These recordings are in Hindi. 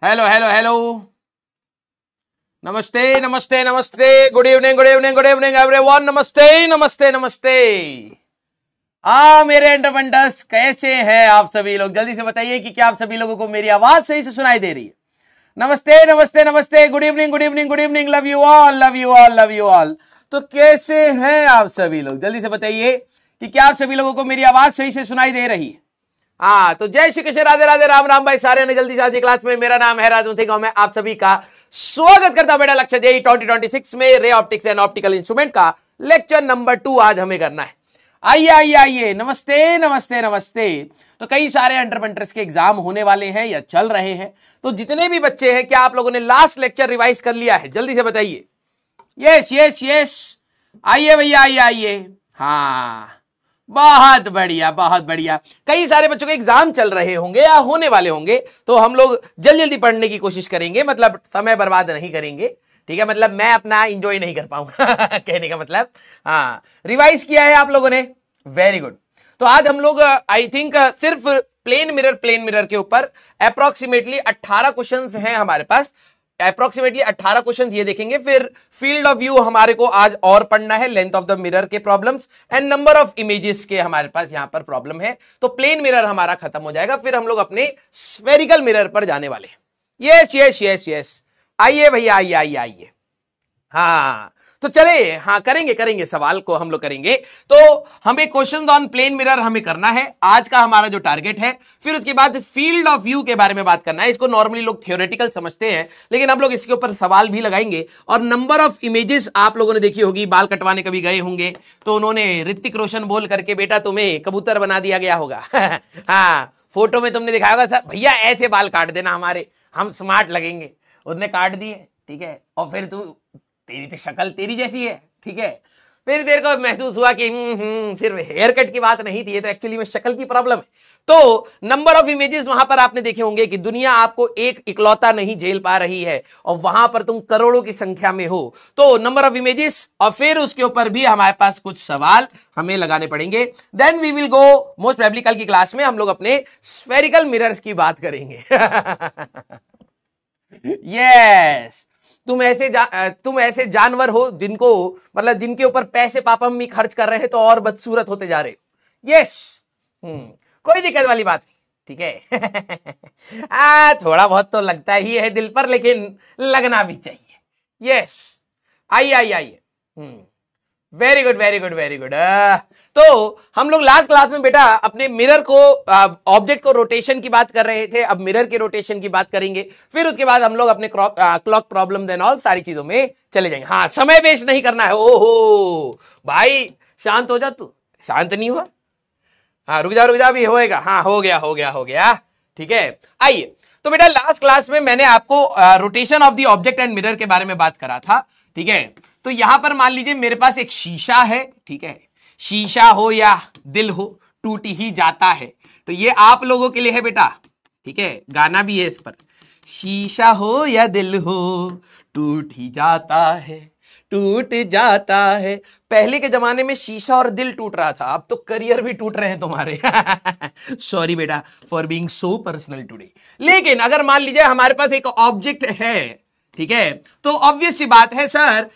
हेलो हेलो हेलो, नमस्ते नमस्ते नमस्ते, good evening good evening good evening everyone, नमस्ते नमस्ते नमस्ते। मेरे एंटरप्रेन्योर्स कैसे हैं आप सभी लोग? जल्दी से बताइए कि क्या आप सभी लोगों को मेरी आवाज सही से सुनाई दे रही है? नमस्ते नमस्ते नमस्ते, good evening good evening good evening, love you all love you all love you all. तो कैसे हैं आप सभी लोग? जल्दी से बताइए कि क्या आप सभी लोगों को मेरी आवाज सही से सुनाई दे रही है? तो जय श्री कृष्ण, राधे राधे, राम राम भाई सारे ने। जल्दी से आज क्लास में, मेरा नाम है राजू सिंह, मैं आप सभी का स्वागत करता हूं बेटा लक्ष्य जेई 2026 में ray optics and optical instrument का लेक्चर नंबर 2 आज हमें करना है। आइए आइए आइए, नमस्ते नमस्ते नमस्ते। तो कई सारे एंटरप्रेन्योर्स के एग्जाम होने वाले हैं या चल रहे हैं, तो जितने भी बच्चे हैं, क्या आप लोगों ने लास्ट लेक्चर रिवाइज कर लिया है? जल्दी से बताइए। यस यस यस, आइए भैया आइए आइए। हाँ, बहुत बढ़िया बहुत बढ़िया। कई सारे बच्चों के एग्जाम चल रहे होंगे या होने वाले होंगे, तो हम लोग जल्दी जल्दी पढ़ने की कोशिश करेंगे, मतलब समय बर्बाद नहीं करेंगे, ठीक है? मतलब मैं अपना एंजॉय नहीं कर पाऊंगा कहने का मतलब। रिवाइज किया है आप लोगों ने, वेरी गुड। तो आज हम लोग आई थिंक सिर्फ प्लेन मिरर के ऊपर अप्रोक्सीमेटली 18 क्वेश्चंस हैं हमारे पास। अप्रोक्सीमेटली 18 क्वेश्चन ये देखेंगे। फिर फील्ड ऑफ व्यू हमारे को आज और पढ़ना है, लेंथ ऑफ द मिरर के problems and number of images के हमारे पास यहां पर प्रॉब्लम है। तो प्लेन मिरर हमारा खत्म हो जाएगा, फिर हम लोग अपने स्फेरिकल मिरर पर जाने वाले हैं। यस यस यस यस, आइए भैया आइए आइए आइए। तो चले, करेंगे सवाल को हम लोग करेंगे। तो हमें क्वेश्चंस ऑन प्लेन मिरर हमें करना है, आज का हमारा जो टारगेट है। फिर उसके बाद फील्ड ऑफ व्यू के बारे में बात करना है। इसको नॉर्मली लोग थियोरेटिकल समझते हैं, लेकिन हम लोग इसके ऊपर सवाल भी लगाएंगे। और नंबर ऑफ इमेजेस आप लोगों ने देखी होगी, बाल कटवाने कभी गए होंगे तो उन्होंने ऋतिक रोशन बोल करके बेटा तुम्हें कबूतर बना दिया गया होगा फोटो में तुमने दिखाया होगा, भैया ऐसे बाल काट देना हमारे, हम स्मार्ट लगेंगे। उसने काट दिए, ठीक है, और फिर तू, तेरी तो शक्ल तेरी जैसी है, ठीक है। फिर तेरे को महसूस हुआ कि सिर्फ हेयर कट की बात नहीं थी, ये तो एक्चुअली में शक्ल की प्रॉब्लम है। तो नंबर ऑफ इमेजेस वहां पर आपने देखे होंगे कि दुनिया आपको एक इकलौता नहीं झेल पा रही है, और वहां पर तुम करोड़ों की संख्या में हो। तो नंबर ऑफ इमेजेस, और फिर उसके ऊपर भी हमारे पास कुछ सवाल हमें लगाने पड़ेंगे। Then we will go, most probably कल की क्लास में हम लोग अपने स्फेरिकल मिरर्स की बात करेंगे यस तुम ऐसे जानवर हो जिनको, मतलब जिनके ऊपर पैसे पापा मम्मी खर्च कर रहे हैं, तो और बदसूरत होते जा रहे हो। यस, कोई दिक्कत वाली बात नहीं, ठीक है थोड़ा बहुत तो लगता ही है दिल पर, लेकिन लगना भी चाहिए। यस, आइए आइए आइए। Very good very good very good. तो हम लोग लास्ट क्लास में बेटा अपने मिरर को, ऑब्जेक्ट को रोटेशन की बात कर रहे थे, अब मिरर के रोटेशन की बात करेंगे। फिर उसके बाद हम लोग अपने क्लॉक प्रॉब्लम एंड ऑल सारी चीजों में चले जाएंगे। समय वेस्ट नहीं करना है। ओहो भाई, शांत हो जा तू, शांत नहीं हुआ? रुक जा भी होएगा। हो गया, ठीक है। आइए, तो बेटा लास्ट क्लास में मैंने आपको rotation of the object and mirror के बारे में बात करा था, ठीक है। तो यहां पर मान लीजिए मेरे पास एक शीशा है, ठीक है। शीशा हो या दिल हो, टूट ही जाता है। तो ये आप लोगों के लिए है बेटा, ठीक है, गाना भी है इस पर। शीशा हो या दिल हो, टूट ही जाता है, टूट जाता है। पहले के जमाने में शीशा और दिल टूट रहा था, अब तो करियर भी टूट रहे हैं तुम्हारे सॉरी बेटा for being so personal today. लेकिन अगर मान लीजिए हमारे पास एक ऑब्जेक्ट है, ठीक है, तो ऑब्वियस सी बात है सर,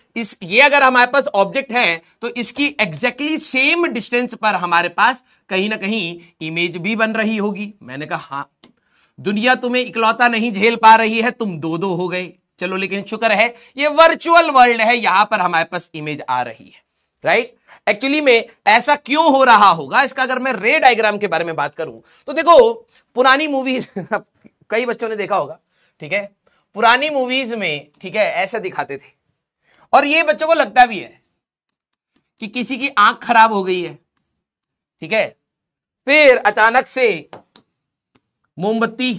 ये अगर हमारे पास ऑब्जेक्ट है तो इसकी एग्जैक्टली सेम डिस्टेंस पर हमारे पास कहीं ना कहीं इमेज भी बन रही होगी। मैंने कहा हाँ, दुनिया तुम्हें इकलौता नहीं झेल पा रही है, तुम दो हो गए, चलो, लेकिन शुक्र है ये वर्चुअल वर्ल्ड है, यहां पर हमारे पास इमेज आ रही है, राइट। एक्चुअली में ऐसा क्यों हो रहा होगा, इसका अगर मैं रे डायग्राम के बारे में बात करूं तो देखो, पुरानी मूवीज कई बच्चों ने देखा होगा, ठीक है, पुरानी मूवीज में, ठीक है, ऐसा दिखाते थे, और ये बच्चों को लगता भी है कि किसी की आंख खराब हो गई है, ठीक है, फिर अचानक से मोमबत्ती,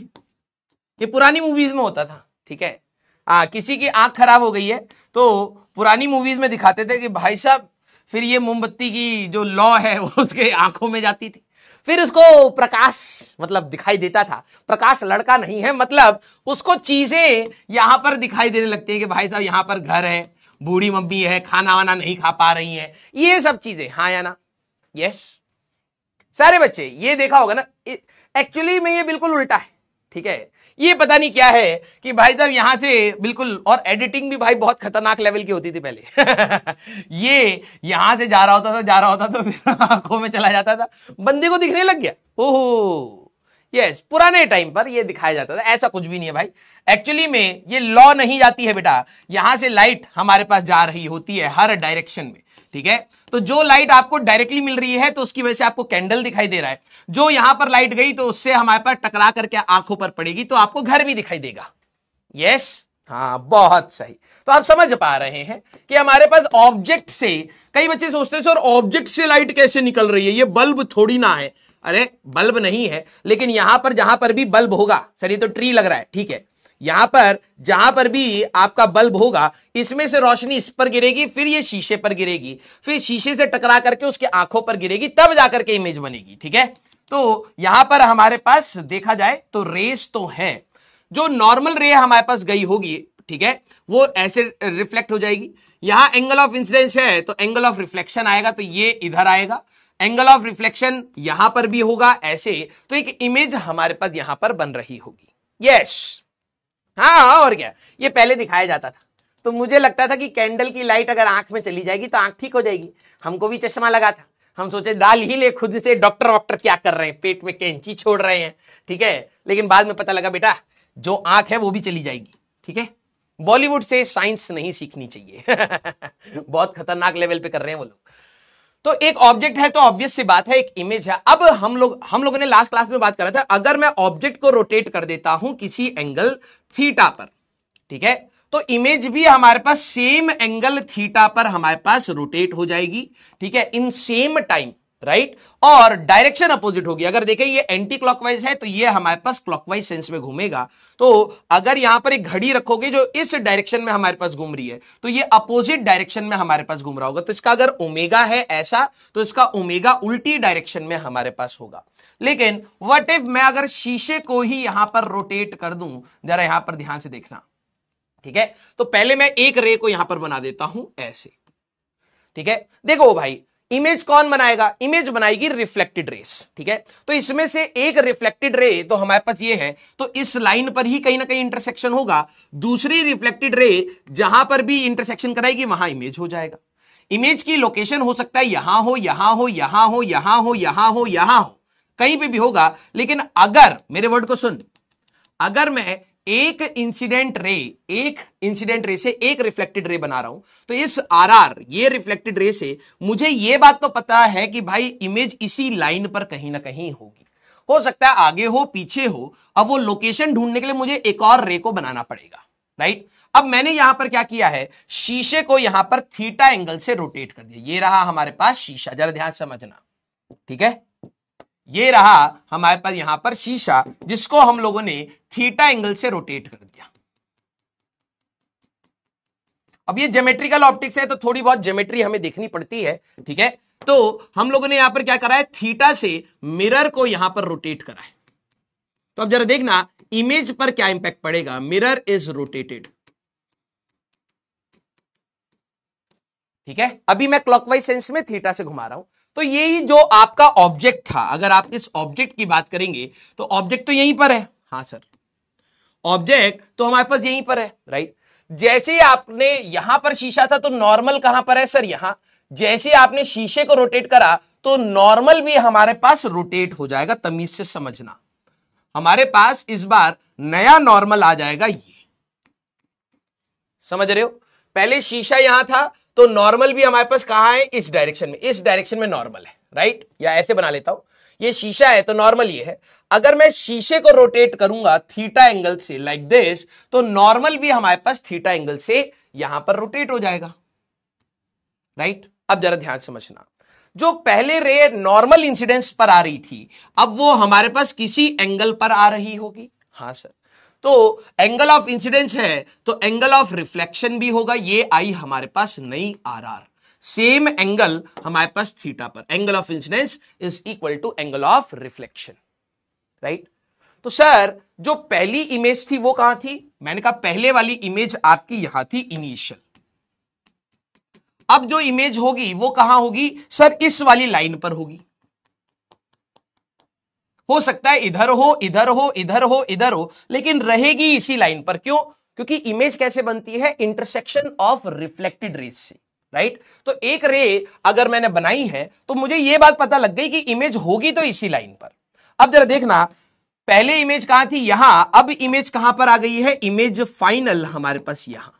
ये पुरानी मूवीज में होता था, ठीक है। किसी की आंख खराब हो गई है तो पुरानी मूवीज में दिखाते थे कि भाई साहब, फिर ये मोमबत्ती की जो लौ है वो उसके आंखों में जाती थी, फिर उसको प्रकाश मतलब दिखाई देता था। प्रकाश लड़का नहीं है, मतलब उसको चीजें यहां पर दिखाई देने लगती है कि भाई साहब यहां पर घर है, बूढ़ी मम्मी है, खाना वाना नहीं खा पा रही है, ये सब चीजें, हाँ या ना? यस सारे बच्चे ये देखा होगा ना। एक्चुअली में ये बिल्कुल उल्टा है, ठीक है। ये पता नहीं क्या है कि भाई साहब यहां से बिल्कुल, और एडिटिंग भी भाई बहुत खतरनाक लेवल की होती थी पहले ये यहां से जा रहा होता तो फिर आंखों में चला जाता था, बंदे को दिखने लग गया। ओहो यस, पुराने टाइम पर ये दिखाया जाता था। ऐसा कुछ भी नहीं है भाई, एक्चुअली में ये लॉ नहीं जाती है बेटा। यहां से लाइट हमारे पास जा रही होती है हर डायरेक्शन में, ठीक है। तो जो लाइट आपको डायरेक्टली मिल रही है तो उसकी वजह से आपको कैंडल दिखाई दे रहा है, जो यहां पर लाइट गई तो उससे हमारे पास टकरा करके आंखों पर पड़ेगी तो आपको घर भी दिखाई देगा। यस, हाँ बहुत सही। तो आप समझ पा रहे हैं कि हमारे पास ऑब्जेक्ट से, कई बच्चे सोचते हैं सर ऑब्जेक्ट से लाइट कैसे निकल रही है, ये बल्ब थोड़ी ना है। अरे बल्ब नहीं है, लेकिन यहां पर जहां पर भी बल्ब होगा, सर ये तो ट्री लग रहा है, ठीक है, यहां पर जहां पर भी आपका बल्ब होगा इसमें से रोशनी इस पर गिरेगी, फिर ये शीशे पर गिरेगी, फिर शीशे से टकरा करके उसके आंखों पर गिरेगी, तब जाकर के इमेज बनेगी, ठीक है। तो यहां पर हमारे पास देखा जाए तो रेस तो है, जो नॉर्मल रे हमारे पास गई होगी, ठीक है, वो ऐसे रिफ्लेक्ट हो जाएगी। यहां एंगल ऑफ इंसिडेंस है तो एंगल ऑफ रिफ्लेक्शन आएगा, तो ये इधर आएगा, एंगल ऑफ रिफ्लेक्शन यहां पर भी होगा ऐसे, तो एक इमेज हमारे पास यहां पर बन रही होगी। यस, हाँ और क्या, ये पहले दिखाया जाता था। तो मुझे लगता था कि कैंडल की लाइट अगर आंख में चली जाएगी तो आंख ठीक हो जाएगी। हमको भी चश्मा लगा था, हम सोचे डाल ही ले खुद से, डॉक्टर वॉक्टर क्या कर रहे हैं, पेट में कैंची छोड़ रहे हैं, ठीक है। लेकिन बाद में पता लगा बेटा जो आंख है वो भी चली जाएगी, ठीक है। बॉलीवुड से साइंस नहीं सीखनी चाहिए बहुत खतरनाक लेवल पे कर रहे हैं वो लोग। तो एक ऑब्जेक्ट है तो ऑब्वियस सी बात है एक इमेज है। अब हम लोगों ने लास्ट क्लास में बात करा था, अगर मैं ऑब्जेक्ट को रोटेट कर देता हूं किसी एंगल थीटा पर, ठीक है, तो इमेज भी हमारे पास सेम एंगल थीटा पर हमारे पास रोटेट हो जाएगी, ठीक है, इन सेम टाइम, राइट। और डायरेक्शन अपोजिट होगी। अगर देखें ये एंटी क्लॉकवाइज है तो ये हमारे पास क्लॉकवाइज सेंस में घूमेगा। तो अगर यहां पर एक घड़ी रखोगे जो इस डायरेक्शन में हमारे पास घूम रही है तो ये अपोजिट डायरेक्शन में हमारे पास घूम रहा होगा। तो इसका अगर ओमेगा है ऐसा तो इसका ओमेगा उल्टी डायरेक्शन में हमारे पास होगा। लेकिन व्हाट इफ मैं अगर शीशे को ही यहां पर रोटेट कर दूं, जरा यहां पर ध्यान से देखना, ठीक है। तो पहले मैं एक रे को यहां पर बना देता हूं ऐसे, ठीक है। देखो भाई इमेज कौन बनाएगा, इमेज बनाएगी रिफ्लेक्टेड रेस, ठीक है। तो इसमें से एक रिफ्लेक्टेड रे तो हमारे पास ये है, तो इस लाइन पर ही कहीं ना कहीं इंटरसेक्शन होगा। दूसरी रिफ्लेक्टेड रे जहां पर भी इंटरसेक्शन कराएगी वहां इमेज हो जाएगा। इमेज की लोकेशन हो सकता है यहां हो, यहां हो, यहां हो, यहां हो, यहां हो, यहां हो, कहीं पे भी होगा। लेकिन अगर मेरे वर्ड को सुन, अगर मैं एक इंसिडेंट रे से एक रिफ्लेक्टेड रे बना रहा हूं तो इस आरआर ये रिफ्लेक्टेड रे से मुझे ये बात तो पता है कि भाई इमेज इसी लाइन पर कहीं ना कहीं होगी। हो सकता है आगे हो पीछे हो, अब वो लोकेशन ढूंढने के लिए मुझे एक और रे को बनाना पड़ेगा, राइट। अब मैंने यहां पर क्या किया है, शीशे को यहां पर थीटा एंगल से रोटेट कर दिया। ये रहा हमारे पास शीशा, जरा ध्यान समझना, ठीक है। ये रहा हमारे पास यहां पर शीशा जिसको हम लोगों ने थीटा एंगल से रोटेट कर दिया। अब ये ज्योमेट्रिकल ऑप्टिक्स है तो थोड़ी बहुत ज्योमेट्री हमें देखनी पड़ती है, ठीक है। तो हम लोगों ने यहां पर क्या करा है, थीटा से मिरर को यहां पर रोटेट करा है। तो अब जरा देखना इमेज पर क्या इंपैक्ट पड़ेगा, मिरर इज रोटेटेड, ठीक है। अभी मैं क्लॉकवाइज सेंस में थीटा से घुमा रहा हूं। तो यही जो आपका ऑब्जेक्ट था, अगर आप इस ऑब्जेक्ट की बात करेंगे तो ऑब्जेक्ट तो यहीं पर है, हाँ सर, ऑब्जेक्ट तो हमारे पास यहीं पर है, राइट। जैसे ही आपने यहां पर शीशा था तो नॉर्मल कहां पर है सर, यहां। जैसे आपने शीशे को रोटेट करा तो नॉर्मल भी हमारे पास रोटेट हो जाएगा। तमीज से समझना, हमारे पास इस बार नया नॉर्मल आ जाएगा, ये समझ रहे हो। पहले शीशा यहां था तो नॉर्मल भी हमारे पास कहां है, इस डायरेक्शन में नॉर्मल है, राइट। या ऐसे बना लेता हूं, ये शीशा है तो नॉर्मल ये है। अगर मैं शीशे को रोटेट करूंगा थीटा एंगल से लाइक दिस, तो नॉर्मल भी हमारे पास थीटा एंगल से यहां पर रोटेट हो जाएगा, राइट। अब जरा ध्यान समझना, जो पहले रे नॉर्मल इंसिडेंस पर आ रही थी अब वो हमारे पास किसी एंगल पर आ रही होगी, हाँ सर। तो एंगल ऑफ इंसिडेंस है तो एंगल ऑफ रिफ्लेक्शन भी होगा, ये आई हमारे पास नई आरआर। सेम एंगल हमारे पास थीटा पर, angle of incidence is equal to angle of reflection, right. तो सर जो पहली इमेज थी वो कहां थी, मैंने कहा पहले वाली इमेज आपकी यहां थी इनिशियल। अब जो इमेज होगी वो कहां होगी सर, इस वाली लाइन पर होगी। हो सकता है इधर हो, इधर हो, इधर हो, इधर हो, लेकिन रहेगी इसी लाइन पर। क्यों? क्योंकि इमेज कैसे बनती है? इंटरसेक्शन ऑफ रिफ्लेक्टेड रेज से, राइट? तो एक रे अगर मैंने बनाई है तो मुझे यह बात पता लग गई कि इमेज होगी तो इसी लाइन पर। अब जरा देखना, पहले इमेज कहां थी? यहां। अब इमेज कहां पर आ गई है? इमेज फाइनल हमारे पास यहां।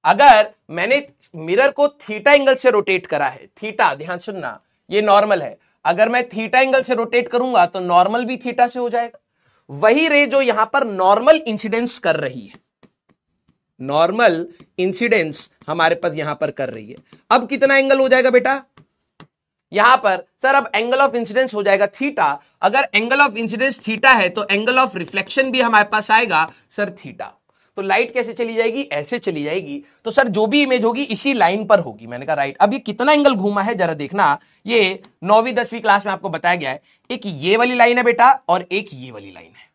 अगर मैंने मिरर को थीटा एंगल से रोटेट करा है, थीटा, ध्यान सुनना, ये नॉर्मल है, अगर मैं थीटा एंगल से रोटेट करूंगा तो नॉर्मल भी थीटा से हो जाएगा। वही रे जो यहां पर नॉर्मल इंसिडेंस कर रही है, नॉर्मल इंसिडेंस हमारे पास यहां पर कर रही है, अब कितना एंगल हो जाएगा बेटा? यहां पर सर अब एंगल ऑफ इंसिडेंस हो जाएगा थीटा। अगर एंगल ऑफ इंसिडेंस थीटा है तो एंगल ऑफ रिफ्लेक्शन भी हमारे पास आएगा सर थीटा। तो लाइट कैसे चली जाएगी? ऐसे चली जाएगी। तो सर जो भी इमेज होगी इसी लाइन पर होगी। मैंने कहा राइट। अब ये कितना एंगल घूमा है जरा देखना। ये 9वीं 10वीं क्लास में आपको बताया गया है। एक ये वाली लाइन है बेटा और एक ये वाली लाइन है,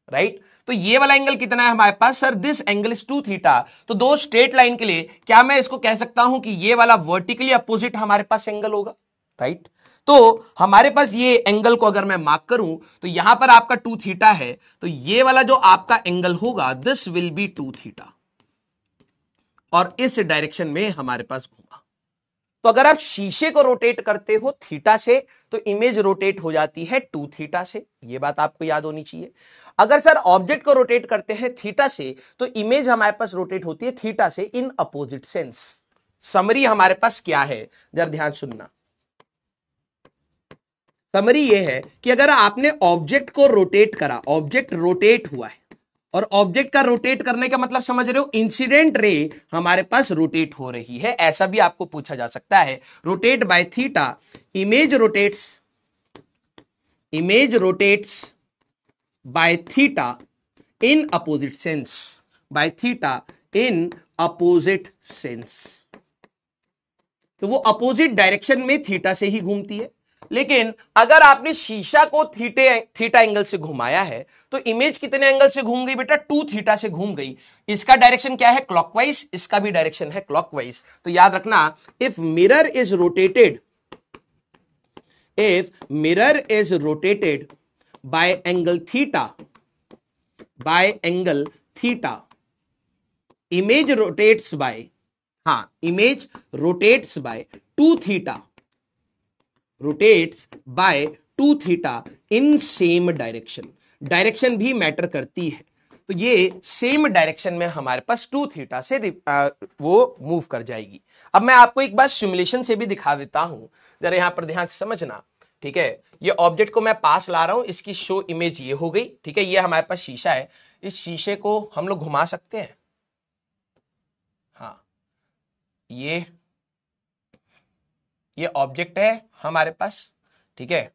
राइट? तो ये वाला एंगल कितना है हमारे पास? Sir this angle is 2 theta. तो दो स्ट्रेट लाइन के लिए क्या मैं इसको कह सकता हूं कि ये वाला वर्टिकली अपोजिट हमारे पास एंगल होगा, राइट? तो हमारे पास ये एंगल को अगर मैं मार्क करूं तो यहां पर आपका 2 थीटा है, तो ये वाला जो आपका एंगल होगा दिस विल बी 2 थीटा और इस डायरेक्शन में हमारे पास घूमा। तो अगर आप शीशे को रोटेट करते हो थीटा से तो इमेज रोटेट हो जाती है 2 थीटा से। यह बात आपको याद होनी चाहिए। अगर सर ऑब्जेक्ट को रोटेट करते हैं थीटा से तो इमेज हमारे पास रोटेट होती है थीटा से इन अपोजिट सेंस। समरी हमारे पास क्या है जरा ध्यान सुनना। समरी यह है कि अगर आपने ऑब्जेक्ट को रोटेट करा, ऑब्जेक्ट रोटेट हुआ है, और ऑब्जेक्ट का रोटेट करने का मतलब समझ रहे हो, इंसिडेंट रे हमारे पास रोटेट हो रही है, ऐसा भी आपको पूछा जा सकता है। Rotate by theta, image rotates by theta in opposite sense, by theta in opposite sense. तो वो अपोजिट डायरेक्शन में थीटा से ही घूमती है। लेकिन अगर आपने शीशा को थीटा एंगल से घुमाया है तो इमेज कितने एंगल से घूम गई बेटा? 2 थीटा से घूम गई। इसका डायरेक्शन क्या है? क्लॉकवाइज। इसका भी डायरेक्शन है क्लॉकवाइज। तो याद रखना, if mirror is rotated by angle theta, image rotates by 2 थीटा, rotates by 2 theta in same direction. Direction भी मैटर करती है। तो ये सेम डायरेक्शन में हमारे पास 2 थीटा से वो मूव कर जाएगी। अब मैं आपको एक बार सिमुलेशन से भी दिखा देता हूं, जरा यहां पर ध्यान से समझना, ठीक है? ये ऑब्जेक्ट को मैं पास ला रहा हूं, इसकी शो इमेज ये हो गई, ठीक है? ये हमारे पास शीशा है, इस शीशे को हम लोग घुमा सकते हैं। हाँ, ये ऑब्जेक्ट है हमारे पास, ठीक है?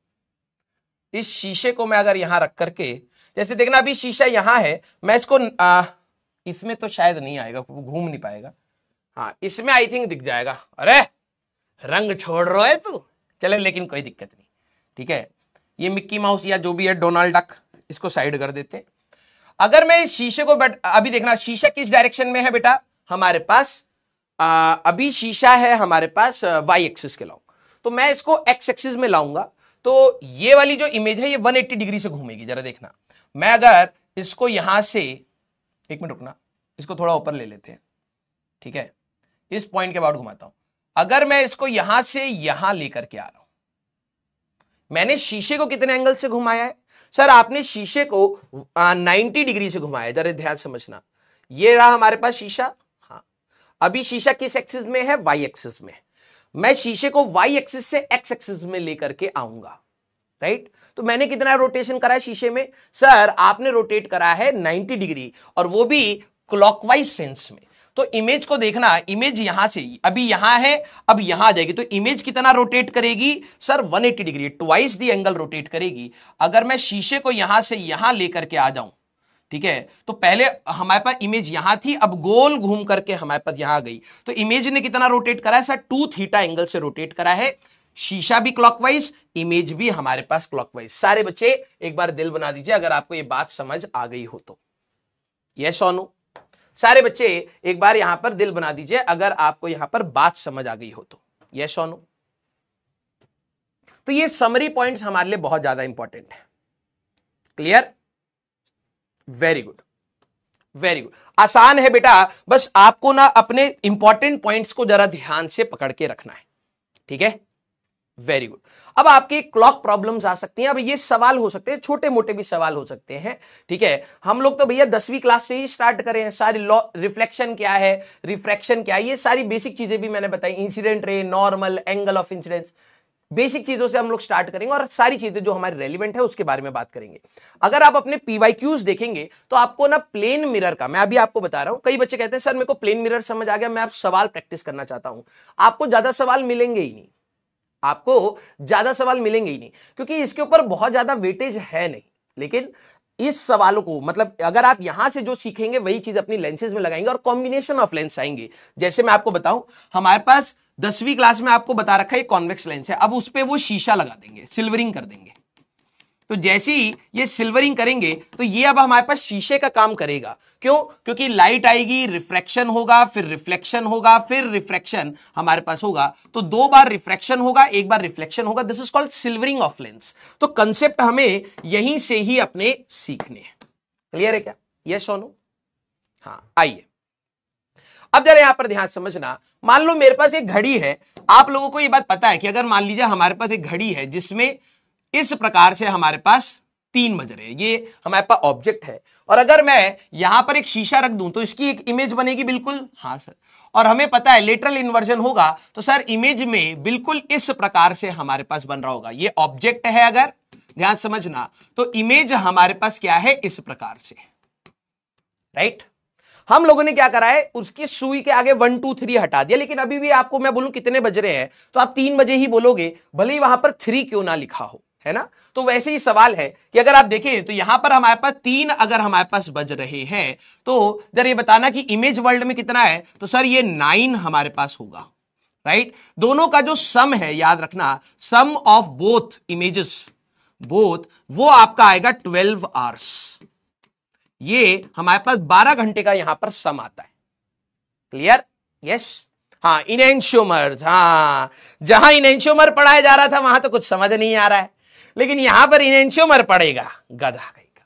इस शीशे को मैं अगर यहां रख करके, जैसे देखना अभी शीशा यहां है, मैं इसको इसमें तो शायद नहीं आएगा, घूम नहीं पाएगा। हाँ, इसमें आई थिंक दिख जाएगा। अरे रंग छोड़ रहा है तू, चले, लेकिन कोई दिक्कत नहीं, ठीक है? ये मिक्की माउस या जो भी है, डोनाल्ड डक, इसको साइड कर देते। अगर मैं इस शीशे को अभी देखना, शीशा किस डायरेक्शन में है बेटा हमारे पास? अभी शीशा है हमारे पास वाई एक्सिस के लाऊं, तो मैं इसको एक्स एक्सिस में लाऊंगा, तो ये वाली जो इमेज है ये 180 डिग्री से घूमेगी। जरा देखना, मैं अगर इसको यहां से, एक मिनट रुकना, इसको थोड़ा ऊपर ले लेते हैं, ठीक है? इस पॉइंट के बाद घुमाता हूं। अगर मैं इसको यहां से यहां लेकर के आ रहा हूं, मैंने शीशे को कितने एंगल से घुमाया है? सर आपने शीशे को 90 डिग्री से घुमाया। जरा ध्यान समझना, ये रहा हमारे पास शीशा। हाँ, अभी शीशा किस एक्सिस में है? वाई एक्सिस में। मैं शीशे को वाई एक्सिस से एक्स एक्सिस में लेकर के आऊंगा, राइट? तो मैंने कितना रोटेशन करा है शीशे में? सर आपने रोटेट करा है 90 डिग्री, और वो भी क्लॉकवाइज सेंस में। तो इमेज को देखना, इमेज यहां से अभी यहां है, अब यहां आ जाएगी, तो इमेज कितना रोटेट करेगी? सर 180 डिग्री, ट्वाइस दी एंगल रोटेट करेगी। अगर मैं शीशे को यहां से यहां लेकर के आ जाऊं, ठीक है, तो पहले हमारे पास इमेज यहां थी, अब गोल घूम करके हमारे पास यहां आ गई। तो इमेज ने कितना रोटेट करा है? सर 2 थीटा एंगल से रोटेट करा है। शीशा भी क्लॉकवाइज, इमेज भी हमारे पास क्लॉकवाइज। सारे बच्चे एक बार दिल बना दीजिए अगर आपको ये बात समझ आ गई हो तो। यस और नो? सारे बच्चे एक बार यहां पर दिल बना दीजिए अगर आपको यहां पर बात समझ आ गई हो तो। यस और नो? तो ये समरी पॉइंट्स हमारे लिए बहुत ज्यादा इंपॉर्टेंट है। Clear? Very good, very good. आसान है बेटा, बस आपको ना अपने इंपॉर्टेंट पॉइंट्स को जरा ध्यान से पकड़ के रखना है। ठीक है, वेरी गुड। अब आपकी क्लॉक प्रॉब्लम्स आ सकती हैं। अब ये सवाल हो सकते हैं, छोटे मोटे भी सवाल हो सकते हैं। ठीक है, हम लोग तो भैया 10वीं क्लास से ही स्टार्ट करें हैं। सारी लॉ, रिफ्लेक्शन क्या है, रिफ्रैक्शन क्या है, ये सारी बेसिक चीजें भी मैंने बताई। Incident ray, normal, angle of incidence, basic चीजों से हम लोग स्टार्ट करेंगे और सारी चीजें जो हमारे रेलिवेंट है उसके बारे में बात करेंगे। अगर आप अपने पीवाईक्यूज देखेंगे तो आपको ना प्लेन मिरर का, मैं अभी आपको बता रहा हूं, कई बच्चे कहते हैं सर मेरे को प्लेन मिरर समझ आ गया, मैं आप सवाल प्रैक्टिस करना चाहता हूं। आपको ज्यादा सवाल मिलेंगे ही नहीं, आपको ज्यादा सवाल मिलेंगे ही नहीं, क्योंकि इसके ऊपर बहुत ज्यादा वेटेज है नहीं। लेकिन इस सवालों को, मतलब अगर आप यहां से जो सीखेंगे वही चीज अपनी लेंसेज में लगाएंगे और कॉम्बिनेशन ऑफ लेंस आएंगे। जैसे मैं आपको बताऊं, हमारे पास 10वीं क्लास में आपको बता रखा है कॉन्वेक्स लेंस है, अब उस पे वो शीशा लगा देंगे, सिल्वरिंग कर देंगे। तो जैसे ही ये सिल्वरिंग करेंगे तो ये अब हमारे पास शीशे का काम करेगा। क्यों? क्योंकि लाइट आएगी, रिफ्रैक्शन होगा, फिर रिफ्लेक्शन होगा, फिर रिफ्रैक्शन हमारे पास होगा। तो 2 बार रिफ्रैक्शन होगा, 1 बार रिफ्लेक्शन होगा। This is called silvering of lens. तो कंसेप्ट हमें यहीं से ही अपने सीखने हैं। क्लियर है क्या? यस और नो? हाँ, आइए अब जरा यहां पर ध्यान समझना। मान लो मेरे पास एक घड़ी है, आप लोगों को यह बात पता है कि अगर मान लीजिए हमारे पास एक घड़ी है जिसमें इस प्रकार से हमारे पास 3 बज रहे हैं, ये हमारे पास ऑब्जेक्ट है, और अगर मैं यहां पर एक शीशा रख दूं तो इसकी एक इमेज बनेगी बिल्कुल। हाँ सर, और हमें पता है लेटरल इन्वर्जन होगा, तो सर इमेज में बिल्कुल इस प्रकार से हमारे पास बन रहा होगा। ये ऑब्जेक्ट है, अगर ध्यान समझना, तो इमेज हमारे पास क्या है, इस प्रकार से। राइट? हम लोगों ने क्या करा है, उसकी सुई के आगे 1 2 3 हटा दिया, लेकिन अभी भी आपको मैं बोलूं कितने बज रहे हैं तो आप 3 बजे ही बोलोगे, भले ही वहां पर 3 क्यों ना लिखा हो, है ना? तो वैसे ही सवाल है कि अगर आप देखें तो यहां पर हमारे पास 3 अगर हमारे पास बज रहे हैं तो जरा ये बताना कि इमेज वर्ल्ड में कितना है, तो सर ये 9 हमारे पास होगा। राइट? दोनों का जो सम है, याद रखना, सम ऑफ बोथ इमेजेस, बोथ, वो आपका आएगा 12 आवर्स। ये हमारे पास 12 घंटे का यहां पर सम आता है। क्लियर? यस। हाँ, इनेंशियोमर, हाँ, जहां इनेंशियोमर पढ़ाया जा रहा था वहां तो कुछ समझ नहीं आ रहा है, लेकिन यहां पर इनेंशियोमर पड़ेगा, गधा कहीं का।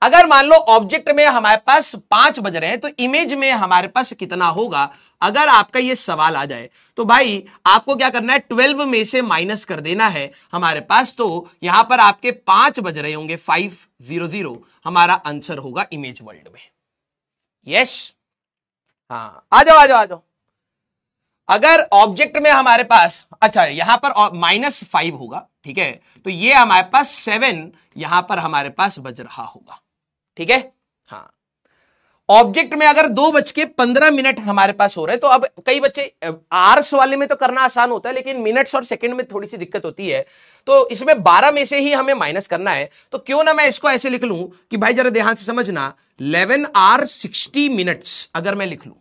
अगर मान लो ऑब्जेक्ट में हमारे पास 5 बज रहे हैं तो इमेज में हमारे पास कितना होगा, अगर आपका ये सवाल आ जाए तो भाई आपको क्या करना है, 12 में से माइनस कर देना है हमारे पास। तो यहां पर आपके 5 बज रहे होंगे, 500, हमारा आंसर होगा इमेज वर्ल्ड में। यस? हाँ, आ जाओ आ जाओ आ जाओ। अगर ऑब्जेक्ट में हमारे पास, अच्छा यहां पर -5 होगा, ठीक है, तो ये हमारे पास 7 यहां पर हमारे पास बज रहा होगा। ठीक है? हाँ, ऑब्जेक्ट में अगर 2:15 हमारे पास हो रहे हैं, तो अब कई बच्चे आवर्स वाले में तो करना आसान होता है, लेकिन मिनट्स और सेकंड में थोड़ी सी दिक्कत होती है। तो इसमें 12 में से ही हमें माइनस करना है। तो क्यों ना मैं इसको ऐसे लिख लूं कि भाई जरा ध्यान से समझना, 11 hours 60 minutes अगर मैं लिख लूं,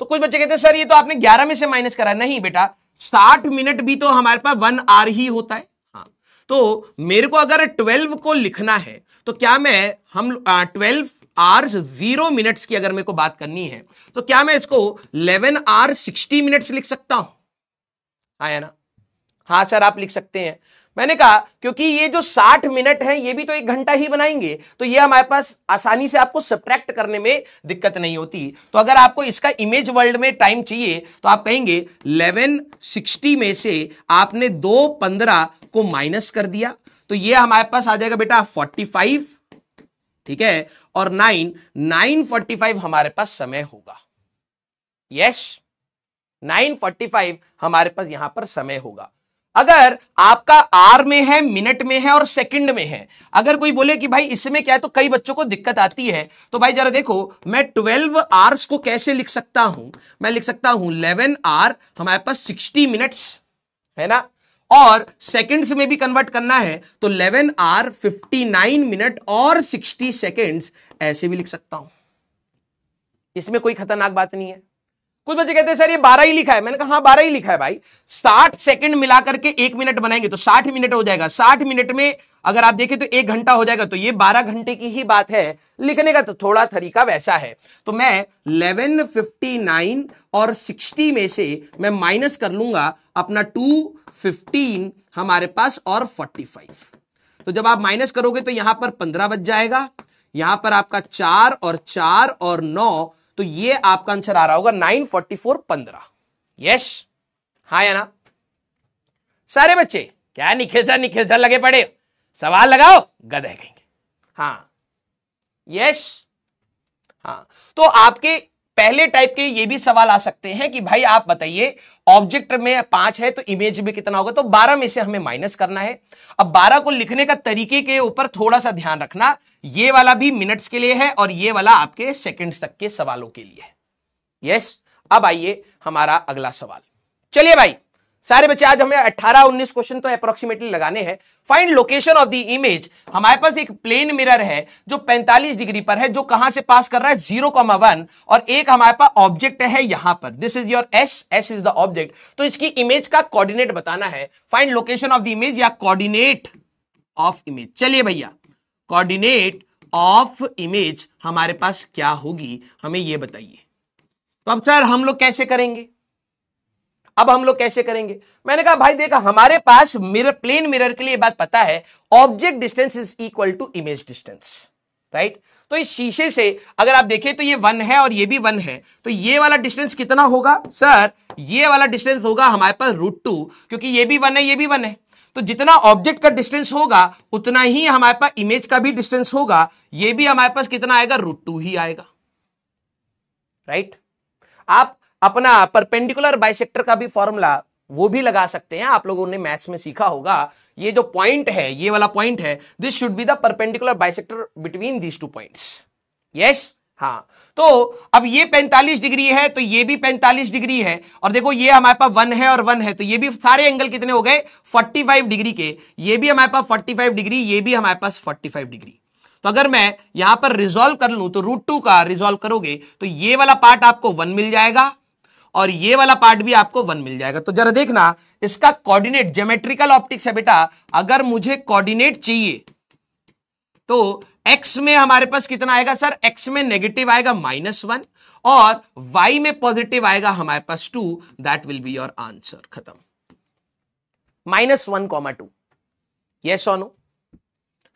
तो कुछ बच्चे कहते हैं सर ये तो आपने 11 में से माइनस करा। नहीं बेटा, 60 मिनट भी तो हमारे पास 1 hour ही होता है। हाँ, तो मेरे को अगर 12 को लिखना है तो क्या मैं 12 hours 0 minutes की अगर मेरे को बात करनी है तो क्या मैं इसको 11 hours 60 minutes लिख सकता हूं? आया ना? हाँ सर आप लिख सकते हैं। मैंने कहा क्योंकि ये जो 60 मिनट है ये भी तो 1 घंटा ही बनाएंगे, तो ये हमारे पास आसानी से आपको सब्ट्रैक्ट करने में दिक्कत नहीं होती। तो अगर आपको इसका इमेज वर्ल्ड में टाइम चाहिए तो आप कहेंगे 1160 में से आपने 2:15 को माइनस कर दिया, तो ये हमारे पास आ जाएगा बेटा 45। ठीक है, और 9:45 हमारे पास समय होगा। यस, 9:45 हमारे पास यहां पर समय होगा। अगर आपका आर में है, मिनट में है और सेकंड में है, अगर कोई बोले कि भाई इसमें क्या है, तो कई बच्चों को दिक्कत आती है। तो भाई जरा देखो, मैं 12 आवर्स को कैसे लिख सकता हूं, मैं लिख सकता हूं 11 आवर हमारे पास 60 मिनट्स है ना, और सेकंड्स में भी कन्वर्ट करना है तो 11 आवर 59 मिनट और 60 सेकंड्स ऐसे भी लिख सकता हूं। इसमें कोई खतरनाक बात नहीं है। कुछ बच्चे कहते हैं सर ये 12 ही लिखा है, मैंने कहा हाँ 12 ही लिखा है भाई। 60 सेकंड मिलाकर के 1 मिनट बनाएंगे तो 60 मिनट हो जाएगा। 60 मिनट में अगर आप देखें तो 1 घंटा हो जाएगा, तो ये 12 घंटे की ही बात है। लिखने का तो थोड़ा तरीका वैसा है। तो मैं 11:59 और 60 में से मैं माइनस कर लूंगा अपना 2:15 हमारे पास और 45। तो जब आप माइनस करोगे तो यहां पर 15 बच जाएगा, यहां पर आपका 4 और 4 और 9, तो ये आपका आंसर आ रहा होगा 9:44 15। यस, हाँ या ना? सारे बच्चे क्या निखिल सर लगे पड़े, सवाल लगाओ गधे कहेंगे। हाँ यस, हाँ। तो आपके पहले टाइप के ये भी सवाल आ सकते हैं कि भाई आप बताइए ऑब्जेक्ट में 5 है तो इमेज में कितना होगा, तो 12 में से हमें माइनस करना है। अब 12 को लिखने का तरीके के ऊपर थोड़ा सा ध्यान रखना, ये वाला भी मिनट्स के लिए है और ये वाला आपके सेकंड्स तक के सवालों के लिए है। यस, अब आइए हमारा अगला सवाल। चलिए भाई सारे बच्चे, आज हमें 18-19 क्वेश्चन तो अप्रोक्सीमेटली लगाने हैं। Find location of the image. हमारे पास एक प्लेन मिरर है जो 45 डिग्री पर है, जो कहां से पास कर रहा है 0,1, और एक हमारे पास ऑब्जेक्ट है यहां पर। This is your S is the object. तो इसकी इमेज का कोऑर्डिनेट बताना है। Find location of the image या कोऑर्डिनेट ऑफ इमेज। चलिए भैया, कोऑर्डिनेट ऑफ इमेज हमारे पास क्या होगी, हमें यह बताइए। तो अब सर हम लोग कैसे करेंगे, मैंने कहा भाई देखा, हमारे पास मिरर, प्लेन मिरर के लिए बात पता है, object distance is equal to image distance, right. तो इस शीशे से अगर आप देखें तो ये 1 है और ये भी 1 है, तो ये वाला डिस्टेंस कितना होगा सर, ये वाला डिस्टेंस होगा हमारे पास √2, क्योंकि ये भी 1 है ये भी 1 है। तो जितना ऑब्जेक्ट का डिस्टेंस होगा उतना ही हमारे पास इमेज का भी डिस्टेंस होगा, ये भी हमारे पास कितना आएगा, √2 ही आएगा, राइट। आप अपना परपेंडिकुलर बाइसेक्टर का भी फॉर्मूला वो भी लगा सकते हैं, आप लोगों ने मैथ्स में सीखा होगा। ये जो पॉइंट है, ये वाला पॉइंट है, this should be the perpendicular bisector between these 2 points. Yes, हाँ। तो अब ये 45 डिग्री है तो ये भी 45 डिग्री है, और देखो ये हमारे पास 1 है और 1 है, तो ये भी सारे एंगल कितने हो गए, 45 डिग्री के। ये भी हमारे पास 45 डिग्री, ये भी हमारे पास 45 डिग्री। तो अगर मैं यहां पर रिजॉल्व कर लूं तो √2 का रिजॉल्व करोगे तो ये वाला पार्ट आपको 1 मिल जाएगा और ये वाला पार्ट भी आपको 1 मिल जाएगा। तो जरा देखना, इसका कोऑर्डिनेट, ज्योमेट्रिकल ऑप्टिक्स है बेटा, अगर मुझे कोऑर्डिनेट चाहिए तो x में हमारे पास कितना आएगा सर, x में नेगेटिव आएगा -1 और y में पॉजिटिव आएगा हमारे पास 2। That will be your answer. खत्म। -1,2। यस और नो,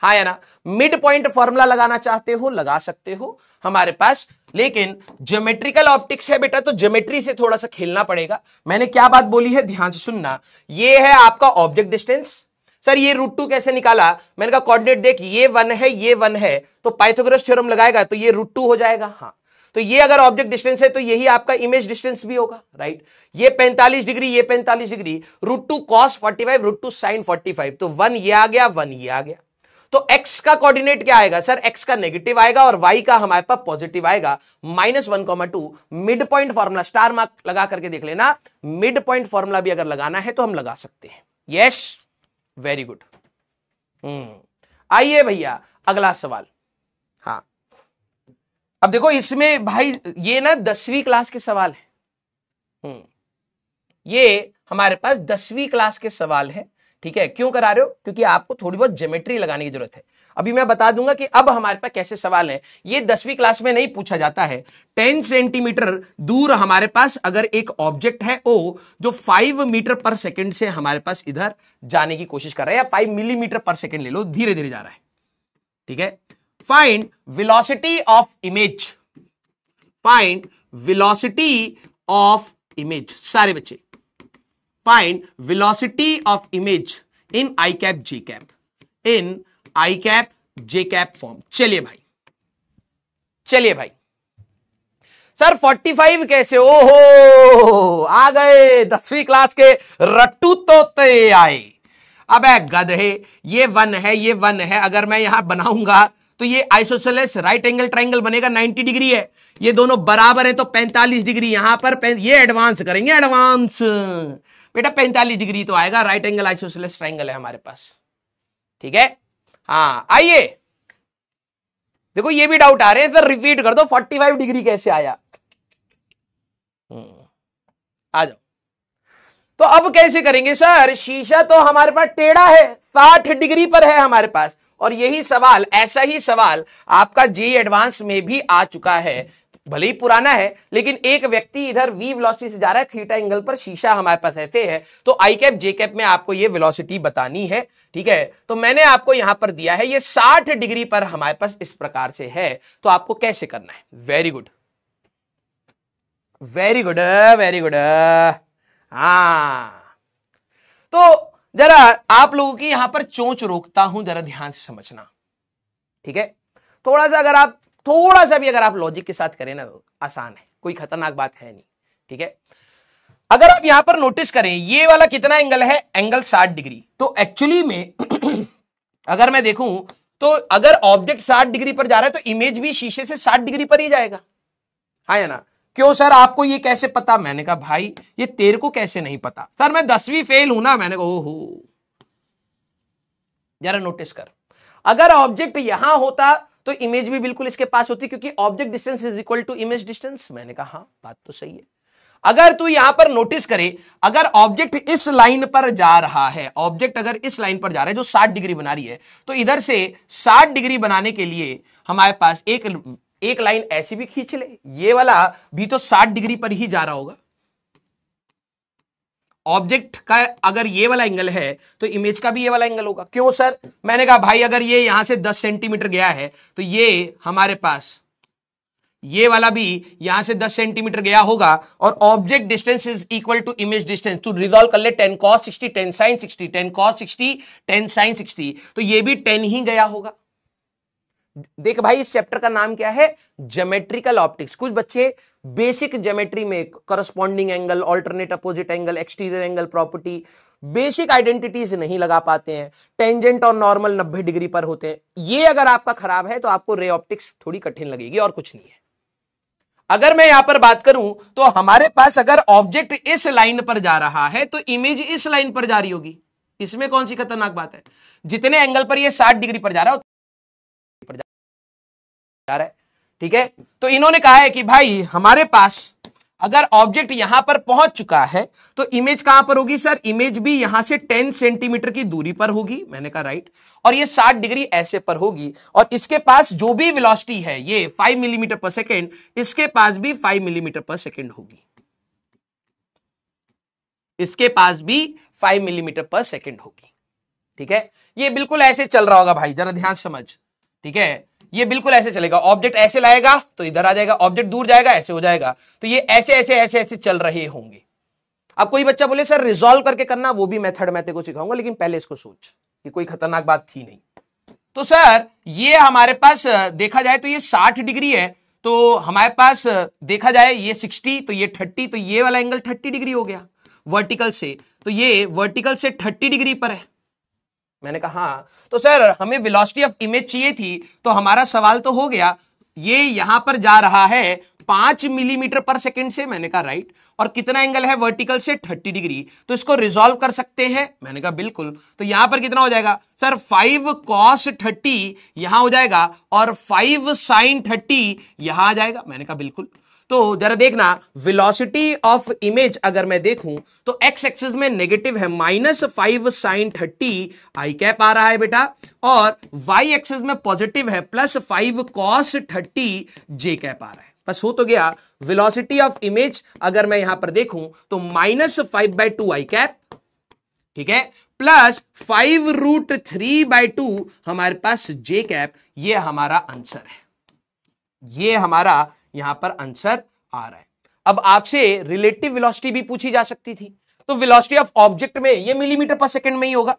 हाँ या ना? मिड पॉइंट फॉर्मूला लगाना चाहते हो लगा सकते हो हमारे पास, लेकिन ज्योमेट्रिकल ऑप्टिक्स है बेटा, तो ज्योमेट्री से थोड़ा सा खेलना पड़ेगा। मैंने क्या बात बोली है ध्यान से सुनना। ये है आपका ऑब्जेक्ट डिस्टेंस। सर ये √2 कैसे निकाला, मैंने कहा कोऑर्डिनेट देख, ये 1 है ये 1 है, तो पाइथागोरस थ्योरम लगाएगा तो ये √2 हो जाएगा। हाँ, तो ये अगर ऑब्जेक्ट डिस्टेंस है तो यही आपका इमेज डिस्टेंस भी होगा, राइट। ये 45 डिग्री, ये 45 डिग्री, √2 cos 45, √2 sin 45, तो 1 ये आ गया, 1 ये आ गया। तो x का कोऑर्डिनेट क्या आएगा सर, x का नेगेटिव आएगा और y का हमारे पास पॉजिटिव आएगा। -1,2 mid point formula, star mark लगा करके देख लेना। मिड पॉइंट फॉर्मूला भी अगर लगाना है तो हम लगा सकते हैं। Yes, very good. आइए भैया अगला सवाल। हाँ, अब देखो इसमें भाई ये ना 10वीं क्लास के सवाल है। ये हमारे पास 10वीं क्लास के सवाल है, ठीक है। क्यों करा रहे हो, क्योंकि आपको थोड़ी बहुत ज्योमेट्री लगाने की जरूरत है। अभी मैं बता दूंगा कि अब हमारे पास कैसे सवाल है। ये 10वीं क्लास में नहीं पूछा जाता है। 10 सेंटीमीटर दूर हमारे पास अगर एक ऑब्जेक्ट है O, जो 5 मीटर पर सेकंड से हमारे पास इधर जाने की कोशिश कर रहा है, या 5 मिलीमीटर पर सेकंड ले लो, धीरे धीरे जा रहा है, ठीक है। Find velocity of image, find velocity of image. सारे बच्चे, find velocity of image in I cap J cap, in I cap J cap form। चलिए भाई सर 45 कैसे, ओहो आ गए 10वीं क्लास के रट्टू तोते आए। अब गधे, ये 1 है ये 1 है, अगर मैं यहां बनाऊंगा तो ये आइसोसेलेस राइट एंगल ट्राइंगल बनेगा, 90 डिग्री है, ये दोनों बराबर है तो 45 डिग्री। यहां पर ये एडवांस करेंगे, एडवांस बेटा 45 डिग्री तो आएगा, राइट एंगल आइसोसेलेस ट्राइंगल है हमारे पास, ठीक है। हाँ आइए, देखो ये भी डाउट आ रहे हैं सर, रिपीट कर दो 45 डिग्री कैसे आया। आ जाओ। तो अब कैसे करेंगे सर, शीशा तो हमारे पास टेढ़ा है, 60 डिग्री पर है हमारे पास, और यही सवाल, ऐसा ही सवाल आपका जेईई एडवांस में भी आ चुका है, भले ही पुराना है, लेकिन एक व्यक्ति इधर v वेलोसिटी से जा रहा है थीटा एंगल पर, शीशा हमारे पास ऐसे है, तो आई कैप जे कैप में आपको ये वेलोसिटी बतानी है। ठीक है, तो मैंने आपको यहां पर दिया है, ये 60 डिग्री पर हमारे पास इस प्रकार से है, तो आपको कैसे करना है। Very good, very good, very good. हाँ, तो जरा आप लोगों की यहां पर चोंच रोकता हूं, जरा ध्यान से समझना। ठीक है, थोड़ा सा अगर आप थोड़ा सा भी अगर आप लॉजिक के साथ करें ना तो आसान है, कोई खतरनाक बात है नहीं। ठीक है, अगर आप यहां पर नोटिस करें ये वाला कितना एंगल है, एंगल 60 डिग्री, तो एक्चुअली में अगर मैं देखूं तो अगर ऑब्जेक्ट 60 डिग्री पर जा रहा है तो इमेज भी शीशे से 60 डिग्री पर ही जाएगा, है ना। क्यों सर, आपको ये कैसे पता। मैंने कहा भाई ये तेरे को कैसे नहीं पता। सर मैं 10वीं फेल हूं ना। मैंने कहा ओहो, जरा नोटिस कर, अगर ऑब्जेक्ट यहां होता तो इमेज भी बिल्कुल इसके पास होती, क्योंकि object distance is equal to image distance. मैंने कहा हाँ बात तो सही है। अगर तू यहां पर नोटिस करे, अगर ऑब्जेक्ट इस लाइन पर जा रहा है, ऑब्जेक्ट अगर इस लाइन पर जा रहा है जो 60 डिग्री बना रही है, तो इधर से 60 डिग्री बनाने के लिए हमारे पास एक लाइन ऐसी भी खींच ले, ये वाला भी तो 60 डिग्री पर ही जा रहा होगा। ऑब्जेक्ट का अगर ये वाला एंगल है तो इमेज का भी ये वाला एंगल होगा। क्यों सर, मैंने कहा भाई अगर ये यहां से 10 सेंटीमीटर गया है तो ये हमारे पास ये वाला भी यहां से 10 सेंटीमीटर गया होगा, और object distance is equal to image distance. तू रिजॉल्व कर ले, 10 cos 60 10 sin 60 10 cos 60 10 sin 60, तो ये भी 10 ही गया होगा। देख भाई इस चैप्टर का नाम क्या है, ज्योमेट्रिकल ऑप्टिक्स। कुछ बच्चे बेसिक ज्योमेट्री में corresponding angle, alternate opposite angle, exterior angle property, basic identities नहीं लगा पाते हैं, टेंजेंट और नॉर्मल 90 डिग्री पर होते हैं। ये अगर आपका खराब है तो आपको रे ऑप्टिक्स थोड़ी कठिन लगेगी, और कुछ नहीं है। अगर मैं यहां पर बात करूं तो हमारे पास अगर ऑब्जेक्ट इस लाइन पर जा रहा है तो इमेज इस लाइन पर जा रही होगी। इसमें कौन सी खतरनाक बात है, जितने एंगल पर ये 60 डिग्री पर जा रहा है जा रहा है। ठीक है, तो इन्होंने कहा है कि भाई हमारे पास अगर ऑब्जेक्ट यहां पर पहुंच चुका है तो इमेज कहां पर होगी सर, इमेज भी यहां से 10 सेंटीमीटर की दूरी पर होगी। मैंने कहा राइट, और ये 60 डिग्री ऐसे पर होगी, और इसके पास जो भी वेलोसिटी है ये 5 मिलीमीटर पर सेकेंड, इसके पास भी 5 मिलीमीटर पर सेकेंड होगी, इसके पास भी 5 मिलीमीटर पर सेकेंड होगी। ठीक है, ये बिल्कुल ऐसे चल रहा होगा भाई, जरा ध्यान समझ। ठीक है, ये बिल्कुल ऐसे चलेगा, ऑब्जेक्ट ऐसे लाएगा तो इधर आ जाएगा, ऑब्जेक्ट दूर जाएगा ऐसे हो जाएगा, तो ये ऐसे ऐसे ऐसे ऐसे चल रहे होंगे। अब कोई बच्चा बोले सर रिजॉल्व करके करना, वो भी मेथड मैं तेरे को सिखाऊंगा, लेकिन पहले इसको सोच, ये कोई खतरनाक बात थी नहीं। तो सर ये हमारे पास देखा जाए तो ये 60 डिग्री है, तो हमारे पास देखा जाए ये 60, तो ये 30, तो ये वाला एंगल 30 डिग्री हो गया वर्टिकल से, तो ये वर्टिकल से 30 डिग्री पर है। मैंने कहा हाँ, तो सर हमें वेलोसिटी ऑफ इमेज चाहिए थी, तो हमारा सवाल तो हो गया, ये यहां पर जा रहा है 5 मिलीमीटर पर सेकेंड से। मैंने कहा राइट, और कितना एंगल है वर्टिकल से 30 डिग्री, तो इसको रिजॉल्व कर सकते हैं। मैंने कहा बिल्कुल, तो यहां पर कितना हो जाएगा सर, 5 cos 30 यहां हो जाएगा, और 5 sin 30 यहां आ जाएगा। मैंने कहा बिल्कुल, तो जरा देखना वेलोसिटी ऑफ इमेज अगर मैं देखूं तो एक्स एक्सिस में नेगेटिव है, -5 sin 30 आई कैप आ रहा है बेटा, और वाई एक्सिस में पॉजिटिव है, +5 cos 30 जे कैप आ रहा है। बस हो तो गया। वेलोसिटी ऑफ इमेज अगर मैं यहां पर देखूं तो -5/2 आई कैप, ठीक है, +5√3/2 हमारे पास जे कैप। ये हमारा आंसर है, ये हमारा यहां पर आंसर आ रहा है। अब आपसे रिलेटिव वेलोसिटी भी पूछी जा सकती थी, तो वेलोसिटी ऑफ ऑब्जेक्ट में ये मिलीमीटर पर सेकंड में ही होगा।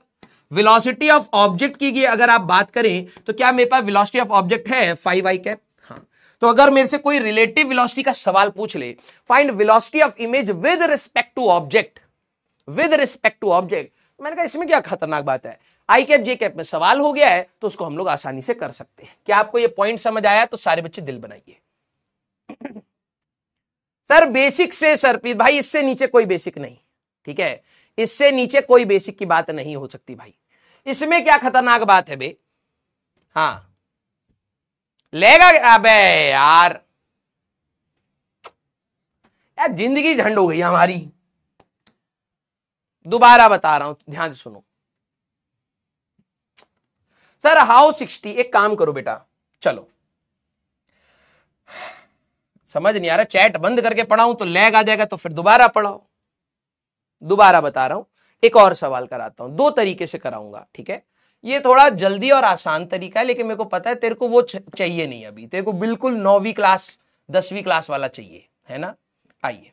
वेलोसिटी ऑफ ऑब्जेक्ट की अगर आप बात करें तो क्या मेरे पास वेलोसिटी ऑफ ऑब्जेक्ट है 5 आई कैप। हाँ, तो अगर मेरे से कोई रिलेटिव वेलोसिटी का सवाल पूछ ले, find velocity of image with respect to object, with respect to object, मैंने कहा इसमें क्या खतरनाक बात है, आई कैप जे कैप में सवाल हो गया है तो उसको हम लोग आसानी से कर सकते हैं। क्या आपको ये पॉइंट समझ आया? तो सारे बच्चे दिल बनाइए। सर बेसिक से सरप्रीत भाई, इससे नीचे कोई बेसिक नहीं। ठीक है, इससे नीचे कोई बेसिक की बात नहीं हो सकती भाई। इसमें क्या खतरनाक बात है बे? हाँ लेगा। अबे यार जिंदगी झंड हो गई हमारी। दोबारा बता रहा हूं, ध्यान से सुनो सर। हाउ 60, एक काम करो बेटा, चलो समझ नहीं आ रहा, चैट बंद करके पढ़ाऊं तो लैग आ जाएगा, तो फिर दोबारा पढ़ाओ। दोबारा बता रहा हूं, एक और सवाल कराता हूं, दो तरीके से कराऊंगा, ठीक है। ये थोड़ा जल्दी और आसान तरीका है, लेकिन मेरे को पता है तेरे को वो चाहिए नहीं, अभी तेरे को बिल्कुल 9वीं क्लास 10वीं क्लास वाला चाहिए, है ना। आइए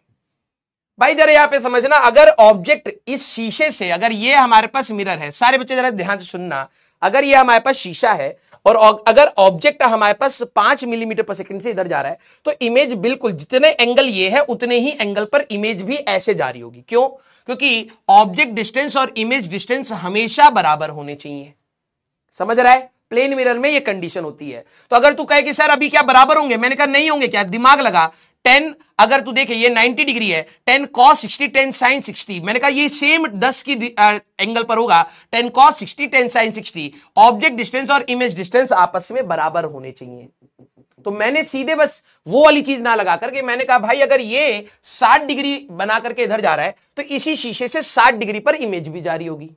भाई जरा यहां पे समझना, अगर ऑब्जेक्ट इस शीशे से, अगर ये हमारे पास मिरर है, सारे बच्चे जरा ध्यान से सुनना, अगर ये हमारे पास शीशा है और अगर ऑब्जेक्ट हमारे पास 5 मिलीमीटर पर सेकंड से इधर जा रहा है, तो इमेज बिल्कुल जितने एंगल ये है उतने ही एंगल पर इमेज भी ऐसे जा रही होगी। क्यों? क्योंकि ऑब्जेक्ट डिस्टेंस और इमेज डिस्टेंस हमेशा बराबर होने चाहिए। समझ रहा है? प्लेन मिरर में ये कंडीशन होती है। तो अगर तू कहे कि सर अभी क्या बराबर होंगे, मैंने कहा नहीं होंगे, क्या दिमाग लगा। 10 अगर तू देखे ये 90 डिग्री है, 10 cos 60 10 sin 60, मैंने कहा ये सेम 10 की एंगल पर होगा, 10 cos 60 10 sin 60। ऑब्जेक्ट डिस्टेंस और इमेज डिस्टेंस आपस में बराबर होने चाहिए। तो मैंने सीधे बस वो वाली चीज ना लगा करके मैंने कहा भाई अगर ये 60 डिग्री बना करके इधर जा रहा है तो इसी शीशे से 60 डिग्री पर इमेज भी जारी होगी।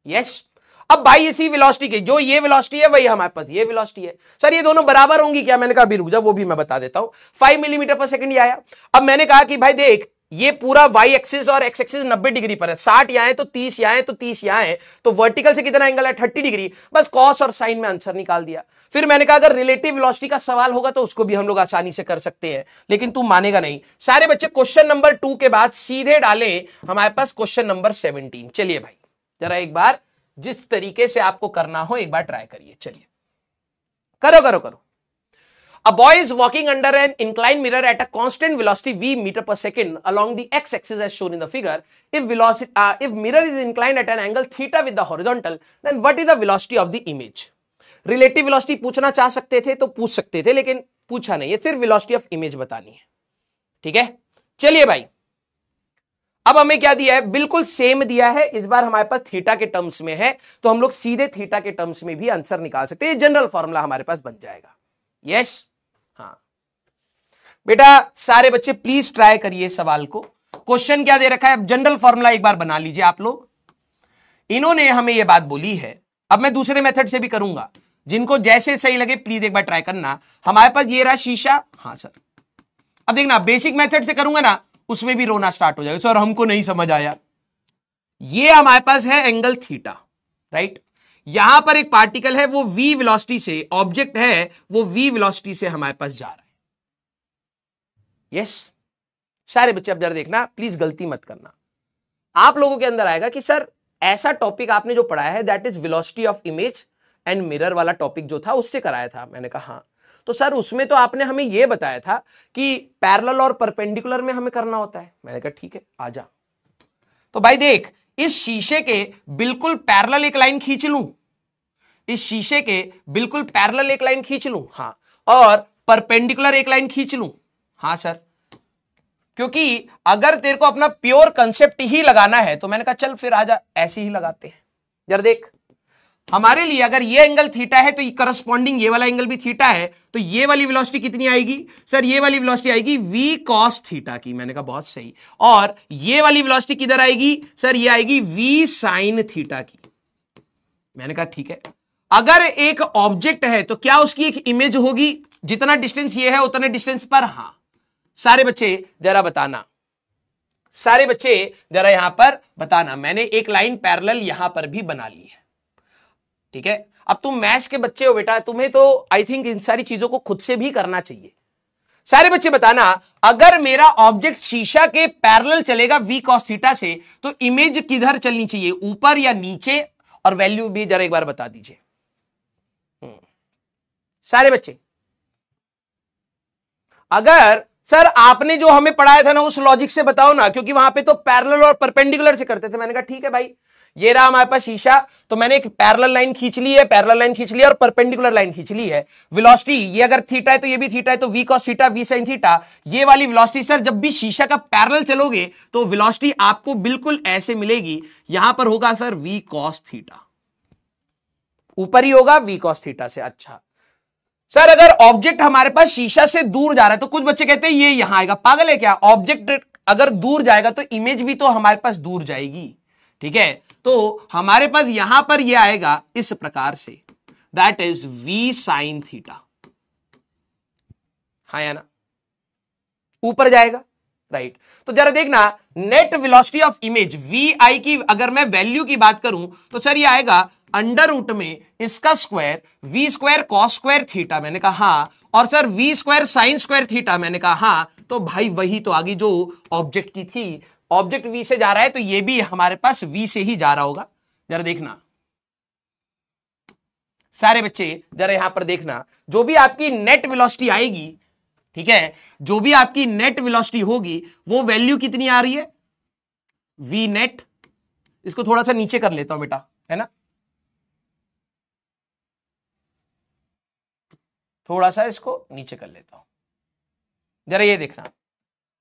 यस। अब भाई इसी वेलोसिटी के, जो ये वेलोसिटी है वही हमारे पास ये वेलोसिटी है। सर ये दोनों बराबर होंगी क्या? मैंने कहा अभी रुक जा, वो भी मैं बता देता हूं। 5 मिलीमीटर पर सेकंड ये आया। अब मैंने कहा कि भाई देख ये पूरा वाई एक्सिस और एक्स एक्सिस 90 डिग्री पर है, 60 यहां है तो 30 यहां है तो 30 यहां है, तो वर्टिकल से कितना एंगल है? 30 डिग्री। बस कॉस और साइन में आंसर निकाल दिया। फिर मैंने कहा अगर रिलेटिव वेलोसिटी का सवाल होगा तो उसको भी हम लोग आसानी से कर सकते हैं, लेकिन तू मानेगा नहीं। सारे बच्चे क्वेश्चन नंबर 2 के बाद सीधे डाले हमारे पास क्वेश्चन नंबर 17। चलिए भाई जरा एक बार जिस तरीके से आपको करना हो एक बार ट्राई करिए। चलिए करो करो करो। A boy is walking under an inclined mirror at a constant velocity v meter per second along the x-axis as shown in the figure. If mirror is inclined at an angle theta with the horizontal, then what is the velocity of the image? Relative velocity पूछना चाह सकते थे तो पूछ सकते थे, लेकिन पूछा नहीं है, सिर्फ velocity of image बतानी है। ठीक है, चलिए भाई अब हमें क्या दिया है? बिल्कुल सेम दिया है, इस बार हमारे पास थीटा के टर्म्स में है, तो हम लोग सीधे थीटा के टर्म्स में भी आंसर निकाल सकते हैं। जनरल फॉर्मूला हमारे पास बन जाएगा। यस हाँ बेटा सारे बच्चे प्लीज ट्राई करिए सवाल को। क्वेश्चन क्या दे रखा है? अब जनरल फॉर्मूला एक बार बना लीजिए आप लोग। इन्होंने हमें यह बात बोली है, अब मैं दूसरे मेथड से भी करूंगा, जिनको जैसे सही लगे प्लीज एक बार ट्राई करना। हमारे पास ये रहा शीशा। हाँ सर, अब देखना बेसिक मेथड से करूंगा ना, उसमें भी रोना स्टार्ट हो जाएगा, सर हमको नहीं समझ आया। ये हमारे पास है एंगल थीटा, राइट। यहां पर एक पार्टिकल है, वो v वेलोसिटी से, ऑब्जेक्ट है वो v वेलोसिटी से हमारे पास जा रहा है। यस सारे बच्चे अब जरा देखना, प्लीज गलती मत करना। आप लोगों के अंदर आएगा कि सर ऐसा टॉपिक आपने जो पढ़ाया है that is velocity of image and mirror वाला टॉपिक जो था उससे कराया था। मैंने कहा हाँ, तो सर उसमें तो आपने हमें यह बताया था कि पैरेलल और परपेंडिकुलर में हमें करना होता है। मैंने कहा ठीक है आ जा। तो भाई देख इस शीशे के बिल्कुल पैरेलल एक लाइन खींच लूं, इस शीशे के बिल्कुल पैरेलल एक लाइन खींच लूं, हाँ, और परपेंडिकुलर एक लाइन खींच लूं, हाँ सर, क्योंकि अगर तेरे को अपना प्योर कंसेप्ट ही लगाना है तो मैंने कहा चल फिर आजा ऐसे ही लगाते हैं। जरा देख हमारे लिए अगर ये एंगल थीटा है तो ये करस्पॉन्डिंग ये वाला एंगल भी थीटा है, तो ये वाली वेलोसिटी कितनी आएगी? सर ये वाली वेलोसिटी आएगी v cos थीटा की। मैंने कहा बहुत सही। और ये वाली वेलोसिटी किधर आएगी? सर ये आएगी v sin थीटा की। मैंने कहा ठीक है। अगर एक ऑब्जेक्ट है तो क्या उसकी एक इमेज होगी? जितना डिस्टेंस ये है उतने डिस्टेंस पर। हाँ सारे बच्चे जरा बताना, सारे बच्चे जरा यहां पर बताना। मैंने एक लाइन पैरेलल यहां पर भी बना ली है, ठीक है। अब तुम मैथ्स के बच्चे हो बेटा, तुम्हें तो आई थिंक इन सारी चीजों को खुद से भी करना चाहिए। सारे बच्चे बताना, अगर मेरा ऑब्जेक्ट शीशा के पैरेलल चलेगा v cos थीटा से, तो इमेज किधर चलनी चाहिए, ऊपर या नीचे? और वैल्यू भी जरा एक बार बता दीजिए सारे बच्चे। अगर सर आपने जो हमें पढ़ाया था ना उस लॉजिक से बताओ ना, क्योंकि वहां पे तो पैरेलल और परपेंडिकुलर से करते थे। मैंने कहा ठीक है भाई, ये रहा हमारे पास शीशा, तो मैंने एक पैरेलल लाइन खींच ली है, पैरेलल लाइन खींच ली है और परपेंडिकुलर लाइन खींच ली है। वेलोसिटी ये अगर थीटा है तो ये भी थीटा है, तो v cos theta v sin theta. ये वाली वेलोसिटी सर जब भी शीशा का पैरेलल चलोगे तो वेलोसिटी आपको बिल्कुल ऐसे मिलेगी, यहां पर होगा सर v cos थीटा, ऊपर ही होगा v cos थीटा से। अच्छा सर अगर ऑब्जेक्ट हमारे पास शीशा से दूर जा रहा है तो कुछ बच्चे कहते हैं ये यहां आएगा। पागल है क्या? ऑब्जेक्ट अगर दूर जाएगा तो इमेज भी तो हमारे पास दूर जाएगी। ठीक है, तो हमारे पास यहां पर ये आएगा इस प्रकार से, that is v sin theta. हाँ या ना, ऊपर जाएगा, राइट। तो जरा देखना, net velocity of image V I की अगर मैं वैल्यू की बात करूं तो सर ये आएगा अंडर रूट में इसका square V square cos square theta, मैंने कहा हाँ, और sir V square sine square theta, मैंने कहा हाँ। तो भाई वही तो आगे जो ऑब्जेक्ट की थी, ऑब्जेक्ट वी से जा रहा है तो ये भी हमारे पास वी से ही जा रहा होगा। जरा देखना सारे बच्चे, जरा यहां पर देखना, जो भी आपकी नेट वेलोसिटी आएगी, ठीक है, जो भी आपकी नेट वेलोसिटी होगी वो वैल्यू कितनी आ रही है, वी नेट। इसको थोड़ा सा नीचे कर लेता हूं बेटा, है ना, थोड़ा सा इसको नीचे कर लेता हूं। जरा ये देखना,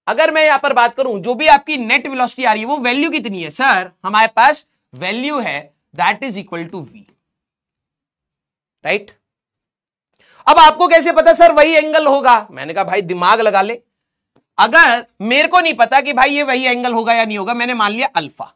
अगर मैं यहां पर बात करूं जो भी आपकी नेट वेलोसिटी आ रही है वो वैल्यू कितनी है, सर हमारे पास वैल्यू है that is equal to V, right. अब आपको कैसे पता सर वही एंगल होगा, मैंने कहा भाई दिमाग लगा ले। अगर मेरे को नहीं पता कि भाई ये वही एंगल होगा या नहीं होगा, मैंने मान लिया अल्फा,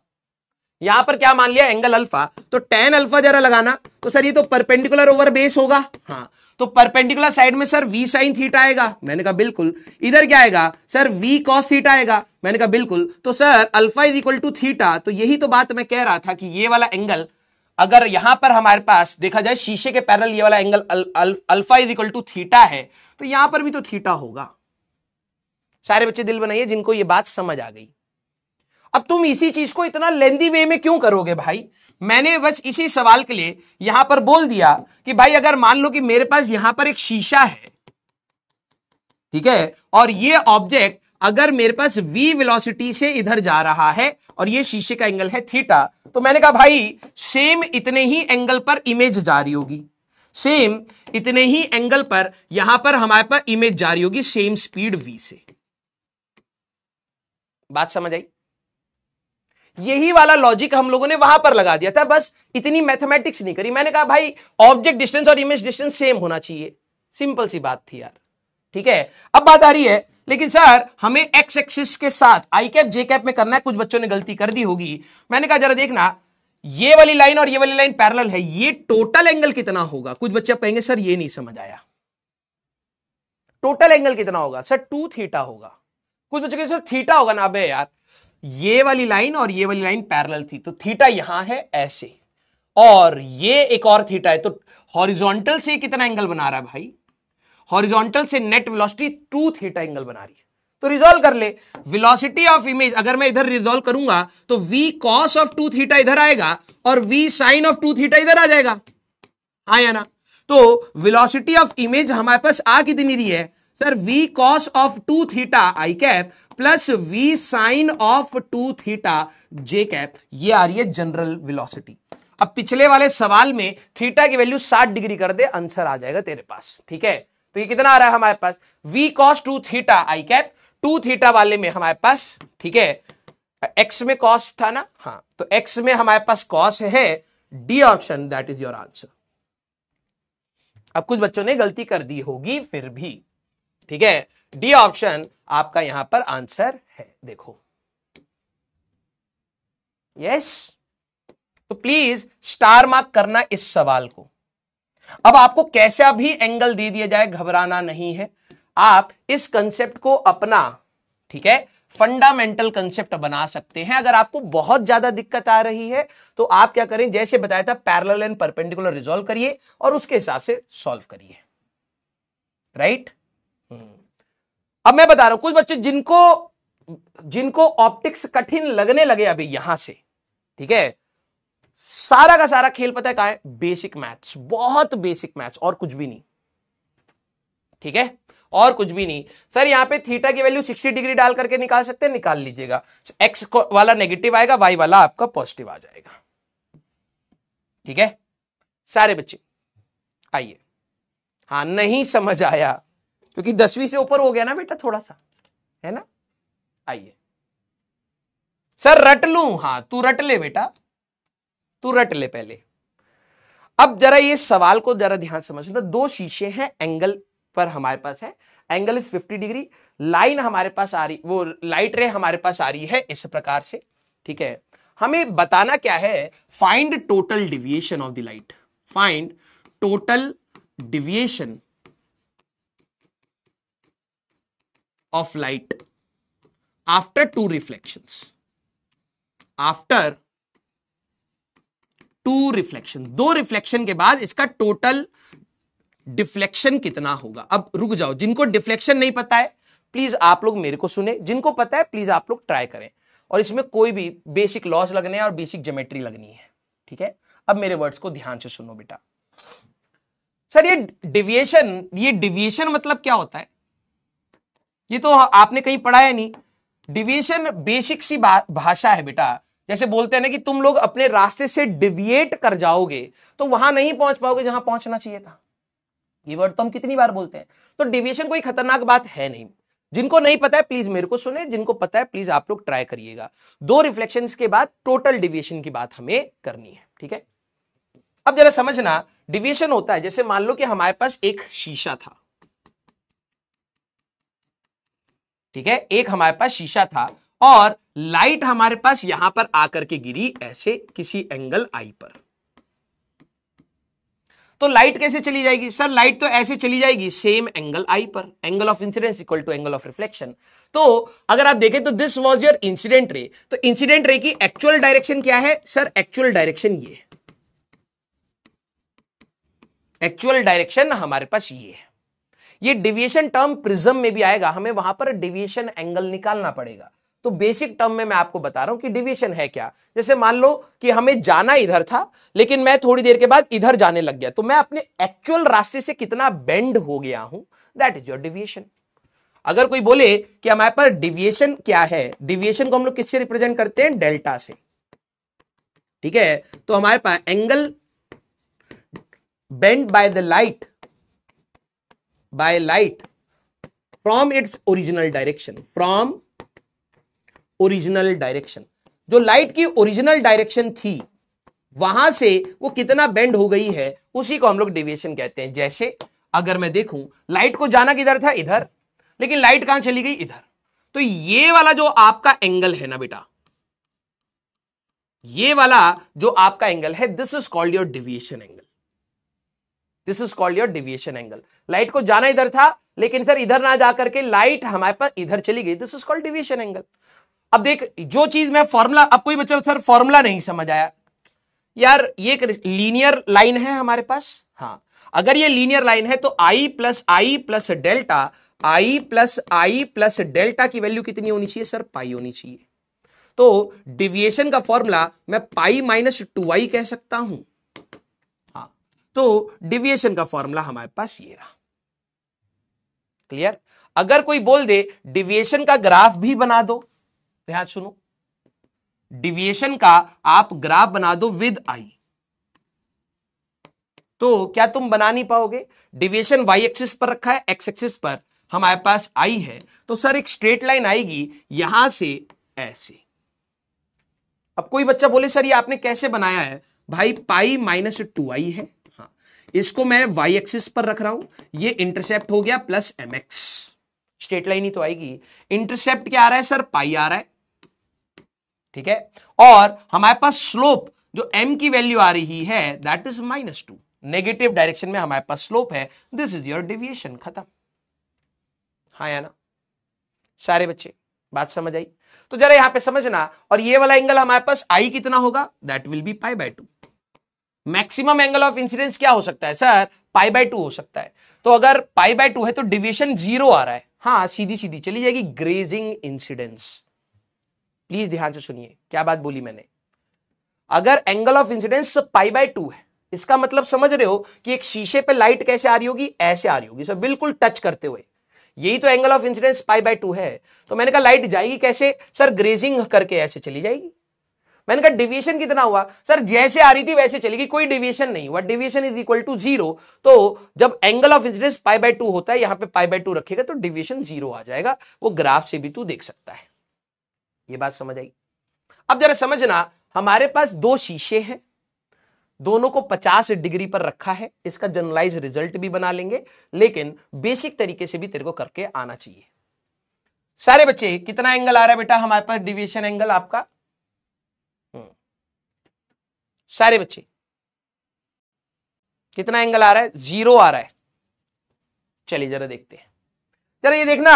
यहां पर क्या मान लिया, एंगल अल्फा, तो टेन अल्फा जरा लगाना, तो सर ये तो परपेंडिकुलर ओवर बेस होगा, हाँ, तो परपेंडिकुलर साइड में सर वी साइन थीटा आएगा, मैंने कहा बिल्कुल। इधर क्या आएगा सर, वी कॉस थीटा आएगा, मैंने कहा बिल्कुल। तो sir alpha is equal to theta, तो यही तो बात मैं कह रहा था कि ये वाला एंगल अगर यहां पर हमारे पास देखा जाए शीशे के पैरेलल ये वाला angle alpha is equal to theta है, तो यहां पर भी तो थीटा होगा। सारे बच्चे दिल बनाइए जिनको ये बात समझ आ गई। अब तुम इसी चीज को इतना लेंदी वे में क्यों करोगे भाई, मैंने बस इसी सवाल के लिए यहां पर बोल दिया कि भाई अगर मान लो कि मेरे पास यहां पर एक शीशा है, ठीक है, और ये ऑब्जेक्ट अगर मेरे पास v वेलोसिटी से इधर जा रहा है और ये शीशे का एंगल है थीटा, तो मैंने कहा भाई सेम इतने ही एंगल पर इमेज जा रही होगी, सेम इतने ही एंगल पर यहां पर हमारे पास इमेज जा रही होगी सेम स्पीड v से। बात समझ आई, यही वाला लॉजिक हम लोगों ने वहां पर लगा दिया था, बस इतनी मैथमेटिक्स नहीं करी। मैंने कहा भाई ऑब्जेक्ट डिस्टेंस और इमेज डिस्टेंस सेम होना चाहिए, सिंपल सी बात थी यार, ठीक है। अब बात आ रही है, लेकिन सर हमें एक्स एक्सिस के साथ आई कैप जे कैप में करना है, कुछ बच्चों ने गलती कर दी होगी। मैंने कहा जरा देखना, ये वाली लाइन और ये वाली लाइन पैरेलल है, ये टोटल एंगल कितना होगा। कुछ बच्चे कहेंगे सर ये नहीं समझ आया, टोटल एंगल कितना होगा, सर 2 थीटा होगा। कुछ बच्चे कहेंगे सर थीटा होगा ना, अबे यार ये वाली लाइन और ये वाली लाइन पैरेलल थी, तो थीटा यहां है ऐसे, और ये एक और थीटा है, तो हॉरिजॉन्टल से कितना एंगल बना रहा है भाई, हॉरिजॉन्टल से नेट वेलोसिटी 2 थीटा एंगल बना रही है। तो रिजॉल्व कर ले, वेलोसिटी ऑफ इमेज अगर मैं इधर रिजॉल्व करूंगा तो v cos ऑफ 2 थीटा इधर आएगा और v sin ऑफ 2 थीटा इधर आ जाएगा, आया ना। तो वेलोसिटी ऑफ इमेज हमारे पास आ कितनी रही है sir, v cos of 2 theta I cap plus v sin of 2 theta J cap, ये आ रही है जनरल वेलोसिटी। अब पिछले वाले सवाल में थीटा की वैल्यू 60 डिग्री कर दे, आंसर आ जाएगा तेरे पास, ठीक है। तो ये कितना आ रहा है हमारे पास, v cos 2 थीटा आई कैप, 2 थीटा वाले में हमारे पास, ठीक है, x में cos था ना, हाँ, तो x में हमारे पास cos है, D option that is your answer. अब कुछ बच्चों ने गलती कर दी होगी फिर भी, ठीक है, डी ऑप्शन आपका यहां पर आंसर है, देखो यस। तो प्लीज स्टार मार्क करना इस सवाल को। अब आपको कैसा भी एंगल दे दिया जाए घबराना नहीं है, आप इस कंसेप्ट को अपना, ठीक है, फंडामेंटल कंसेप्ट बना सकते हैं। अगर आपको बहुत ज्यादा दिक्कत आ रही है तो आप क्या करें, जैसे बताया था पैरेलल एंड परपेंडिकुलर रिजॉल्व करिए और उसके हिसाब से सॉल्व करिए, राइट। अब मैं बता रहा हूं कुछ बच्चे जिनको ऑप्टिक्स कठिन लगने लगे अभी यहां से, ठीक है, सारा का सारा खेल पता है कहां है, बेसिक मैथ्स, बहुत बेसिक मैथ्स और कुछ भी नहीं, ठीक है, और कुछ भी नहीं। सर यहां पे थीटा की वैल्यू 60 डिग्री डाल करके निकाल सकते हैं, निकाल लीजिएगा, एक्स वाला नेगेटिव आएगा, वाई वाला आपका पॉजिटिव आ जाएगा, ठीक है। सारे बच्चे आइए, हाँ नहीं समझ आया क्योंकि 10वीं से ऊपर हो गया ना बेटा थोड़ा सा, है ना। आइए सर रट लूं, हाँ तू रट ले बेटा, तू रट ले पहले। अब जरा ये सवाल को जरा ध्यान समझना, 2 शीशे हैं, एंगल पर हमारे पास है, एंगल इज 50 डिग्री, लाइन हमारे पास आ रही, वो लाइट रे हमारे पास आ रही है इस प्रकार से, ठीक है। हमें बताना क्या है, find total deviation of the light, find total deviation of light after two reflections, after two reflection, दो रिफ्लेक्शन के बाद इसका टोटल डिफ्लेक्शन कितना होगा। अब रुक जाओ, जिनको डिफ्लेक्शन नहीं पता है प्लीज आप लोग मेरे को सुने, जिनको पता है प्लीज आप लोग ट्राई करें, और इसमें कोई भी बेसिक लॉस लगने हैं और बेसिक ज्योमेट्री लगनी है, ठीक है। अब मेरे वर्ड्स को ध्यान से सुनो बेटा। सर ये डिविएशन मतलब क्या होता है, ये तो आपने कहीं पढ़ा है नहीं। डिविएशन बेसिक सी भाषा है बेटा, जैसे बोलते हैं ना कि तुम लोग अपने रास्ते से डिविएट कर जाओगे तो वहां नहीं पहुंच पाओगे जहां पहुंचना चाहिए था। ये वर्ड तो हम कितनी बार बोलते हैं। तो डिविएशन कोई खतरनाक बात है नहीं। जिनको नहीं पता है प्लीज मेरे को सुने, जिनको पता है प्लीज आप लोग ट्राई करिएगा। दो रिफ्लेक्शंस के बाद टोटल डिविएशन की बात हमें करनी है, ठीक है। अब जरा समझना, डिविएशन होता है जैसे मान लो कि हमारे पास एक शीशा था, ठीक है, एक हमारे पास शीशा था और लाइट हमारे पास यहां पर आकर के गिरी ऐसे किसी एंगल आई पर। तो लाइट कैसे चली जाएगी सर, लाइट तो ऐसे चली जाएगी सेम एंगल आई पर, angle of incidence equal to angle of reflection. तो अगर आप देखें तो this was your incident ray, तो इंसिडेंट रे की एक्चुअल डायरेक्शन क्या है सर, एक्चुअल डायरेक्शन ये, एक्चुअल डायरेक्शन हमारे पास ये है। ये डिविएशन टर्म प्रिज्म में भी आएगा, हमें वहां पर डिविएशन एंगल निकालना पड़ेगा। तो बेसिक टर्म में मैं आपको बता रहा हूं कि डिविएशन है क्या। जैसे मान लो कि हमें जाना इधर था लेकिन मैं थोड़ी देर के बाद इधर जाने लग गया, तो मैं अपने एक्चुअल रास्ते से कितना बेंड हो गया हूं, दैट इज योर डिविएशन। अगर कोई बोले कि हमारे पास डिविएशन क्या है, डिविएशन को हम लोग किससे रिप्रेजेंट करते हैं, डेल्टा से, ठीक है। तो हमारे पास angle bend by the light, by light from its original direction, from original direction, जो लाइट की ओरिजिनल डायरेक्शन थी वहां से वो कितना बेंड हो गई है उसी को हम लोग डेविएशन कहते हैं। जैसे अगर मैं देखूं लाइट को जाना किधर था, इधर, लेकिन लाइट कहां चली गई, इधर, तो ये वाला जो आपका एंगल है ना बेटा, ये वाला जो आपका एंगल है, this is called your deviation angle, this is called your deviation angle. Light को जाना इधर था लेकिन सर इधर ना जाकर के लाइट हमारे पास इधर चली गई, this is called deviation angle. अब देख, जो चीज मैं फॉर्मूला, अब कोई बच्चा सर फॉर्मूला नहीं समझ आया यार, ये एक लीनियर लाइन है हमारे पास, हाँ, अगर ये लीनियर लाइन है तो आई प्लस डेल्टा, आई प्लस डेल्टा की वैल्यू कितनी होनी चाहिए सर, पाई होनी चाहिए। तो डिविएशन का फॉर्मूला मैं पाई माइनस 2i कह सकता हूं, तो डिविएशन का फॉर्मूला हमारे पास ये रहा। क्लियर। अगर कोई बोल दे डिविएशन का ग्राफ भी बना दो, ध्यान सुनो, डिविएशन का आप ग्राफ बना दो विद आई, तो क्या तुम बना नहीं पाओगे। डिविएशन वाई एक्सिस पर रखा है, एक्स एक्सिस पर हमारे पास आई है, तो सर एक स्ट्रेट लाइन आएगी यहां से ऐसे। अब कोई बच्चा बोले सर ये आपने कैसे बनाया है, भाई पाई माइनस 2i है, इसको मैं वाई एक्सिस पर रख रहा हूं, ये इंटरसेप्ट हो गया plus M X, straight line ही तो आएगी। इंटरसेप्ट क्या आ रहा है सर, पाई आ रहा है, ठीक है, और हमारे पास स्लोप जो एम की वैल्यू आ रही है दैट इज -2, नेगेटिव डायरेक्शन में हमारे पास स्लोप है, दिस इज योर डिविएशन, खत्म। हाँ या ना सारे बच्चे, बात समझ आई। तो जरा यहां पे समझना, और ये वाला एंगल हमारे पास आई कितना होगा, that will be π/2। Maximum angle of incidence क्या हो सकता है सर, π/2 हो सकता है। तो अगर π/2 है तो डिविएशन 0 आ रहा है, हाँ, सीधी सीधी चली जाएगी ग्रेजिंग इंसिडेंस। प्लीज ध्यान से सुनिए क्या बात बोली मैंने। अगर एंगल ऑफ इंसिडेंस π/2 है, इसका मतलब समझ रहे हो कि एक शीशे पे लाइट कैसे आ रही होगी, ऐसे आ रही होगी सर, बिल्कुल टच करते हुए, यही तो एंगल ऑफ इंसिडेंस π/2 है। तो मैंने कहा लाइट जाएगी कैसे सर, ग्रेजिंग करके ऐसे चली जाएगी। मैंने कहा डिविएशन कितना हुआ सर, जैसे आ रही थी वैसे चलेगी, कोई डिविएशन नहीं हुआ, डिविएशन इज इक्वल टू 0। तो जब एंगल ऑफ इंसिडेंस π/2 होता है, यहां पे π/2 रखेगा तो डिविएशन 0 आ जाएगा, वो ग्राफ से भी तू देख सकता है। ये बात समझ आई। अब जरा समझना, हमारे पास दो शीशे हैं, दोनों को 50 डिग्री पर रखा है, इसका जनरलाइज रिजल्ट भी बना लेंगे, लेकिन बेसिक तरीके से भी तेरे को करके आना चाहिए। सारे बच्चे कितना एंगल आ रहा है बेटा हमारे पास डिविएशन एंगल आपका, सारे बच्चे कितना एंगल आ रहा है? 0 आ रहा है। चलिए जरा देखते हैं। जरा ये देखना,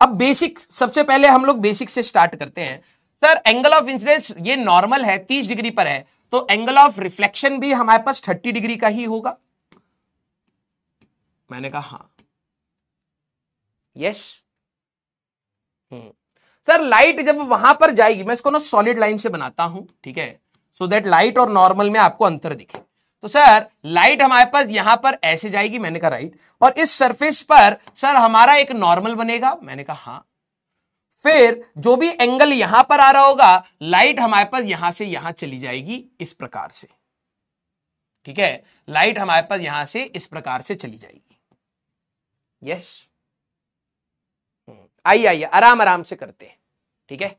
अब बेसिक, सबसे पहले हम लोग बेसिक से स्टार्ट करते हैं। सर एंगल ऑफ इंसिडेंस ये नॉर्मल है, 30 डिग्री पर है, तो एंगल ऑफ रिफ्लेक्शन भी हमारे पास 30 डिग्री का ही होगा। मैंने कहा हाँ, यस। सर लाइट जब वहां पर जाएगी, मैं इसको ना सॉलिड लाइन से बनाता हूं, ठीक है, सो दैट लाइट और नॉर्मल में आपको अंतर दिखे। तो सर लाइट हमारे पास यहां पर ऐसे जाएगी, मैंने कहा राइट, और इस सरफेस पर सर हमारा एक नॉर्मल बनेगा, मैंने कहा हाँ। फिर जो भी एंगल यहां पर आ रहा होगा, लाइट हमारे पास यहां से यहां चली जाएगी इस प्रकार से, ठीक है, लाइट हमारे पास यहां से इस प्रकार से चली जाएगी। यस, आइए आइए आराम आराम से करते हैं, ठीक है।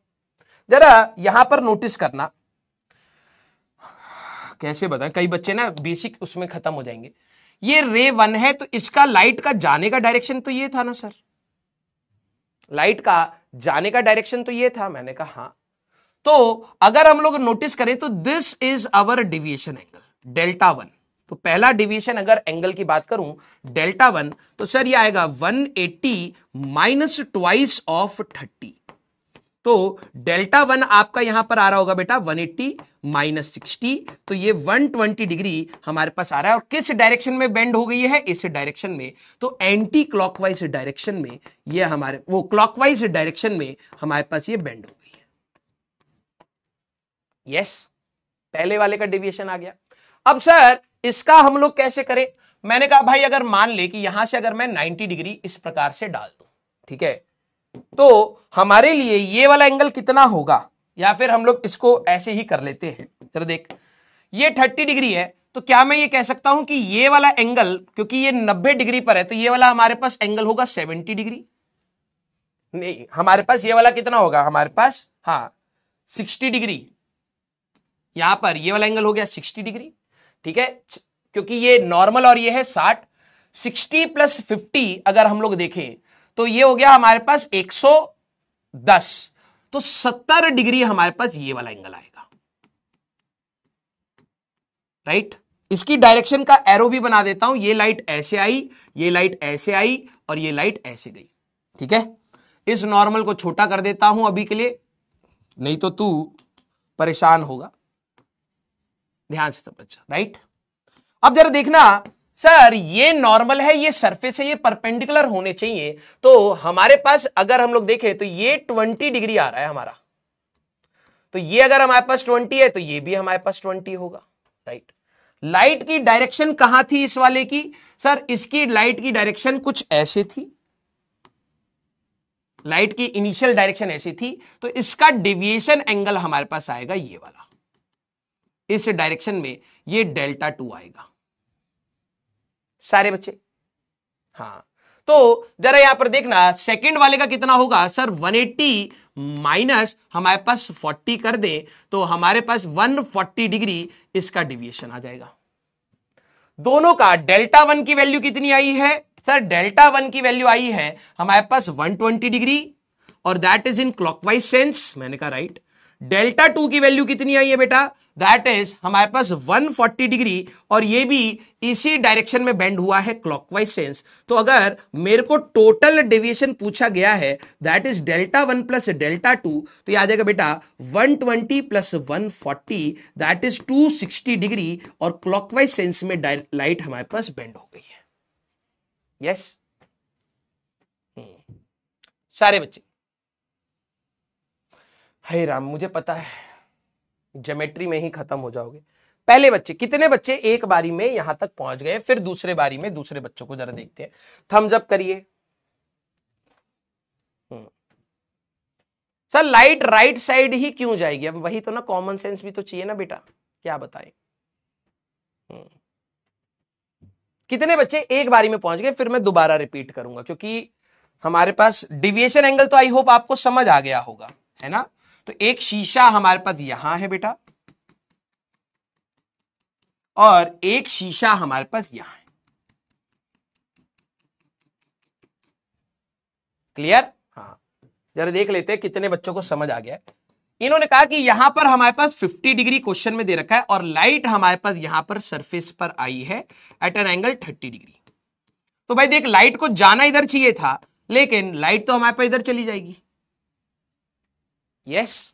जरा यहां पर नोटिस करना, कैसे बताएं, कई बच्चे ना बेसिक उसमें खत्म हो जाएंगे। ये रे 1 है, तो इसका लाइट का जाने का डायरेक्शन तो ये था ना सर, लाइट का जाने का डायरेक्शन तो ये था, मैंने कहा हाँ। तो अगर हम लोग नोटिस करें तो this is our deviation angle delta 1। तो पहला डिविएशन अगर एंगल की बात करूं डेल्टा 1, तो सर ये आएगा 180 माइनस ट्वाइस ऑफ 30। तो डेल्टा 1 आपका यहां पर आ रहा होगा बेटा 180 माइनस 60, तो ये 120 डिग्री हमारे पास आ रहा है। और किस डायरेक्शन में बेंड हो गई है? इस डायरेक्शन में। तो एंटी क्लॉकवाइज डायरेक्शन में ये हमारे, वो क्लॉकवाइज डायरेक्शन में हमारे पास ये बेंड हो गई है। यस, पहले वाले का डेविएशन आ गया। अब सर इसका हम लोग कैसे करें? मैंने कहा भाई अगर मान ले कि यहां से अगर मैं 90 डिग्री इस प्रकार से डाल दूं, ठीक है, तो हमारे लिए ये वाला एंगल कितना होगा? या फिर हम लोग इसको ऐसे ही कर लेते हैं। चलो देख, ये 30 डिग्री है, तो क्या मैं ये कह सकता हूं कि ये वाला एंगल, क्योंकि ये 90 डिग्री पर है, तो ये वाला हमारे पास एंगल होगा 70 डिग्री। नहीं, हमारे पास ये वाला कितना होगा? हमारे पास हाँ 60 डिग्री। यहां पर ये वाला एंगल हो गया 60 डिग्री, ठीक है, क्योंकि ये नॉर्मल और ये है 60। 60 प्लस 50 अगर हम लोग देखें तो ये हो गया हमारे पास 110। तो 70 डिग्री हमारे पास ये वाला एंगल आएगा, राइट। इसकी डायरेक्शन का एरो भी बना देता हूं। ये लाइट ऐसे आई, ये लाइट ऐसे आई, और ये लाइट ऐसे गई, ठीक है। इस नॉर्मल को छोटा कर देता हूं अभी के लिए, नहीं तो तू परेशान होगा। ध्यान से समझ, राइट। अब जरा देखना सर, ये नॉर्मल है, ये सरफेस है, ये परपेंडिकुलर होने चाहिए। तो हमारे पास अगर हम लोग देखें तो ये 20 डिग्री आ रहा है हमारा, तो ये अगर हमारे पास 20 है तो ये भी हमारे पास 20 होगा, राइट। लाइट की डायरेक्शन कहां थी इस वाले की? सर इसकी लाइट की डायरेक्शन कुछ ऐसे थी, लाइट की इनिशियल डायरेक्शन ऐसी थी, तो इसका डेविएशन एंगल हमारे पास आएगा ये वाला, इस डायरेक्शन में ये डेल्टा 2 आएगा। सारे बच्चे हाँ, तो जरा यहां पर देखना सेकंड वाले का कितना होगा? सर 180 माइनस हमारे पास 40 कर दे तो हमारे पास 140 डिग्री इसका डिविएशन आ जाएगा। दोनों का डेल्टा 1 की वैल्यू कितनी आई है? सर डेल्टा 1 की वैल्यू आई है हमारे पास 120 डिग्री, और that is in clockwise sense, मैंने कहा राइट। डेल्टा 2 की वैल्यू कितनी आई है बेटा? दैट इज हमारे पास 140 डिग्री, और ये भी इसी डायरेक्शन में बेंड हुआ है क्लॉकवाइज सेंस। तो अगर मेरे को टोटल डेविएशन पूछा गया है that is delta 1 plus delta 2, तो यह आ जाएगा बेटा 120 प्लस 140 दैट इज 260 डिग्री, और क्लॉकवाइज सेंस में लाइट हमारे पास बेंड हो गई है। यस, सारे बच्चे, हे राम, मुझे पता है ज्योमेट्री में ही खत्म हो जाओगे। पहले बच्चे, कितने बच्चे एक बारी में यहां तक पहुंच गए? फिर दूसरे बारी में दूसरे बच्चों को जरा देखते हैं, थम्स अप करिए। सर लाइट राइट साइड ही क्यों जाएगी? अब वही तो ना, कॉमन सेंस भी तो चाहिए ना बेटा, क्या बताएं। कितने बच्चे एक बारी में पहुंच गए? फिर मैं दोबारा रिपीट करूंगा, क्योंकि हमारे पास डिविएशन एंगल तो आई होप आपको समझ आ गया होगा, है ना। तो एक शीशा हमारे पास यहां है बेटा, और एक शीशा हमारे पास यहां है। क्लियर? हाँ, जरा देख लेते हैं कितने बच्चों को समझ आ गया है। इन्होंने कहा कि यहां पर हमारे पास 50 डिग्री क्वेश्चन में दे रखा है और लाइट हमारे पास यहां पर सरफेस पर आई है एट एन एंगल 30 डिग्री। तो भाई देख, लाइट को जाना इधर चाहिए था, लेकिन लाइट तो हमारे पास इधर चली जाएगी। यस,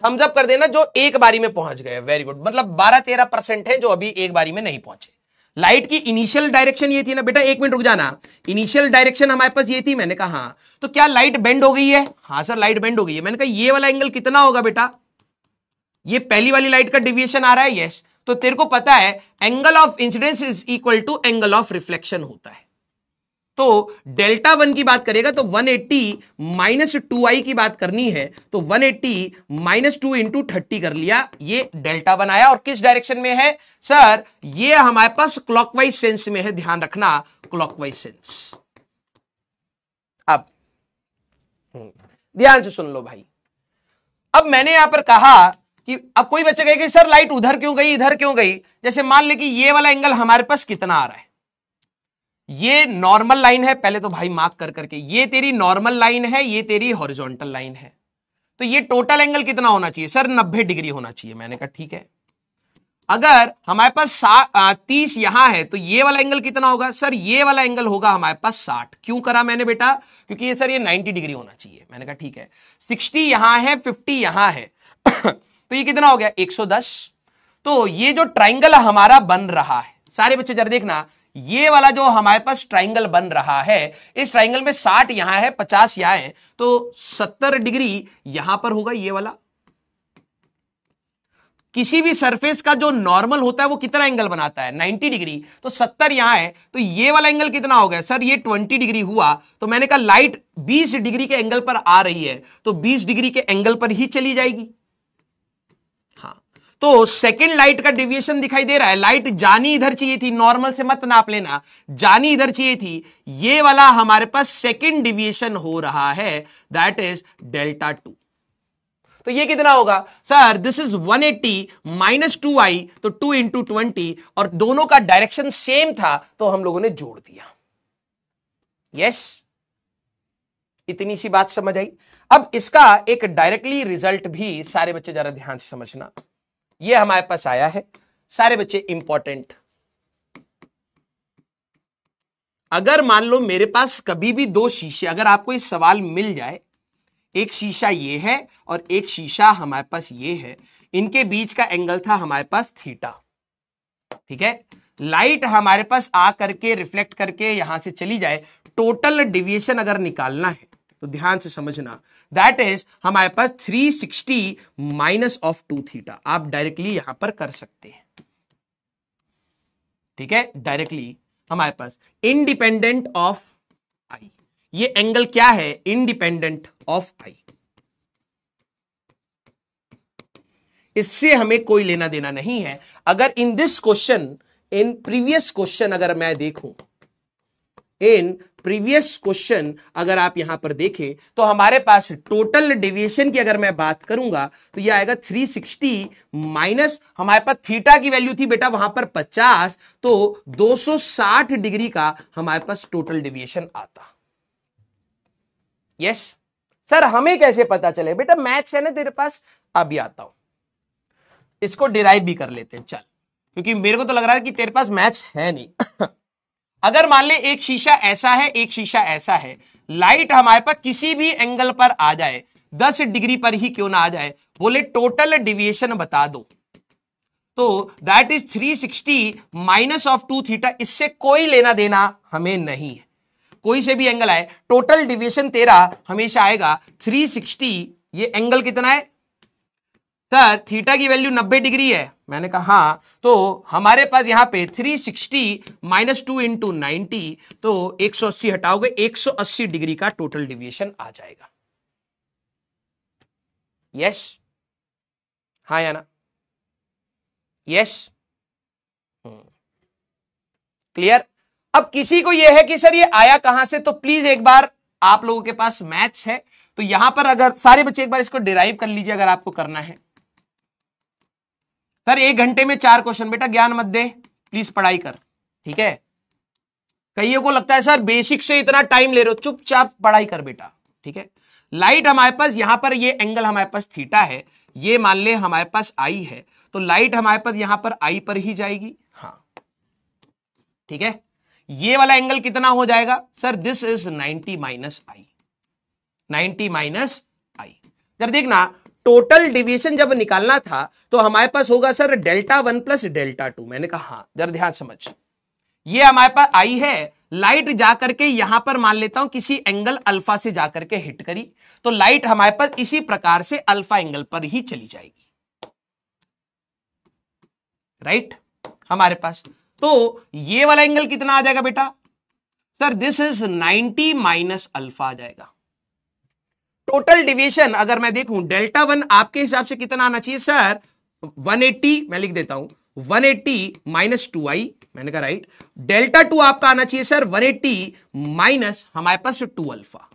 थम्स अप कर देना जो एक बारी में पहुंच गए। वेरी गुड, मतलब 12-13% है जो अभी एक बारी में नहीं पहुंचे। लाइट की इनिशियल डायरेक्शन ये थी ना बेटा, एक मिनट रुक जाना, इनिशियल डायरेक्शन हमारे पास ये थी। मैंने कहा हाँ, तो क्या लाइट बेंड हो गई है? हाँ सर, लाइट बेंड हो गई है। मैंने कहा ये वाला एंगल कितना होगा बेटा? ये पहली वाली लाइट का डिविएशन आ रहा है। यस, तो तेरे को पता है angle of incidence is equal to angle of reflection होता है। तो डेल्टा 1 की बात करेगा तो 180 माइनस 2i की बात करनी है, तो 180 माइनस 2 इंटू 30 कर लिया, ये डेल्टा 1 आया। और किस डायरेक्शन में है सर? ये हमारे पास क्लॉकवाइज सेंस में है, ध्यान रखना, क्लॉकवाइज सेंस। अब ध्यान से सुन लो भाई, अब मैंने यहां पर कहा कि अब कोई बच्चा कहेगा सर लाइट उधर क्यों गई, इधर क्यों गई? जैसे मान ले कि ये वाला एंगल हमारे पास कितना आ रहा है, ये नॉर्मल लाइन है, पहले तो भाई मार्क कर करके, ये तेरी नॉर्मल लाइन है, ये तेरी हॉरिजॉन्टल लाइन है, तो ये टोटल एंगल कितना होना चाहिए सर? 90 डिग्री होना चाहिए। मैंने कहा ठीक है। अगर हमारे पास 30 यहां है तो ये वाला एंगल कितना होगा सर? ये वाला एंगल होगा हमारे पास 60। क्यों करा मैंने बेटा? क्योंकि ये सर ये 90 डिग्री होना चाहिए। मैंने कहा ठीक है। 60 यहां है, 50 यहां है तो ये कितना हो गया? 110। तो ये जो ट्राइंगल हमारा बन रहा है, सारे बच्चे जरा देखना, ये वाला जो हमारे पास ट्राइंगल बन रहा है, इस ट्राइंगल में 60 यहां है, 50 यहां है, तो 70 डिग्री यहां पर होगा ये वाला। किसी भी सरफेस का जो नॉर्मल होता है वो कितना एंगल बनाता है? 90 डिग्री। तो 70 यहां है, तो ये वाला एंगल कितना हो गया सर? ये 20 डिग्री हुआ। तो मैंने कहा लाइट 20 डिग्री के एंगल पर आ रही है, तो 20 डिग्री के एंगल पर ही चली जाएगी। तो सेकंड लाइट का डिविएशन दिखाई दे रहा है, लाइट जानी इधर चाहिए थी, नॉर्मल से मत नाप लेना, जानी इधर चाहिए थी, ये वाला हमारे पास सेकंड डिविएशन हो रहा है, दैट इज डेल्टा 2। तो ये कितना होगा sir? This is 180 minus 2i, तो 2 इंटू 20, और दोनों का डायरेक्शन सेम था तो हम लोगों ने जोड़ दिया। यस, इतनी सी बात समझ आई। अब इसका एक डायरेक्टली रिजल्ट भी सारे बच्चे जरा ध्यान से समझना, ये हमारे पास आया है सारे बच्चे, इंपॉर्टेंट। अगर मान लो मेरे पास कभी भी दो शीशे, अगर आपको इस सवाल मिल जाए, एक शीशा ये है और एक शीशा हमारे पास ये है, इनके बीच का एंगल था हमारे पास थीटा, ठीक है। लाइट हमारे पास आ करके रिफ्लेक्ट करके यहां से चली जाए, टोटल डिविएशन अगर निकालना है तो ध्यान से समझना, दैट इज हमारे पास 360 माइनस ऑफ 2 थीटा। आप डायरेक्टली यहां पर कर सकते हैं, ठीक है। डायरेक्टली हमारे पास इंडिपेंडेंट ऑफ आई, ये एंगल क्या है? इंडिपेंडेंट ऑफ आई, इससे हमें कोई लेना देना नहीं है। अगर in this question, in previous question अगर मैं देखूं, इन प्रीवियस क्वेश्चन अगर आप यहां पर देखें तो हमारे पास टोटल डेविएशन की अगर मैं बात करूंगा तो यह आएगा 360 माइनस, हमारे पास थीटा की वैल्यू थी बेटा वहां पर 50, तो 260 डिग्री का हमारे पास टोटल डेविएशन आता। यस सर, हमें कैसे पता चले? बेटा मैथ्स है ना तेरे पास, अभी आता हूं, इसको डिराइव भी कर लेते हैं चल, क्योंकि मेरे को तो लग रहा है कि तेरे पास मैथ्स है नहीं अगर मान ले एक शीशा ऐसा है, एक शीशा ऐसा है, लाइट हमारे पास किसी भी एंगल पर आ जाए, 10 डिग्री पर ही क्यों ना आ जाए, बोले टोटल डिविएशन बता दो, तो that is 360 minus of 2 theta. इससे कोई लेना देना हमें नहीं है, कोई से भी एंगल आए, टोटल डिविएशन तेरा हमेशा आएगा 360। ये एंगल कितना है सर? थीटा की वैल्यू 90 डिग्री है। मैंने कहा हाँ, तो हमारे पास यहां पे 360 माइनस 2 इंटू 90, तो 180 हटाओगे, 180 डिग्री का टोटल डिविएशन आ जाएगा। यस, हाँ या ना? Yes, clear. अब किसी को यह है कि सर ये आया कहां से, तो प्लीज एक बार आप लोगों के पास मैथ्स है तो यहां पर अगर सारे बच्चे एक बार इसको डिराइव कर लीजिए अगर आपको करना है। सर 1 घंटे में 4 क्वेश्चन, बेटा ज्ञान मत दे, प्लीज पढ़ाई कर, ठीक है। कईयों को लगता है सर बेसिक से इतना टाइम ले रहे हो, चुपचाप पढ़ाई कर बेटा, ठीक है। लाइट हमारे पास यहां पर ये एंगल हमारे पास थीटा है, ये मान ले हमारे पास आई है, तो लाइट हमारे पास यहां पर आई पर ही जाएगी। हाँ ठीक है, ये वाला एंगल कितना हो जाएगा sir, this is 90 minus I, 90 minus I. जब देखना टोटल डिवीजन जब निकालना था तो हमारे पास होगा सर Δ1 प्लस Δ2। मैंने कहा हाँ, जरा ध्यान समझ, ये हमारे पास आई है, लाइट जाकर के यहां पर मान लेता हूं किसी एंगल अल्फा से जाकर के हिट करी, तो लाइट हमारे पास इसी प्रकार से अल्फा एंगल पर ही चली जाएगी, राइट हमारे पास। तो ये वाला एंगल कितना आ जाएगा बेटा sir, this is 90 minus alpha आ जाएगा। टोटल डिवीजन अगर मैं देखूं Δ1 आपके हिसाब से कितना आना चाहिए सर, 180, मैं लिख देता हूं 180 माइनस 2i, मैंने कहा राइट। Δ2 आपका आना चाहिए सर 180 माइनस हमारे पास 2 अल्फा।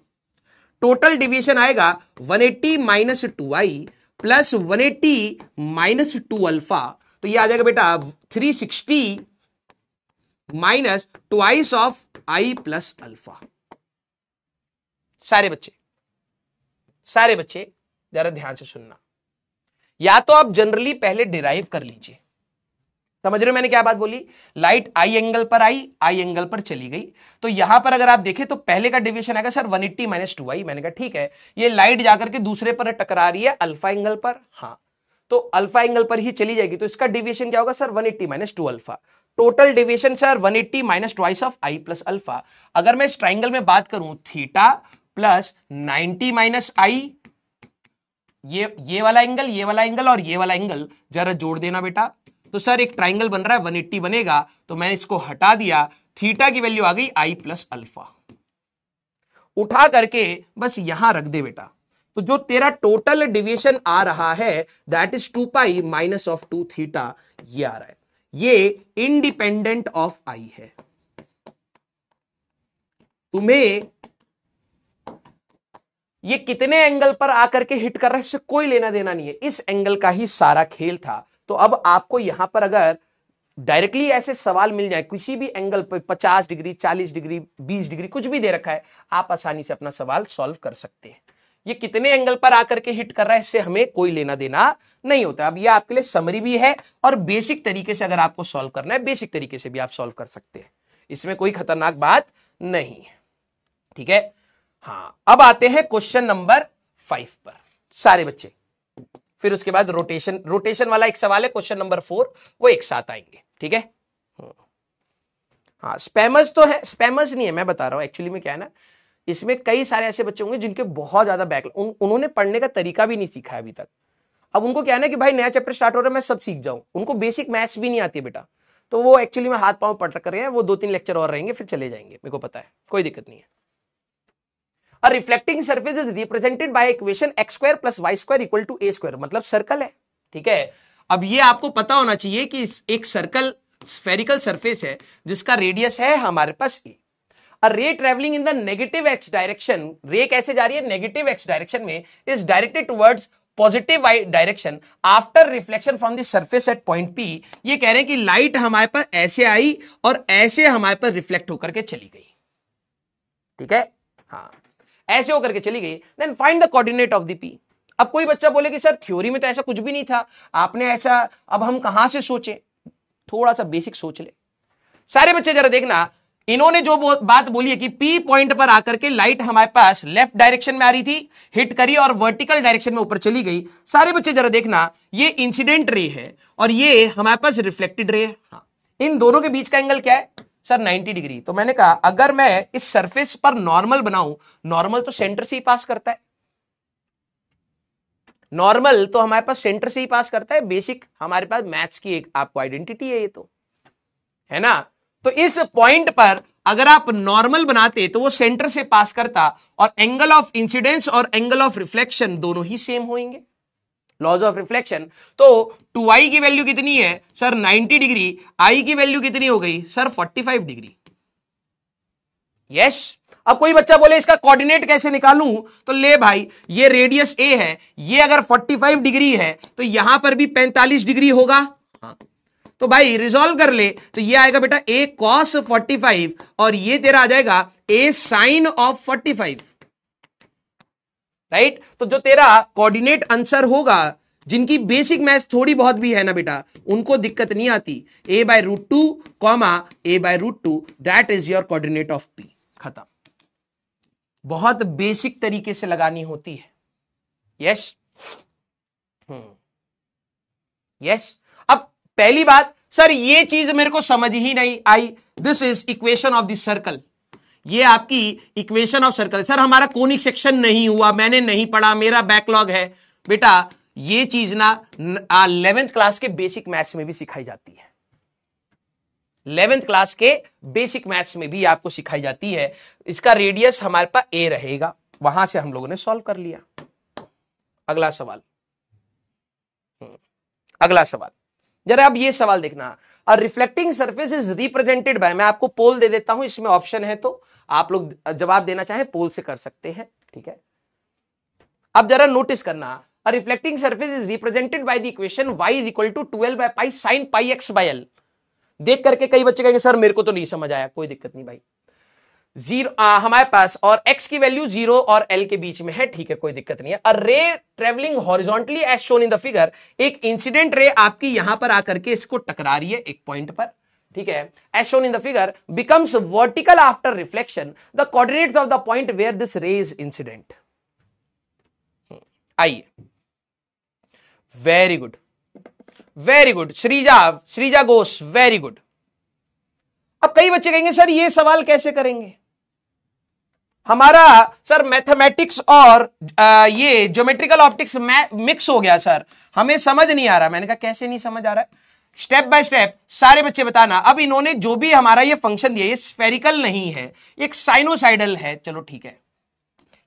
टोटल डिवीजन आएगा 180 minus 2i plus 180 minus 2 alpha, तो ये आ जाएगा बेटा 360 minus twice of I plus alpha. सारे बच्चे जरा ध्यान से सुनना, या तो आप जनरली पहले डिराइव कर लीजिए। समझ रहे हो मैंने क्या बात बोली, लाइट आई एंगल पर आई, आई एंगल पर चली गई, तो यहां पर अगर आप देखें तो पहले का डिवीजन आएगा सर 180 माइनस 2i। मैंने कहा ठीक है, ये लाइट जाकर के दूसरे पर टकरा रही है अल्फा एंगल पर, हाँ तो अल्फा एंगल पर ही चली जाएगी, तो इसका डिवीजन क्या होगा sir 180 minus 2 alpha. Total division sir 180 minus twice of I plus alpha. अगर मैं इस ट्राइंगल में बात करूं थीटा प्लस 90 माइनस आई, ये वाला एंगल, ये वाला एंगल और ये वाला एंगल जरा जोड़ देना बेटा, तो सर एक ट्राइंगल बन रहा है 180 बनेगा, तो मैंने इसको हटा दिया, थीटा की वैल्यू आ गई आई प्लस अल्फा, उठा करके बस यहां रख दे बेटा। तो जो तेरा टोटल डिवीजन आ रहा है that is 2 pi minus of 2 theta, ये आ रहा है, ये इंडिपेंडेंट ऑफ आई है। तुम्हें ये कितने एंगल पर आकर के हिट कर रहा है इससे कोई लेना देना नहीं है, इस एंगल का ही सारा खेल था। तो अब आपको यहां पर अगर डायरेक्टली ऐसे सवाल मिल जाए किसी भी एंगल पर 50 डिग्री, 40 डिग्री, 20 डिग्री, कुछ भी दे रखा है, आप आसानी से अपना सवाल सॉल्व कर सकते हैं। ये कितने एंगल पर आकर के हिट कर रहा है इससे हमें कोई लेना देना नहीं होता। अब ये आपके लिए समरी भी है और बेसिक तरीके से अगर आपको सॉल्व करना है, बेसिक तरीके से भी आप सॉल्व कर सकते हैं, इसमें कोई खतरनाक बात नहीं है, ठीक है। हाँ, अब आते हैं क्वेश्चन नंबर 5 पर सारे बच्चे, फिर उसके बाद रोटेशन वाला एक सवाल है क्वेश्चन नंबर 4, वो एक साथ आएंगे, ठीक है। हाँ, स्पैमर्स तो है, स्पैमर्स नहीं है, मैं बता रहा हूं एक्चुअली में क्या है ना, इसमें कई सारे ऐसे बच्चे होंगे जिनके बहुत ज्यादा बैक, उन्होंने पढ़ने का तरीका भी नहीं सीखा है अभी तक। अब उनको क्या है ना कि भाई नया चैप्टर स्टार्ट हो रहा है, मैं सब सीख जाऊं, उनको बेसिक मैथ्स भी नहीं आती है बेटा, तो वो एक्चुअली में हाथ पांव पढ़ कर रहे हैं, वो 2-3 लेक्चर और रहेंगे फिर चले जाएंगे, मेरे को पता है, कोई दिक्कत नहीं है। A reflecting surface is represented by equation x square plus y square equal to a square, मतलब सर्कल है, ठीक है। अब ये आपको पता होना चाहिए कि एक सर्कल स्फेरिकल सरफेस है जिसका रेडियस है हमारे पास a। A ray traveling in the negative x direction, रे कैसे जा रही है नेगेटिव x डायरेक्शन में, is directed towards positive y direction after reflection from the surface at point P। ये कह रहे हैं कि लाइट हमारे पास ऐसे आई और ऐसे हमारे पास रिफ्लेक्ट होकर के चली गई, ठीक है। हाँ, ऐसे होकर के चली गई, then find the coordinate of the P। अब कोई बच्चा बोले कि सर थ्योरी में तो ऐसा कुछ भी नहीं था, आपने ऐसा, अब हम कहां से सोचे, थोड़ा सा बेसिक सोच ले। सारे बच्चे जरा देखना, इन्होंने जो बात बोली है कि P पॉइंट पर आकर के लाइट हमारे पास लेफ्ट डायरेक्शन में आ रही थी, हिट करी और वर्टिकल डायरेक्शन में ऊपर चली गई। सारे बच्चे जरा देखना, ये इंसिडेंट रे है और ये हमारे पास रिफ्लेक्टेड रे है। हाँ, इन दोनों के बीच का एंगल क्या है सर 90 डिग्री। तो मैंने कहा अगर मैं इस सरफेस पर नॉर्मल बनाऊं, नॉर्मल तो सेंटर से ही पास करता है, नॉर्मल तो हमारे पास सेंटर से ही पास करता है, बेसिक हमारे पास मैथ्स की एक आपको आइडेंटिटी है, ये तो है ना। तो इस पॉइंट पर अगर आप नॉर्मल बनाते तो वो सेंटर से पास करता और एंगल ऑफ इंसिडेंस और एंगल ऑफ रिफ्लेक्शन दोनों ही सेम होंगे, लॉज ऑफ रिफ्लेक्शन। तो 2i की वैल्यू कितनी है सर 90 डिग्री, i की वैल्यू कितनी हो गई सर 45 डिग्री। यस, अब कोई बच्चा बोले इसका कोऑर्डिनेट कैसे निकालूं, तो ले भाई ये रेडियस a है, ये अगर 45 डिग्री है तो यहां पर भी 45 डिग्री होगा। हाँ, तो भाई रिजॉल्व कर ले, तो ये आएगा बेटा a cos 45 और ये तेरा आ जाएगा a sin of 45। राइट। तो जो तेरा कोऑर्डिनेट आंसर होगा, जिनकी बेसिक मैथ्स थोड़ी बहुत भी है ना बेटा, उनको दिक्कत नहीं आती। a/√2 comma a/√2 that is your coordinate of p। खत्म। बहुत बेसिक तरीके से लगानी होती है। Yes yes. अब पहली बात, सर ये चीज मेरे को समझ ही नहीं आई, this is equation of the circle. ये आपकी इक्वेशन ऑफ सर्कल। सर हमारा कोनिक सेक्शन नहीं हुआ, मैंने नहीं पढ़ा, मेरा बैकलॉग है। बेटा ये चीज ना 11th क्लास के बेसिक मैथ्स में भी सिखाई जाती है। 11th क्लास के बेसिक मैथ्स में भी आपको सिखाई जाती है। इसका रेडियस हमारे पास a रहेगा, वहां से हम लोगों ने सॉल्व कर लिया। अगला सवाल, अगला सवाल जरा अब ये सवाल देखना। A reflecting surface is represented by, मैं आपको पोल दे देता हूं, इसमें ऑप्शन है तो आप लोग जवाब देना चाहे पोल से कर सकते हैं, ठीक है। अब जरा नोटिस करना, a reflecting surface is represented by the equation y is equal to 12 by pi sine pi x by l। देख करके कई बच्चे कहेंगे सर मेरे को तो नहीं समझ आया, कोई दिक्कत नहीं भाई। हमारे पास और x की वैल्यू 0 और l के बीच में है, ठीक है, कोई दिक्कत नहीं है। A ray travelling horizontally as shown in the figure, एक इंसिडेंट रे आपकी यहां पर आकर के इसको टकरा रही है एक पॉइंट पर, ठीक है, as shown in the figure, becomes vertical after reflection, the coordinates of the point where this ray is incident. आइए, very good very good, Shreeja Ghosh, very good. अब कई बच्चे कहेंगे सर ये सवाल कैसे करेंगे, हमारा सर मैथमेटिक्स और ये ज्योमेट्रिकल ऑप्टिक्स मिक्स हो गया सर, हमें समझ नहीं आ रहा। मैंने कहा कैसे नहीं समझ आ रहा है, स्टेप बाय स्टेप सारे बच्चे बताना। अब इन्होंने जो भी हमारा ये फंक्शन दिया, ये स्फेरिकल नहीं है, एक साइनोसाइडल है, चलो ठीक है,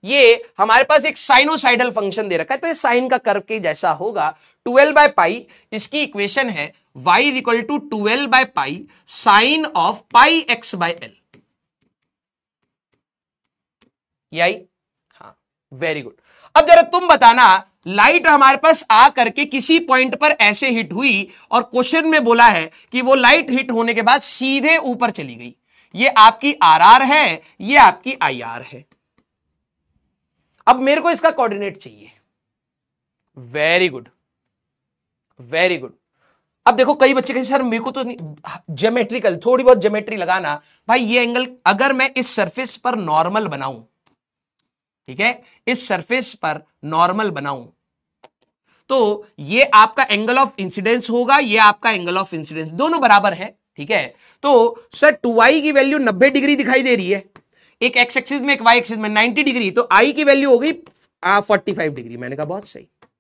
ये हमारे पास एक साइनोसाइडल फंक्शन दे रखा है, तो ये साइन का कर्व के जैसा होगा। 12 बाय पाई इसकी इक्वेशन है, y is equal to 12 by pi sine of pi x by l। यही, हाँ, वेरी गुड। अब जरा तुम बताना, लाइट हमारे पास आ करके किसी पॉइंट पर ऐसे हिट हुई और क्वेश्चन में बोला है कि वो लाइट हिट होने के बाद सीधे ऊपर चली गई, ये आपकी RR है, ये आपकी IR है। अब मेरे को इसका कोऑर्डिनेट चाहिए। Very good very good. अब देखो कई बच्चे कहें सर मेरे को तो ज्योमेट्रिकल, थोड़ी बहुत ज्योमेट्री लगाना। भाई ये एंगल अगर मैं इस सरफेस पर नॉर्मल बनाऊं, ठीक है, इस सरफेस पर नॉर्मल बनाऊं, तो ये आपका एंगल ऑफ इंसिडेंस होगा, ये आपका एंगल ऑफ इंसिडेंस, दोनों बराबर है, ठीक है। तो सर 2i की वैल्यू 90 डिग्री दिखाई दे रही है, एक एक्स एक्सिस में एक वाई एक्सिस में 90 डिग्री, तो i की वैल्यू हो गई 45 डिग्री। मैंने कहा बहुत सही। तो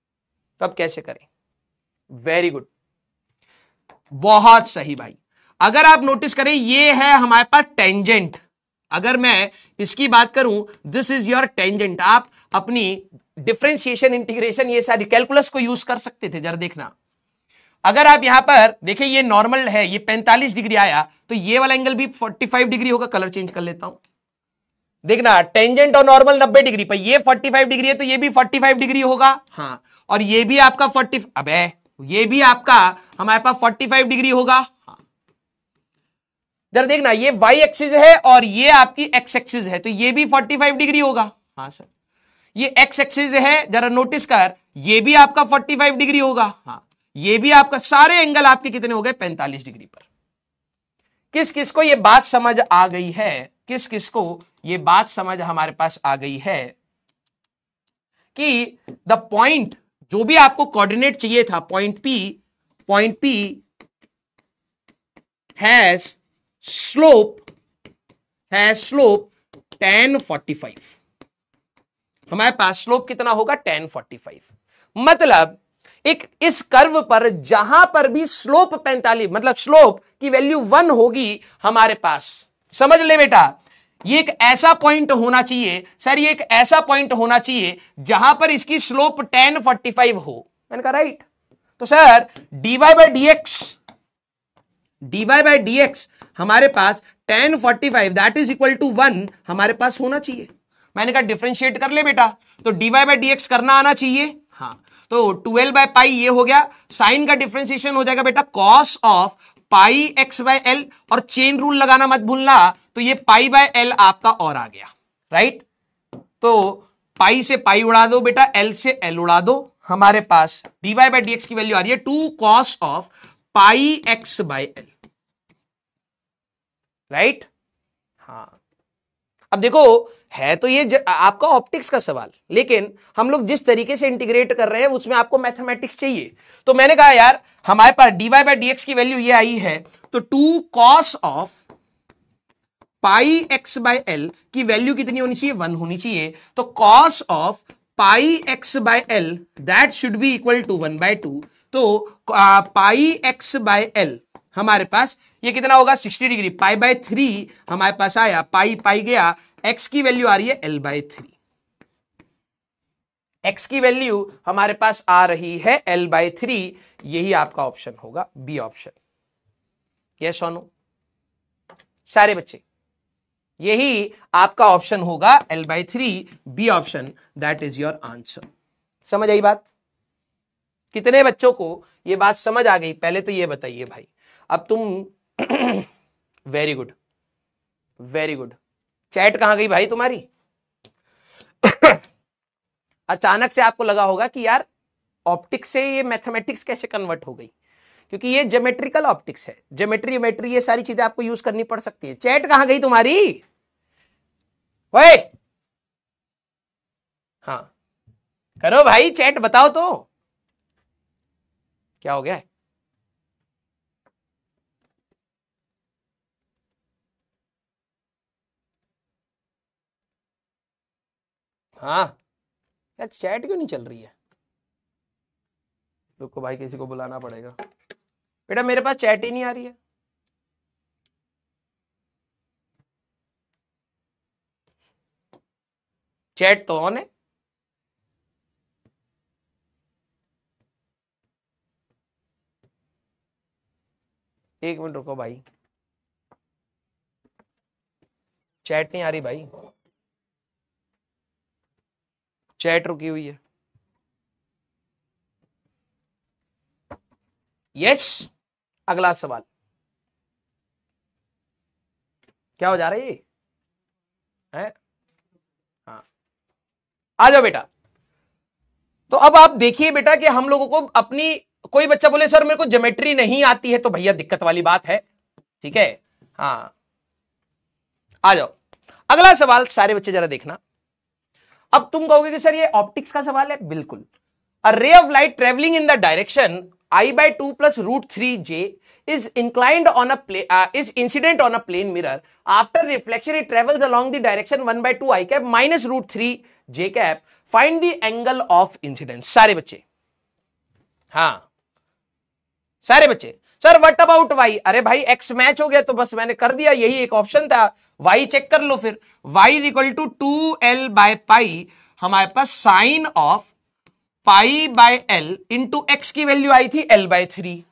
अब कैसे करें, वेरी गुड, बहुत सही भाई। अगर आप नोटिस करें, ये है हमारे पास टेंजेंट, अगर मैं इसकी बात करूं, दिस इज योर टेंजेंट। आप अपनी डिफरेंशिएशन, इंटीग्रेशन, ये सारी कैलकुलस को यूज कर सकते थे। जरा देखना, अगर आप यहां पर देखें, ये नॉर्मल है, ये 45 डिग्री आया, तो ये वाला एंगल भी 45 डिग्री होगा। कलर चेंज कर लेता हूं, देखना, टेंजेंट और नॉर्मल 90 डिग्री पर, ये 45 डिग्री है तो ये भी 45 डिग्री होगा, हाँ, और ये भी आपका 40, अबे ये भी आपका हमारे पास 45 डिग्री होगा, हाँ। जरा देखना, ये y एक्सिस है और ये आपकी x एक्सिस है, तो ये भी 45 डिग्री होगा, हाँ सर। ये x एक्सिस है, जरा नोटिस कर, ये भी आपका 45 डिग्री होगा, हाँ। ये भी आपका, सारे एंगल आपके कितने हो गए, 45 डिग्री पर। किस किस को ये बात समझ आ गई है, किस किस को ये बात समझ हमारे पास आ गई है कि द पॉइंट, जो भी आपको कोऑर्डिनेट चाहिए था, point P has slope tan 45। हमारे पास स्लोप कितना होगा, tan 45। मतलब एक इस कर्व पर जहां पर भी स्लोप 45, मतलब स्लोप की वैल्यू 1 होगी हमारे पास, समझ ले बेटा, ये एक ऐसा पॉइंट होना चाहिए सर, ये एक ऐसा पॉइंट होना चाहिए जहां पर इसकी स्लोप tan 45 हो। मैंने कहा राइट। तो सर dy बाय dx हमारे पास tan 45 that is equal to 1 हमारे पास होना चाहिए। मैंने कहा डिफरेंशिएट कर ले बेटा, तो dy बाय dx करना आना चाहिए, हाँ। तो 12 बाय पाई ये हो गया, साइन का डिफरेंशिएशन हो जाएगा बेटा cos of pi x by L, और चेन रूल लगाना मत भूलना, तो ये पाई बाय एल आपका और आ गया, राइट। तो पाई से पाई उड़ा दो बेटा, एल से एल उड़ा दो, हमारे पास dy बाई डी एक्स की वैल्यू आ रही है 2 cos of pi X by L, right. हाँ, अब देखो है तो ये आपका ऑप्टिक्स का सवाल, लेकिन हम लोग जिस तरीके से इंटीग्रेट कर रहे हैं उसमें आपको मैथमेटिक्स चाहिए। तो मैंने कहा यार हमारे पास dy बाई डी एक्स की वैल्यू ये आई है, तो 2 cos of pi X by L की वैल्यू कितनी होनी चाहिए, 1 होनी चाहिए। तो cos of pi X by L that should be equal to 1/2। तो पाई एक्स बाई एल हमारे पास ये कितना होगा, 60 डिग्री, पाई बाई 3 हमारे पास आया, पाई पाई गया, एक्स की वैल्यू आ रही है एल बाई 3, एक्स की वैल्यू हमारे पास आ रही है एल बाई 3, यही आपका ऑप्शन होगा बी ऑप्शन। यस और नो सारे बच्चे, यही आपका ऑप्शन होगा L by 3, B option, that is your answer. समझ आई बात? कितने बच्चों को ये बात समझ आ गई, पहले तो ये बताइए भाई। अब तुम very good, very good. Chat कहां गई भाई तुम्हारी? अचानक से आपको लगा होगा कि यार ऑप्टिक्स से ये मैथमेटिक्स कैसे कन्वर्ट हो गई, क्योंकि ये ज्योमेट्रिकल ऑप्टिक्स है, ज्योमेट्री ये सारी चीजें आपको यूज करनी पड़ सकती है। चैट कहां गई तुम्हारी? ओए हाँ करो भाई, चैट बताओ तो क्या हो गया है? हाँ यार चैट क्यों नहीं चल रही है? रुको भाई, किसी को बुलाना पड़ेगा। बेटा मेरे पास चैट ही नहीं आ रही है। चैट तो ऑन है। एक मिनट रुको भाई, चैट नहीं आ रही भाई, चैट रुकी हुई है। यस, अगला सवाल क्या हो जा रहा है? हाँ आ जाओ बेटा। तो अब आप देखिए बेटा कि हम लोगों को अपनी, कोई बच्चा बोले सर मेरे को ज्योमेट्री नहीं आती है, तो भैया दिक्कत वाली बात है, ठीक है। हाँ आ जाओ, अगला सवाल सारे बच्चे जरा देखना। अब तुम कहोगे कि सर ये ऑप्टिक्स का सवाल है, बिल्कुल। A ray of light travelling in the direction I/2 plus √3j is inclined on a is incident on a plane mirror. After reflection, it travels along the direction 1/2 I cap minus √3j cap. Find the angle of incidence. सारे बच्चे, हाँ सारे बच्चे। Sir what about y? अरे भाई x मैच हो गया तो बस मैंने कर दिया, यही एक ऑप्शन था। y चेक कर लो फिर, y is equal to 2l by pi, हमारे पास sine of pi by L into X की वैल्यू आई थी l बाय 3,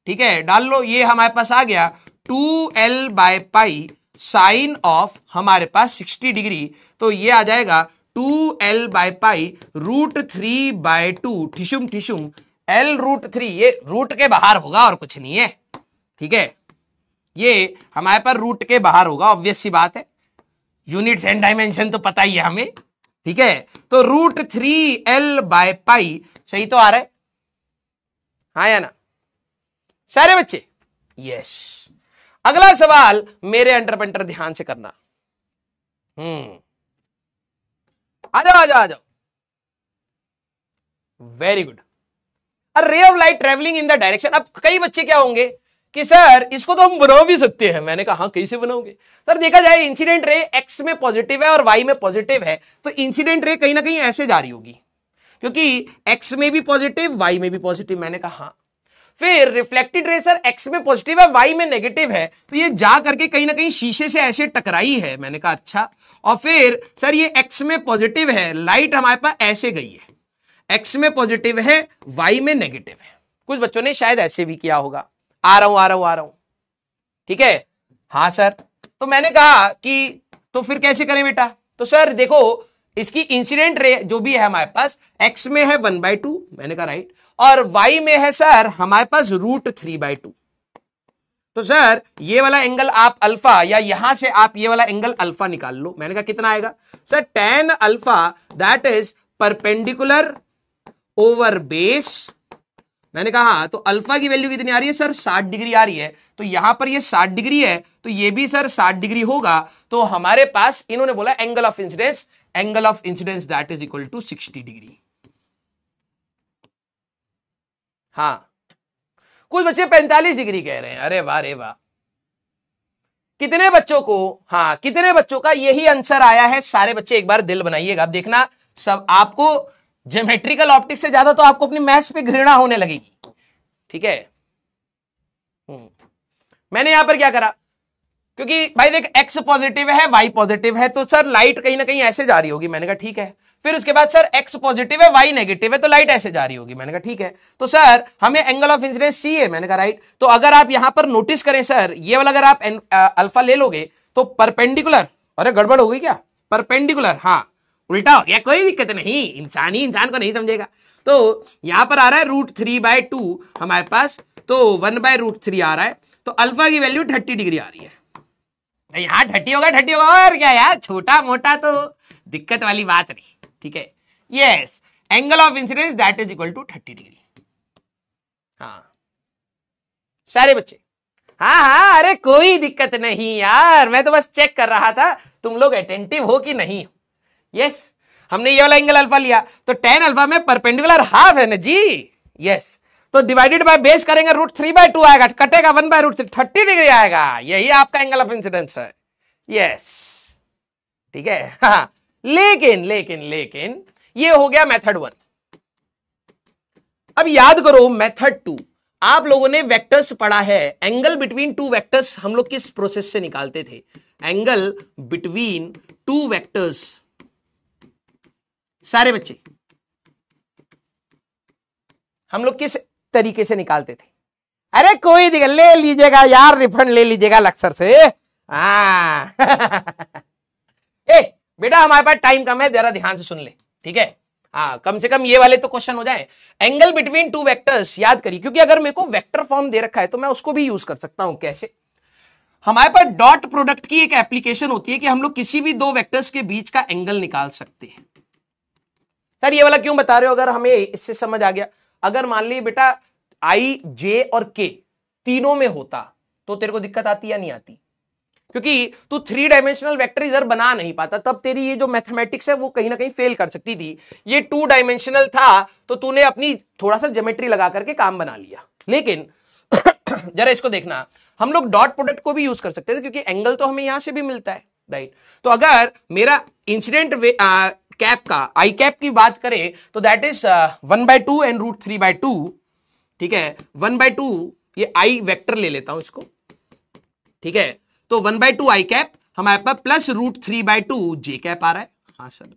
ठीक है, डाल लो, ये हमारे पास आ गया 2l by pi sine of हमारे पास 60 डिग्री, तो ये आ जाएगा 2l बाय पाई √3/2 ठिशुम ठिशुम l√3, ये रूट के बाहर होगा और कुछ नहीं है, ठीक है, ये हमारे पास रूट के बाहर होगा, ऑब्वियस सी बात है, यूनिट्स एंड डायमेंशन तो पता ही है हमें, ठीक है। तो √3l बाय पाई सही तो आ रहा है, हाँ या ना सारे बच्चे? यस। अगला सवाल मेरे अंडर पेंटर ध्यान से करना। आ जाओ आ जाओ आ जाओ, very good. A ray of light travelling in the direction. अब कई बच्चे क्या होंगे कि सर इसको तो हम बना भी सकते हैं। मैंने कहा हाँ कैसे बनाओगे? सर देखा जाए इंसिडेंट रे एक्स में पॉजिटिव है और वाई में पॉजिटिव है, तो इंसिडेंट रे कहीं ना कहीं ऐसे जा रही होगी, क्योंकि एक्स में भी पॉजिटिव वाई में भी पॉजिटिव। मैंने कहा हाँ। फिर रिफ्लेक्टेड रे सर एक्स में पॉजिटिव है वाई में नेगेटिव है, तो ये जा करके कहीं ना कहीं शीशे से ऐसे टकराई है। मैंने कहा अच्छा। और फिर सर ये एक्स में पॉजिटिव है, लाइट हमारे पास ऐसे गई है, एक्स में पॉजिटिव है वाई में नेगेटिव है। कुछ बच्चों ने शायद ऐसे भी किया होगा। आ रहा हूं, ठीक है, हाँ सर। तो मैंने कहा कि तो फिर कैसे करें बेटा? तो सर देखो इसकी इंसिडेंट रे जो भी है हमारे पास, एक्स में है 1/2, मैंने कहा राइट, और वाई में है सर हमारे पास √3/2। तो सर ये वाला एंगल आप अल्फा, या यहां से आप ये वाला एंगल अल्फा निकाल लो। मैंने कहा कितना आएगा sir, tan alpha that is perpendicular over base. मैंने कहा तो अल्फा की वैल्यू कितनी आ रही है सर, 60 डिग्री आ रही है। तो यहां पर ये 60 डिग्री है, तो ये भी सर 60 डिग्री होगा। तो हमारे पास इन्होंने बोला angle of incidence that is equal to 60 degree. हाँ, कुछ बच्चे 45 डिग्री कह रहे हैं। अरे वाह रे वाह, कितने बच्चों को, हाँ कितने बच्चों का यही आंसर आया है? सारे बच्चे एक बार दिल बनाइएगा, आप देखना सब आपको ज्योमेट्रिकल ऑप्टिक्स से ज्यादा तो आपको अपनी मैथ्स पे घृणा होने लगेगी। ठीक है, मैंने यहां पर क्या करा, क्योंकि भाई देख एक्स पॉजिटिव है वाई पॉजिटिव है, तो सर लाइट कहीं ना कहीं ऐसे जा रही होगी। मैंने कहा ठीक है। फिर उसके बाद सर एक्स पॉजिटिव है वाई नेगेटिव है, तो लाइट ऐसे जा रही होगी। मैंने कहा ठीक है। तो सर हमें एंगल ऑफ इंसिडेंस सी है। मैंने कहा राइट। तो अगर आप यहां पर नोटिस करें सर, ये वाला अगर आप अल्फा ले लोगे तो परपेंडिकुलर, अरे गड़बड़ हो गई क्या, परपेंडिकुलर, हाँ उल्टा हो गया, कोई दिक्कत नहीं, इंसान ही इंसान को नहीं समझेगा। तो यहां पर आ रहा है √3/2 हमारे पास, तो 1/√3 आ रहा है। तो अल्फा की वैल्यू 30 डिग्री आ रही है। यहां 30 होगा, 30 होगा, और क्या यार, छोटा मोटा तो दिक्कत वाली बात नहीं। ठीक है, yes, angle of incidence that is equal to 30 degree. हाँ सारे बच्चे, हाँ हाँ, अरे कोई दिक्कत नहीं यार, मैं तो बस चेक कर रहा था तुम लोग अटेंटिव हो कि नहीं। यस, हमने ये वाला एंगल अल्फा लिया, तो tan अल्फा में परपेंडिकुलर हाफ है ना जी। यस, तो डिवाइडेड बाय बेस करेंगे √3/2 आएगा, कटेगा 1/√3, 30 डिग्री आएगा। यही आपका एंगल ऑफ इंसिडेंस है। यस, ठीक है। हाँ, लेकिन ये हो गया मेथड 1। अब याद करो मेथड 2, आप लोगों ने वेक्टर्स पढ़ा है। एंगल बिटवीन टू वेक्टर्स हम लोग किस प्रोसेस से निकालते थे? एंगल बिटवीन टू वेक्टर्स, सारे बच्चे हम लोग किस तरीके से निकालते थे? अरे कोई दिक्कत, ले लीजिएगा यार, रिफंड ले लीजिएगा लेक्चर से। ए बेटा हमारे पास टाइम कम है, जरा ध्यान से सुन ले, ठीक है। हाँ, कम से कम ये वाले तो क्वेश्चन हो जाए। एंगल बिटवीन टू वेक्टर्स याद करिए, क्योंकि अगर मेरे को वेक्टर फॉर्म दे रखा है तो मैं उसको भी यूज कर सकता हूं। कैसे? हमारे पास डॉट प्रोडक्ट की एक एप्लीकेशन होती है कि हम लोग किसी भी दो वेक्टर्स के बीच का एंगल निकाल सकते हैं। सर ये वाला क्यों बता रहे हो? अगर हमें इससे समझ आ गया, अगर मान ली बेटा आई, जे और के तीनों में होता तो तेरे को दिक्कत आती या नहीं आती? क्योंकि तू 3 डायमेंशनल वेक्टर इधर बना नहीं पाता, तब तेरी ये जो मैथमेटिक्स है वो कहीं ना कहीं फेल कर सकती थी। ये 2 डायमेंशनल था तो तूने अपनी थोड़ा सा ज्योमेट्री लगा करके काम बना लिया। लेकिन जरा इसको देखना, हम लोग डॉट प्रोडक्ट को भी यूज कर सकते थे, क्योंकि एंगल तो हमें यहां से भी मिलता है, राइट। तो अगर मेरा इंसिडेंट कैप का आई कैप की बात करें तो दैट इज 1/2 एंड √3/2, ठीक है। 1/2 ये आई वेक्टर ले लेता हूं इसको, ठीक है। तो 1/2 आई कैप हमारे पास प्लस √3/2 जे कैप आ रहा है। हाँ सर,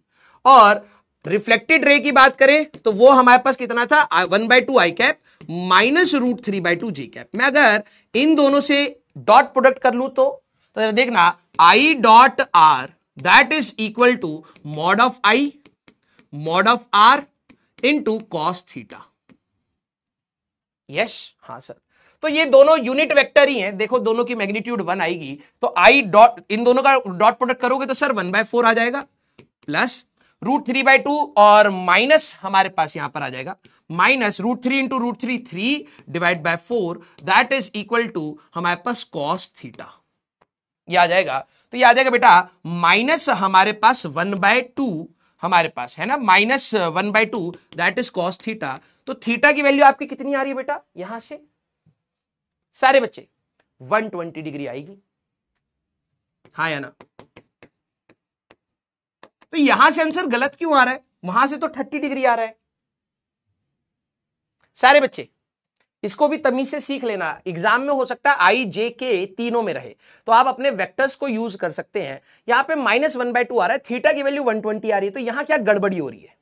और रिफ्लेक्टेड रे की बात करें तो वो हमारे पास कितना था? 1/2 आई कैप माइनस √3/2 जे कैप। मैं अगर इन दोनों से डॉट प्रोडक्ट कर लू तो देखना, I dot R that is equal to mod of I mod of R into cos theta. Yes, हाँ सर। तो ये दोनों यूनिट वेक्टर ही हैं, देखो दोनों की मैग्नीट्यूड 1 आएगी। तो आई डॉट, इन दोनों का डॉट प्रोडक्ट करोगे तो सर 1/4 आ जाएगा, प्लस √3/2 और माइनस हमारे पास यहां पर आ जाएगा minus √3 into √3 3 divide by 4 that is equal to हमारे पास कॉस थीटा। ये आ जाएगा, तो ये आ जाएगा बेटा माइनस हमारे पास 1/2 हमारे पास है ना, minus 1/2 that is cos theta. तो थीटा की वैल्यू आपकी कितनी आ रही है बेटा? यहां से सारे बच्चे 120 डिग्री आएगी, हाँ या ना? तो यहां से आंसर गलत क्यों आ रहा है? वहां से तो 30 डिग्री आ रहा है। सारे बच्चे इसको भी तमीज से सीख लेना, एग्जाम में हो सकता है आई जे के तीनों में रहे, तो आप अपने वेक्टर्स को यूज कर सकते हैं। यहां पे माइनस 1/2 आ रहा है, थीटा की वैल्यू 120 आ रही है, तो यहां क्या गड़बड़ी हो रही है?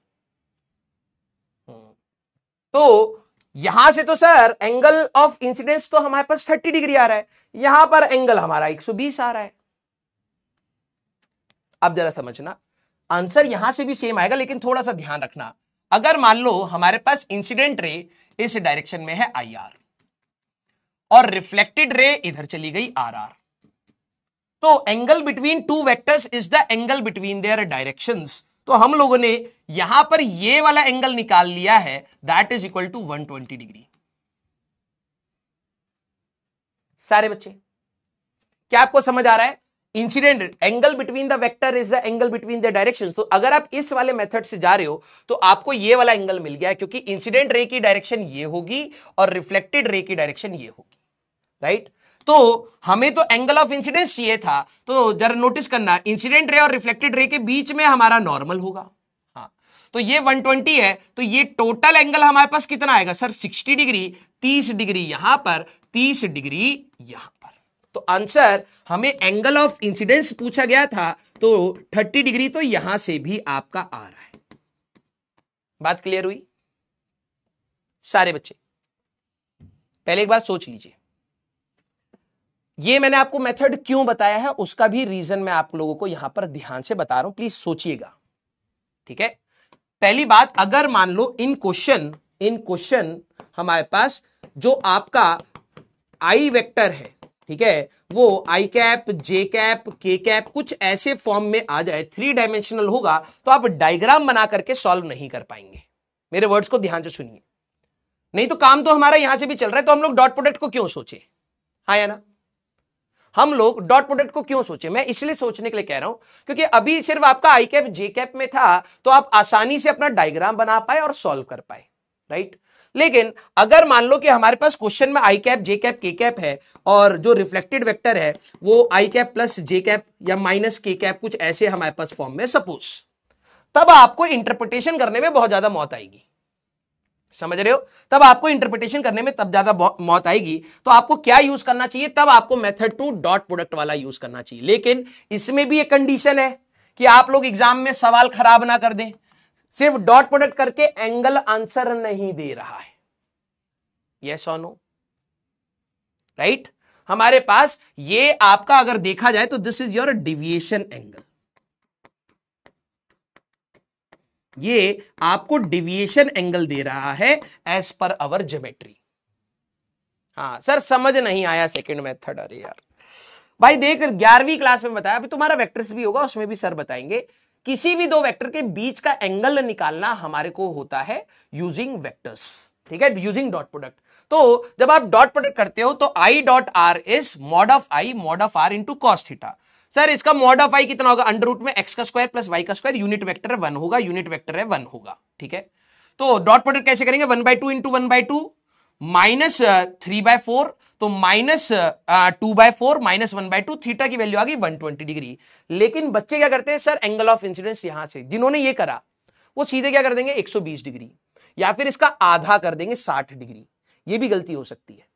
तो यहां से तो सर एंगल ऑफ इंसिडेंस तो हमारे पास 30 डिग्री आ रहा है, यहां पर एंगल हमारा 120 आ रहा है। अब जरा समझना, आंसर यहां से भी सेम आएगा, लेकिन थोड़ा सा ध्यान रखना। अगर मान लो हमारे पास इंसिडेंट रे इस डायरेक्शन में है आई आर, और रिफ्लेक्टेड रे इधर चली गई आर आर। तो angle between two vectors is the angle between their directions. तो हम लोगों ने यहां पर ये वाला एंगल निकाल लिया है, that is equal to 120 degree. सारे बच्चे क्या आपको समझ आ रहा है? Incident angle between the vector is the angle between the directions. तो अगर आप इस वाले मेथड से जा रहे हो तो आपको ये वाला एंगल मिल गया, क्योंकि इंसिडेंट रे की डायरेक्शन ये होगी और रिफ्लेक्टेड रे की डायरेक्शन ये होगी, राइट? तो हमें तो एंगल ऑफ इंसिडेंस चाहिए था, तो जरा नोटिस करना, इंसिडेंट रे और रिफ्लेक्टेड रे के बीच में हमारा नॉर्मल होगा। हाँ, तो ये 120 है, तो ये टोटल एंगल हमारे पास कितना आएगा सर? 60 डिग्री, 30 डिग्री यहां पर, 30 डिग्री यहां पर। तो आंसर, हमें एंगल ऑफ इंसिडेंस पूछा गया था, तो 30 डिग्री तो यहां से भी आपका आ रहा है। बात क्लियर हुई सारे बच्चे? पहले एक बार सोच लीजिए, ये मैंने आपको मेथड क्यों बताया है उसका भी रीजन मैं आप लोगों को यहां पर ध्यान से बता रहा हूं, प्लीज सोचिएगा, ठीक है? पहली बात, अगर मान लो इन क्वेश्चन हमारे पास जो आपका आई वेक्टर है, ठीक है, वो आई कैप, जे कैप, के कैप कुछ ऐसे फॉर्म में आ जाए, 3 डायमेंशनल होगा, तो आप डायग्राम बना करके सॉल्व नहीं कर पाएंगे। मेरे वर्ड्स को ध्यान से सुनिए, नहीं तो काम तो हमारा यहां से भी चल रहा है। तो हम लोग डॉट प्रोडक्ट को क्यों सोचे? हाँ या ना? हम लोग डॉट प्रोडक्ट को क्यों सोचे? मैं इसलिए सोचने के लिए कह रहा हूं क्योंकि अभी सिर्फ आपका आई कैप जे कैप में था, तो आप आसानी से अपना डायग्राम बना पाए और सॉल्व कर पाए, राइट? लेकिन अगर मान लो कि हमारे पास क्वेश्चन में आई कैप, जे कैप, के कैप है और जो रिफ्लेक्टेड वेक्टर है वो आई कैप प्लस जे कैप या माइनस के कैप कुछ ऐसे हमारे पास फॉर्म में सपोज, तब आपको इंटरप्रिटेशन करने में बहुत ज्यादा मौत आएगी। समझ रहे हो? तब आपको इंटरप्रिटेशन करने में तब ज्यादा मौत आएगी। तो आपको क्या यूज करना चाहिए? तब आपको मेथड 2 डॉट प्रोडक्ट वाला यूज करना चाहिए। लेकिन इसमें भी एक कंडीशन है कि आप लोग एग्जाम में सवाल खराब ना कर दें। सिर्फ डॉट प्रोडक्ट करके एंगल आंसर नहीं दे रहा है, यस और नो, राइट? हमारे पास ये आपका अगर देखा जाए तो this is your deviation angle, ये आपको डिविएशन एंगल दे रहा है एज पर अवर ज्योमेट्री। हाँ सर समझ नहीं आया सेकंड मेथड? अरे यार भाई देख, 11वीं क्लास में बताया, अभी तुम्हारा वेक्टर्स भी होगा, उसमें भी सर बताएंगे। किसी भी दो वेक्टर के बीच का एंगल निकालना हमारे को होता है यूजिंग वेक्टर्स, ठीक है, यूजिंग डॉट प्रोडक्ट। तो जब आप डॉट प्रोडक्ट करते हो तो I dot R is mod of I mod of R into cos theta. Sir इसका मॉड ऑफ आई कितना होगा? अंडर रूट में एक्स का स्क्वायर प्लस वाई का स्क्वायर, यूनिट वेक्टर है 1 होगा, यूनिट वेक्टर है 1 होगा, ठीक है? तो डॉट प्रोडक्ट कैसे करेंगे? 1/2 इंटू 1/2 माइनस 3/4, तो माइनस 2/4 माइनस 1/2, थीटा की वैल्यू आ गई 120 डिग्री। लेकिन बच्चे क्या करते हैं सर, एंगल ऑफ इंसिडेंस यहां से जिन्होंने ये करा वो सीधे क्या कर देंगे 120 डिग्री, या फिर इसका आधा कर देंगे 60 डिग्री। ये भी गलती हो सकती है।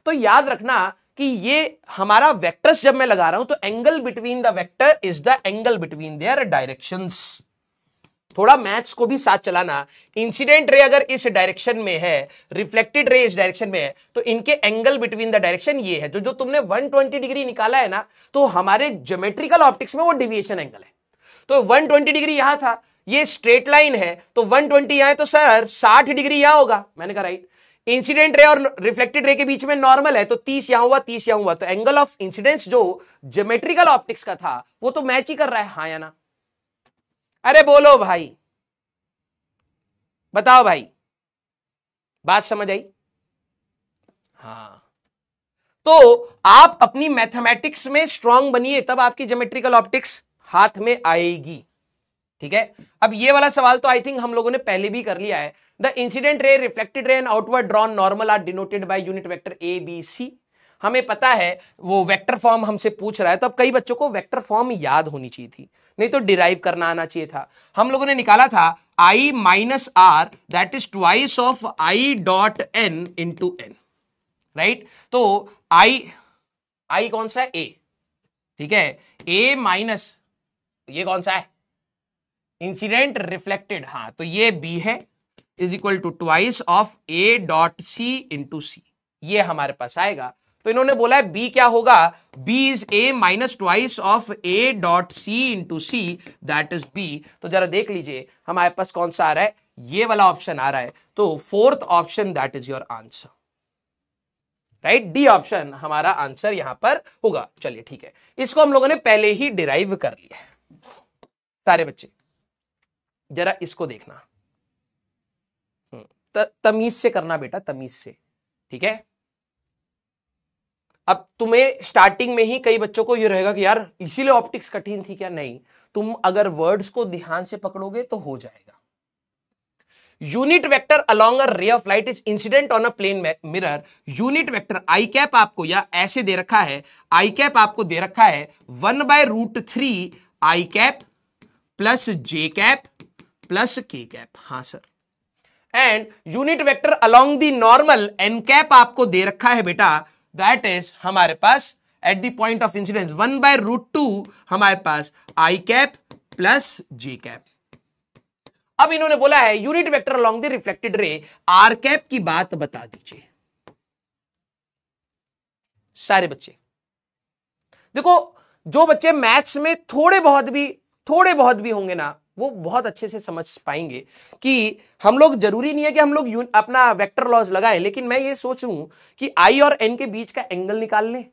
तो याद रखना कि ये हमारा वेक्टर्स जब मैं लगा रहा हूं तो angle between the vector is the angle between their directions. थोड़ा मैथ्स को भी साथ चलाना। इंसिडेंट रे अगर इस डायरेक्शन में है, रिफ्लेक्टेड रे इस डायरेक्शन में है, तो इनके एंगल बिटवीन द डायरेक्शन ये है। जो तुमने 120 डिग्री निकाला है ना, तो हमारे ज्योमेट्रिकल ऑप्टिक्स में वो डिविएशन एंगल है। तो 120 डिग्री यहां था, ये स्ट्रेट लाइन है, तो 120 यहां है, तो सर 60 डिग्री यहां होगा। मैंने कहा राइट। इंसिडेंट रे और रिफ्लेक्टेड रे के बीच में नॉर्मल है, तो 30 यहां हुआ, 30 यहां हुआ, तो एंगल ऑफ इंसिडेंस जो ज्योमेट्रिकल ऑप्टिक्स का था वो तो मैच ही कर रहा है, हाँ या ना? अरे बोलो भाई, बताओ भाई, बात समझ आई? हाँ, तो आप अपनी मैथमेटिक्स में स्ट्रांग बनिए, तब आपकी ज्योमेट्रिकल ऑप्टिक्स हाथ में आएगी, ठीक है? अब ये वाला सवाल तो आई थिंक हम लोगों ने पहले भी कर लिया है। The incident ray, reflected ray and outward drawn normal are denoted by unit vector A B C. हमें पता है वो वेक्टर फॉर्म हमसे पूछ रहा है, तो अब कई बच्चों को वेक्टर फॉर्म याद होनी चाहिए थी, नहीं तो डिराइव करना आना चाहिए था। हम लोगों ने निकाला था I minus R that is twice of I dot N into N, right? तो आई कौन सा है? ए, ठीक है, ए माइनस ये कौन सा है? इंसिडेंट रिफ्लेक्टेड, हाँ, तो ये बी है, is equal to twice of A dot C into C, ये हमारे पास आएगा। तो इन्होंने बोला है बी क्या होगा? B is A minus twice of A dot C into C, that is B. तो जरा देख लीजिए हमारे पास कौन सा आ रहा है, ये वाला ऑप्शन आ रहा है। तो fourth option that is your answer. Right, D option हमारा आंसर यहां पर होगा। चलिए ठीक है, इसको हम लोगों ने पहले ही डिराइव कर लिया है। सारे बच्चे जरा इसको देखना, तमीज से करना बेटा, तमीज से, ठीक है। अब तुम्हें स्टार्टिंग में ही कई बच्चों को ये रहेगा कि यार इसीलिए ऑप्टिक्स कठिन थी क्या? नहीं, तुम अगर वर्ड्स को ध्यान से पकड़ोगे तो हो जाएगा। Unit vector along a ray of light is incident on a plane mirror. Unit vector I cap आपको या ऐसे दे रखा है, आई कैप आपको दे रखा है 1/√3 I cap plus J cap plus K cap. हाँ sir, and unit vector along the normal N cap आपको दे रखा है बेटा, दैट इज हमारे पास at the point of incidence 1/√2 हमारे पास I cap plus J cap. अब इन्होंने बोला है unit vector along the reflected ray R cap की बात बता दीजिए। सारे बच्चे देखो, जो बच्चे मैथ्स में थोड़े बहुत भी होंगे ना, वो बहुत अच्छे से समझ पाएंगे कि हम लोग, जरूरी नहीं है कि हम लोग अपना वेक्टर लॉज लगाएं, लेकिन मैं ये सोच रहा हूं कि आई और एन के बीच का एंगल निकाल लें,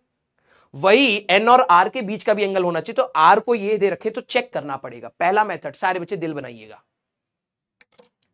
वही एन और आर के बीच का भी एंगल होना चाहिए। तो आर को ये दे रखे तो चेक करना पड़ेगा। पहला मेथड, सारे बच्चे दिल बनाइएगा,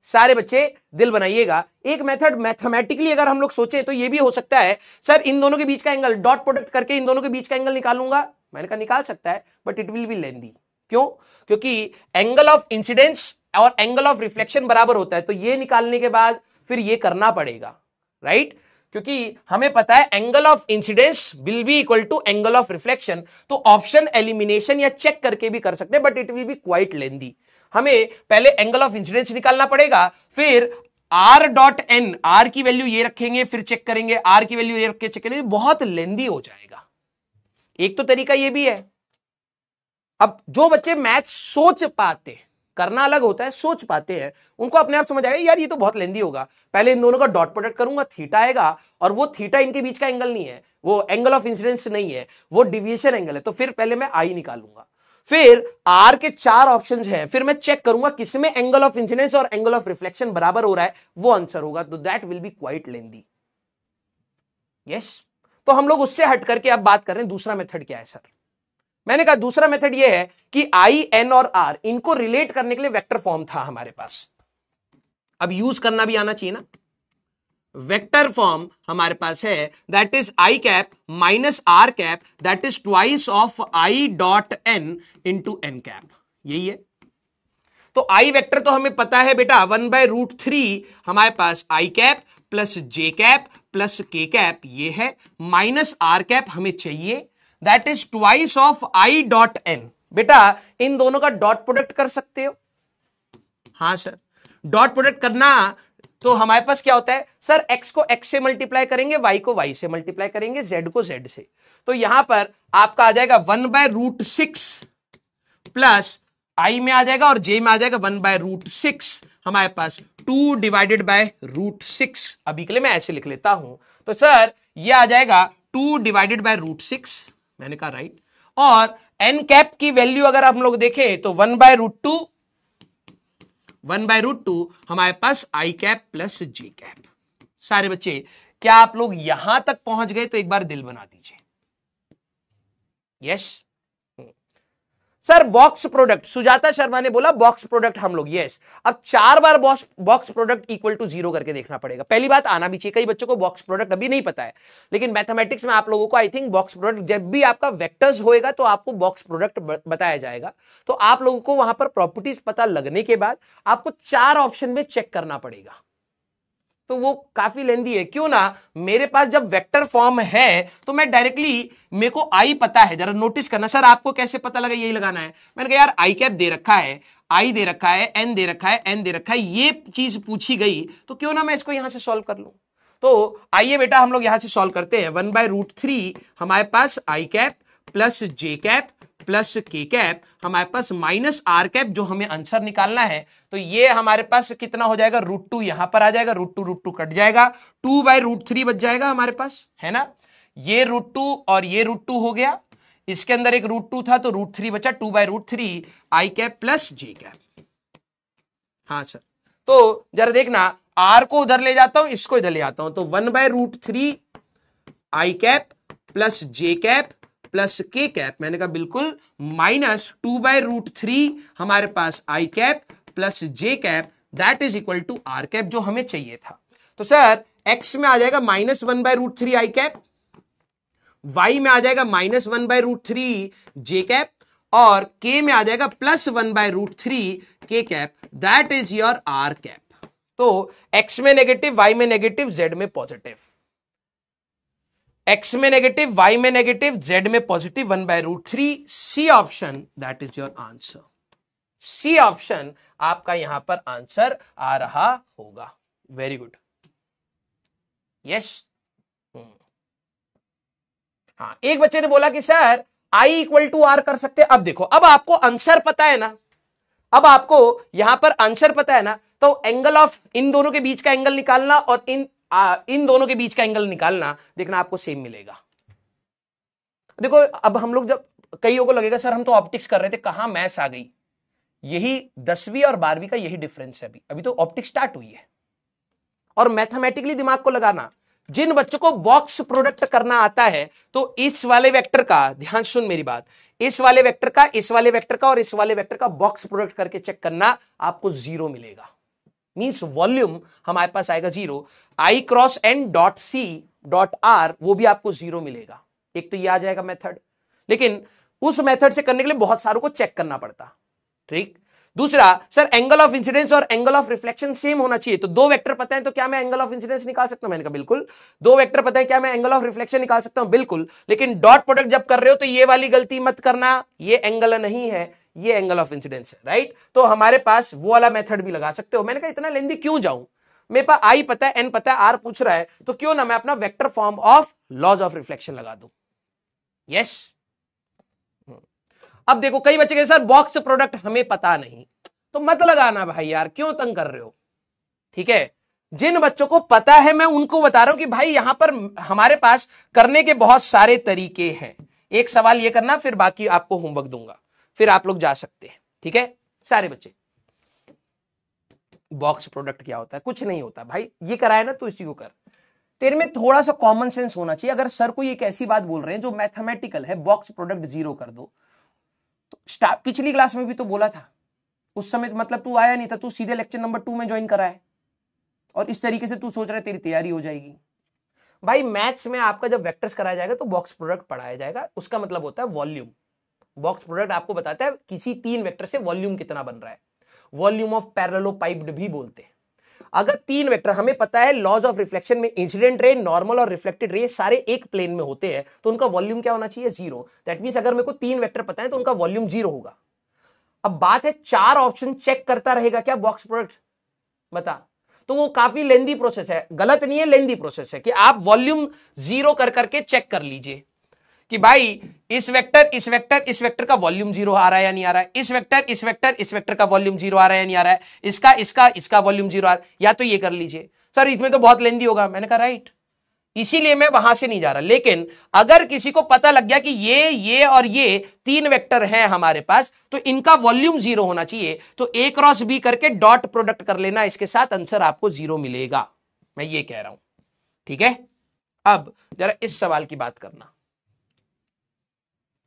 सारे बच्चे दिल बनाइएगा। एक मेथड मैथमेटिकली अगर हम लोग सोचे तो ये भी हो सकता है, सर इन दोनों के बीच का एंगल डॉट प्रोडक्ट करके इन दोनों के बीच का एंगल निकालूंगा। मैंने कहा निकाल सकता है, बट इट विल बी लेंदी। क्यों? क्योंकि एंगल ऑफ इंसिडेंस और एंगल ऑफ रिफ्लेक्शन बराबर होता है, तो ये निकालने के बाद फिर ये करना पड़ेगा, राइट? क्योंकि हमें पता है angle of incidence will be equal to angle of reflection. तो ऑप्शन एलिमिनेशन या चेक करके भी कर सकते हैं, but it will be quite lengthy. हमें पहले एंगल ऑफ इंसिडेंस निकालना पड़ेगा, फिर आर डॉट एन, आर की वैल्यू ये रखेंगे, फिर चेक करेंगे, आर की वैल्यू ये रख के चेक करेंगे, बहुत लेंदी हो जाएगा। एक तो तरीका ये भी है। अब जो बच्चे मैथ सोच पाते, करना अलग होता है, सोच पाते हैं, उनको अपने आप समझ आएगा यार ये तो बहुत लेंदी होगा, पहले इन दोनों का डॉट प्रोडक्ट करूंगा, थीटा आएगा, और वो थीटा इनके बीच का एंगल नहीं है, वो एंगल ऑफ इंसिडेंस नहीं है, वो डिविएशन एंगल है। तो फिर पहले मैं आई निकालूंगा, फिर आर के 4 ऑप्शंस हैं, फिर मैं चेक करूंगा किसमें एंगल ऑफ इंसिडेंस और एंगल ऑफ रिफ्लेक्शन बराबर हो रहा है, वो आंसर होगा। तो that will be quite lengthy. Yes, तो हम लोग उससे हट करके अब बात कर रहे हैं दूसरा मेथड क्या है सर। मैंने कहा दूसरा मेथड ये है कि आई, एन और आर, इनको रिलेट करने के लिए वेक्टर फॉर्म था हमारे पास। अब यूज करना भी आना चाहिए ना। वेक्टर फॉर्म हमारे पास है, that is I cap minus R cap, that is twice of I dot N into N cap. यही है। तो आई वेक्टर तो हमें पता है बेटा 1/√3 हमारे पास I cap plus J cap plus K cap ये है, माइनस आर कैप हमें चाहिए, that is twice of I dot N. बेटा इन दोनों का डॉट प्रोडक्ट कर सकते हो? हाँ सर, डॉट प्रोडक्ट करना तो हमारे पास क्या होता है सर, x को x से मल्टीप्लाई करेंगे, y को y से मल्टीप्लाई करेंगे, z को z से। तो यहां पर आपका आ जाएगा 1/√6 प्लस i में आ जाएगा और j में आ जाएगा 1/√6, हमारे पास 2/√6। अभी के लिए मैं ऐसे लिख लेता हूं, तो सर ये आ जाएगा 2/√6, मैंने कहा राइट। और n कैप की वैल्यू अगर हम लोग देखें तो 1/√2 हमारे पास I cap plus ji cap. सारे बच्चे क्या आप लोग यहां तक पहुंच गए? तो एक बार दिल बना दीजिए। Yes sir, box product, Sujata Sharma ने बोला बॉक्स प्रोडक्ट हम लोग, यस। अब 4 बार बॉक्स प्रोडक्ट इक्वल टू 0 करके देखना पड़ेगा। पहली बात आना भी चाहिए, कई बच्चों को बॉक्स प्रोडक्ट अभी नहीं पता है, लेकिन मैथमेटिक्स में आप लोगों को आई थिंक बॉक्स प्रोडक्ट, जब भी आपका वेक्टर्स होएगा तो आपको बॉक्स प्रोडक्ट बताया जाएगा। तो आप लोगों को वहां पर प्रॉपर्टीज पता लगने के बाद आपको 4 ऑप्शन में चेक करना पड़ेगा, तो वो काफी लेंदी है। क्यों ना, मेरे पास जब वेक्टर फॉर्म है तो मैं डायरेक्टली, मेरे को आई पता है, जरा नोटिस करना। सर आपको कैसे पता लगा? यही लगाना है। मैंने कहा यार आई कैप दे रखा है, आई दे रखा है, एन दे रखा है, एन दे रखा है, ये चीज पूछी गई तो क्यों ना मैं इसको यहां से सॉल्व कर लूं। तो आइए बेटा हम लोग यहां से सॉल्व करते हैं। 1/√3 हमारे पास I cap plus J cap plus K cap, हमारे पास माइनस आर कैप, जो हमें आंसर निकालना है। तो ये हमारे पास कितना हो जाएगा, √2 यहां पर आ जाएगा, √2 कट जाएगा, 2/√3 बच जाएगा हमारे पास, है ना। ये √2 और ये √2 हो गया, इसके अंदर एक √2 था तो √3 बचा, 2/√3 आई कैप प्लस जे कैप। हाँ सर, तो जरा देखना, आर को उधर ले जाता हूं, इसको इधर ले आता हूं, तो 1/√3 I cap plus J cap plus K cap, मैंने कहा बिल्कुल, माइनस 2/√3 हमारे पास I cap plus J cap, that is equal to R cap, जो हमें चाहिए था। तो सर एक्स में आ जाएगा -1/√3 आई कैप, वाई में आ जाएगा -1/√3 जे कैप, और के में आ जाएगा +1/√3 के cap, that is your R cap. तो एक्स में नेगेटिव, वाई में नेगेटिव, जेड में पॉजिटिव, एक्स में नेगेटिव, वाई में नेगेटिव, जेड में positive, 1/√3, C option that is your answer. C option आपका यहां पर आंसर आ रहा होगा। Very good, yes. हाँ, एक बच्चे ने बोला कि sir I equal to R कर सकते हैं। अब देखो, अब आपको आंसर पता है ना, अब आपको यहां पर आंसर पता है ना, तो एंगल ऑफ इन दोनों के बीच का एंगल निकालना और इन दोनों के बीच का एंगल निकालना, देखना आपको सेम मिलेगा। देखो अब हम लोग, जब कईयों को लगेगा सर हम तो ऑप्टिक्स कर रहे थे, कहां मैथ्स आ गई, यही 10वीं और 12वीं का यही डिफरेंस है। अभी तो ऑप्टिक्स स्टार्ट हुई है। और मैथमेटिकली दिमाग को लगाना, जिन बच्चों को बॉक्स प्रोडक्ट करना आता है, तो इस वाले वेक्टर का, ध्यान सुन मेरी बात, इस वाले वेक्टर का, इस वाले वेक्टर का और इस वाले वेक्टर का बॉक्स प्रोडक्ट करके चेक करना, आपको 0 मिलेगा। मींस वॉल्यूम हमारे पास आएगा 0। I cross N dot C dot R, वो भी आपको 0 मिलेगा। एक तो ये आ जाएगा मेथड, लेकिन उस मेथड से करने के लिए बहुत सारों को चेक करना पड़ता। ठीक। दूसरा, सर एंगल ऑफ इंसिडेंस और एंगल ऑफ रिफ्लेक्शन सेम होना चाहिए, तो दो वेक्टर पता है तो क्या मैं एंगल ऑफ इंसिडेंस निकाल सकता हूं? मैंने कहा बिल्कुल। दो वेक्टर पता है, क्या मैं एंगल ऑफ रिफ्लेक्शन निकाल सकता हूं? बिल्कुल। लेकिन डॉट प्रोडक्ट जब कर रहे हो तो ये वाली गलती मत करना, ये एंगल नहीं है, ये एंगल ऑफ इंसिडेंस है, राइट। तो हमारे पास वो वाला मेथड भी लगा सकते हो। मैंने कहा इतना लेंदी क्यों जाऊं, मेरे पास आई पता है, एन पता है, आर पूछ रहा है, तो क्यों ना मैं अपना vector form of laws of reflection लगा दूं। यस। अब देखो, कई बच्चे कहते सर बॉक्स प्रोडक्ट हमें पता नहीं, तो मत लगाना भाई यार, क्यों तंग कर रहे हो। ठीक है, जिन बच्चों को पता है मैं उनको बता रहा हूं कि भाई यहां पर हमारे पास करने के बहुत सारे तरीके हैं। एक सवाल ये करना, फिर बाकी आपको होमवर्क दूंगा, फिर आप लोग जा सकते हैं। ठीक है सारे बच्चे। बॉक्स प्रोडक्ट क्या होता है? कुछ नहीं होता भाई, ये कराया ना तो इसी को कर। तेरे में थोड़ा सा कॉमन सेंस होना चाहिए। अगर सर कोई एक ऐसी बात बोल रहे हैं जो मैथमेटिकल है, बॉक्स प्रोडक्ट 0 कर दो, तो पिछली क्लास में भी तो बोला था, उस समय मतलब तू आया नहीं था, तू सीधे लेक्चर नंबर 2 में ज्वाइन करा है, और इस तरीके से तू सोच रहा है तेरी तैयारी हो जाएगी। भाई मैथ्स में आपका जब वेक्टर्स कराया जाएगा तो बॉक्स प्रोडक्ट पढ़ाया जाएगा, उसका मतलब होता है वॉल्यूम। बॉक्स प्रोडक्ट आपको बताता है किसी 3 वेक्टर से वॉल्यूम कितना बन रहा है, वॉल्यूम ऑफ पैरेललोपाइप्ड भी बोलते हैं। अगर 3 वेक्टर, हमें पता है लॉज ऑफ रिफ्लेक्शन में इंसिडेंट रे, नॉर्मल और रिफ्लेक्टेड रे सारे एक प्लेन में होते हैं, तो उनका वॉल्यूम क्या होना चाहिए? 0। दैट मींस अगर मेरे को 3 वेक्टर पता है तो उनका वॉल्यूम 0 होगा। अब बात है 4 ऑप्शन चेक करता रहेगा क्या बॉक्स प्रोडक्ट? बता। तो वो काफी लेंदी प्रोसेस है, गलत नहीं है, लेंदी प्रोसेस है कि आप वॉल्यूम 0 कर करके चेक कर लीजिए कि भाई इस वेक्टर, इस वेक्टर, इस वेक्टर का वॉल्यूम 0 आ रहा है या नहीं आ रहा है, इस वेक्टर, इस वेक्टर, इस वेक्टर का वॉल्यूम 0 आ रहा है या नहीं आ रहा है, इसका इसका इसका वॉल्यूम 0 आ रहा है, या तो ये कर लीजिए। सर इसमें तो बहुत लेंदी होगा, मैंने कहा राइट, इसीलिए मैं वहां से नहीं जा रहा। लेकिन अगर किसी को पता लग गया कि ये और ये 3 वेक्टर हैं हमारे पास, तो इनका वॉल्यूम 0 होना चाहिए, तो ए क्रॉस बी करके डॉट प्रोडक्ट कर लेना, इसके साथ आंसर आपको 0 मिलेगा, मैं ये कह रहा हूं। ठीक है, अब जरा इस सवाल की बात करना।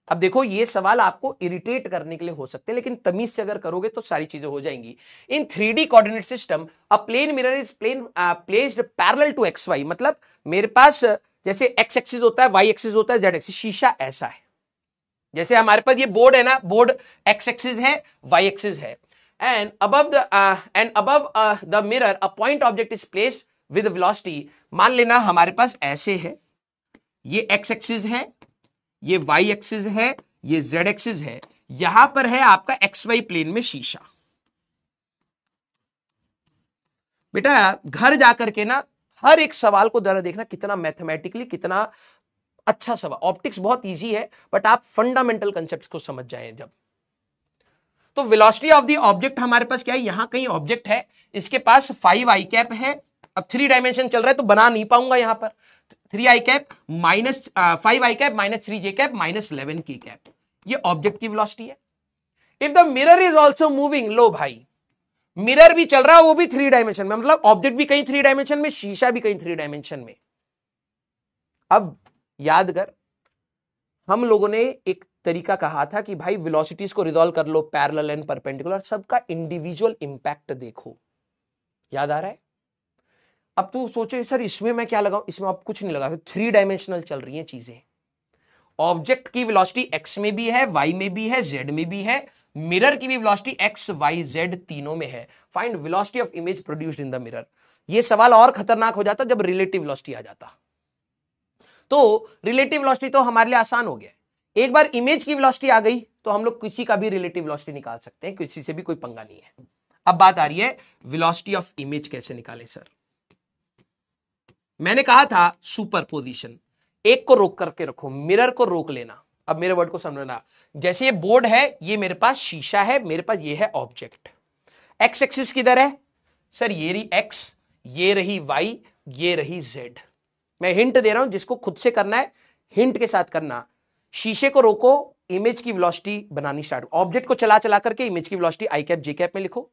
अब देखो, ये सवाल आपको इरिटेट करने के लिए हो सकते हैं, लेकिन तमीज से अगर करोगे तो सारी चीजें हो जाएंगी। In 3D coordinate system, a plane mirror is placed parallel to XY। मतलब मेरे पास जैसे x एक्सिस होता है, y एक्सिस होता है, z एक्सिस, शीशा ऐसा है। जैसे हमारे पास ये बोर्ड है ना, बोर्ड x एक्सिस है, y एक्सिस है, and above the mirror a point object is placed with velocity. मान लेना हमारे पास ऐसे है, ये x एक्सिस है, ये y एक्सिस है, ये z एक्सिस है, यहां पर है आपका XY प्लेन में शीशा। बेटा घर जाकर के ना हर एक सवाल को जरा देखना कितना मैथमेटिकली, कितना अच्छा सवाल। ऑप्टिक्स बहुत इजी है, बट आप फंडामेंटल कंसेप्ट्स को समझ जाएं जब। तो वेलोसिटी ऑफ द ऑब्जेक्ट हमारे पास क्या है, यहां कहीं ऑब्जेक्ट है, इसके पास 5i कैप है। अब 3 डायमेंशन चल रहा है तो बना नहीं पाऊंगा यहां पर। 3i cap minus 5i cap minus 3j cap minus 11k cap, ये ऑब्जेक्ट की वेलोसिटी है। If the mirror is also moving, लो भाई मिरर भी चल रहा है, वो भी 3 डायमेंशन में, मतलब ऑब्जेक्ट भी कहीं 3 डायमेंशन में, शीशा भी कहीं 3 डायमेंशन में। अब याद कर, हम लोगों ने एक तरीका कहा था कि भाई वेलोसिटीज को रिजॉल्व कर लो पैरेलल एंड परपेंडिकुलर, सबका इंडिविजुअल इंपैक्ट देखो। याद आ रहा है? अब तू सोचे सर इसमें मैं क्या लगाऊं, इसमें आप कुछ नहीं लगा, 3 डायमेंशनल चल रही हैं चीजें। ऑब्जेक्ट की वेलोसिटी x में भी है, y में भी है, z में भी है, मिरर की भी वेलोसिटी x, y, z तीनों में है। Find velocity of image produced in the mirror. यह सवाल और खतरनाक हो जाता जब रिलेटिव वेलोसिटी आ जाता। तो रिलेटिव वेलोसिटी तो हमारे लिए आसान हो गया, एक बार इमेज की वेलोसिटी आ गई तो हम लोग किसी का भी रिलेटिव वेलोसिटी निकाल सकते हैं, किसी से भी कोई पंगा नहीं है। अब बात आ रही है वेलोसिटी ऑफ इमेज कैसे निकालें सर। मैंने कहा था सुपरपोजिशन, एक को रोक करके रखो, मिरर को रोक लेना। अब मेरे वर्ड को समझना, जैसे ये बोर्ड है, ये मेरे पास शीशा है, मेरे पास ये है ऑब्जेक्ट। एक्स एक्सिस किधर है सर, ये रही एक्स, ये रही वाई, ये रही जेड। मैं हिंट दे रहा हूं, जिसको खुद से करना है हिंट के साथ करना। शीशे को रोको, इमेज की वेलोसिटी बनानी स्टार्ट। ऑब्जेक्ट को चला चला करके इमेज की वेलोसिटी आई कैप जे कैप में लिखो,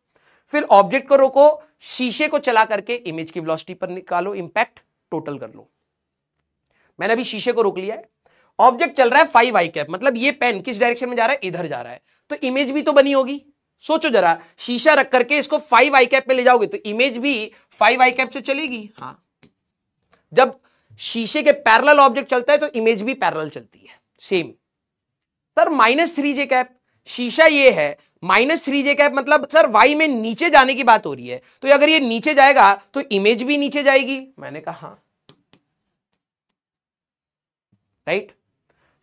फिर ऑब्जेक्ट को रोको, शीशे को चला करके इमेज की वेलोसिटी पर निकालो, इंपैक्ट टोटल कर लो। मैंने अभी शीशे को रोक लिया है, ऑब्जेक्ट चल रहा है 5 आई कैप, मतलब ये पेन किस डायरेक्शन में जा रहा है, इधर जा रहा है, तो इमेज भी तो बनी होगी। सोचो जरा, शीशा रख करके इसको 5 आई कैप में ले जाओगे तो इमेज भी 5 आई कैप से चलेगी। हाँ, जब शीशे के पैरेलल ऑब्जेक्ट चलता है तो इमेज भी पैरेलल चलती है। सेम सर -3 कैप, शीशा ये है, -3 कैप मतलब सर वाई में नीचे जाने की बात हो रही है, तो अगर ये नीचे जाएगा तो इमेज भी नीचे जाएगी। मैंने कहा हाँ, राइट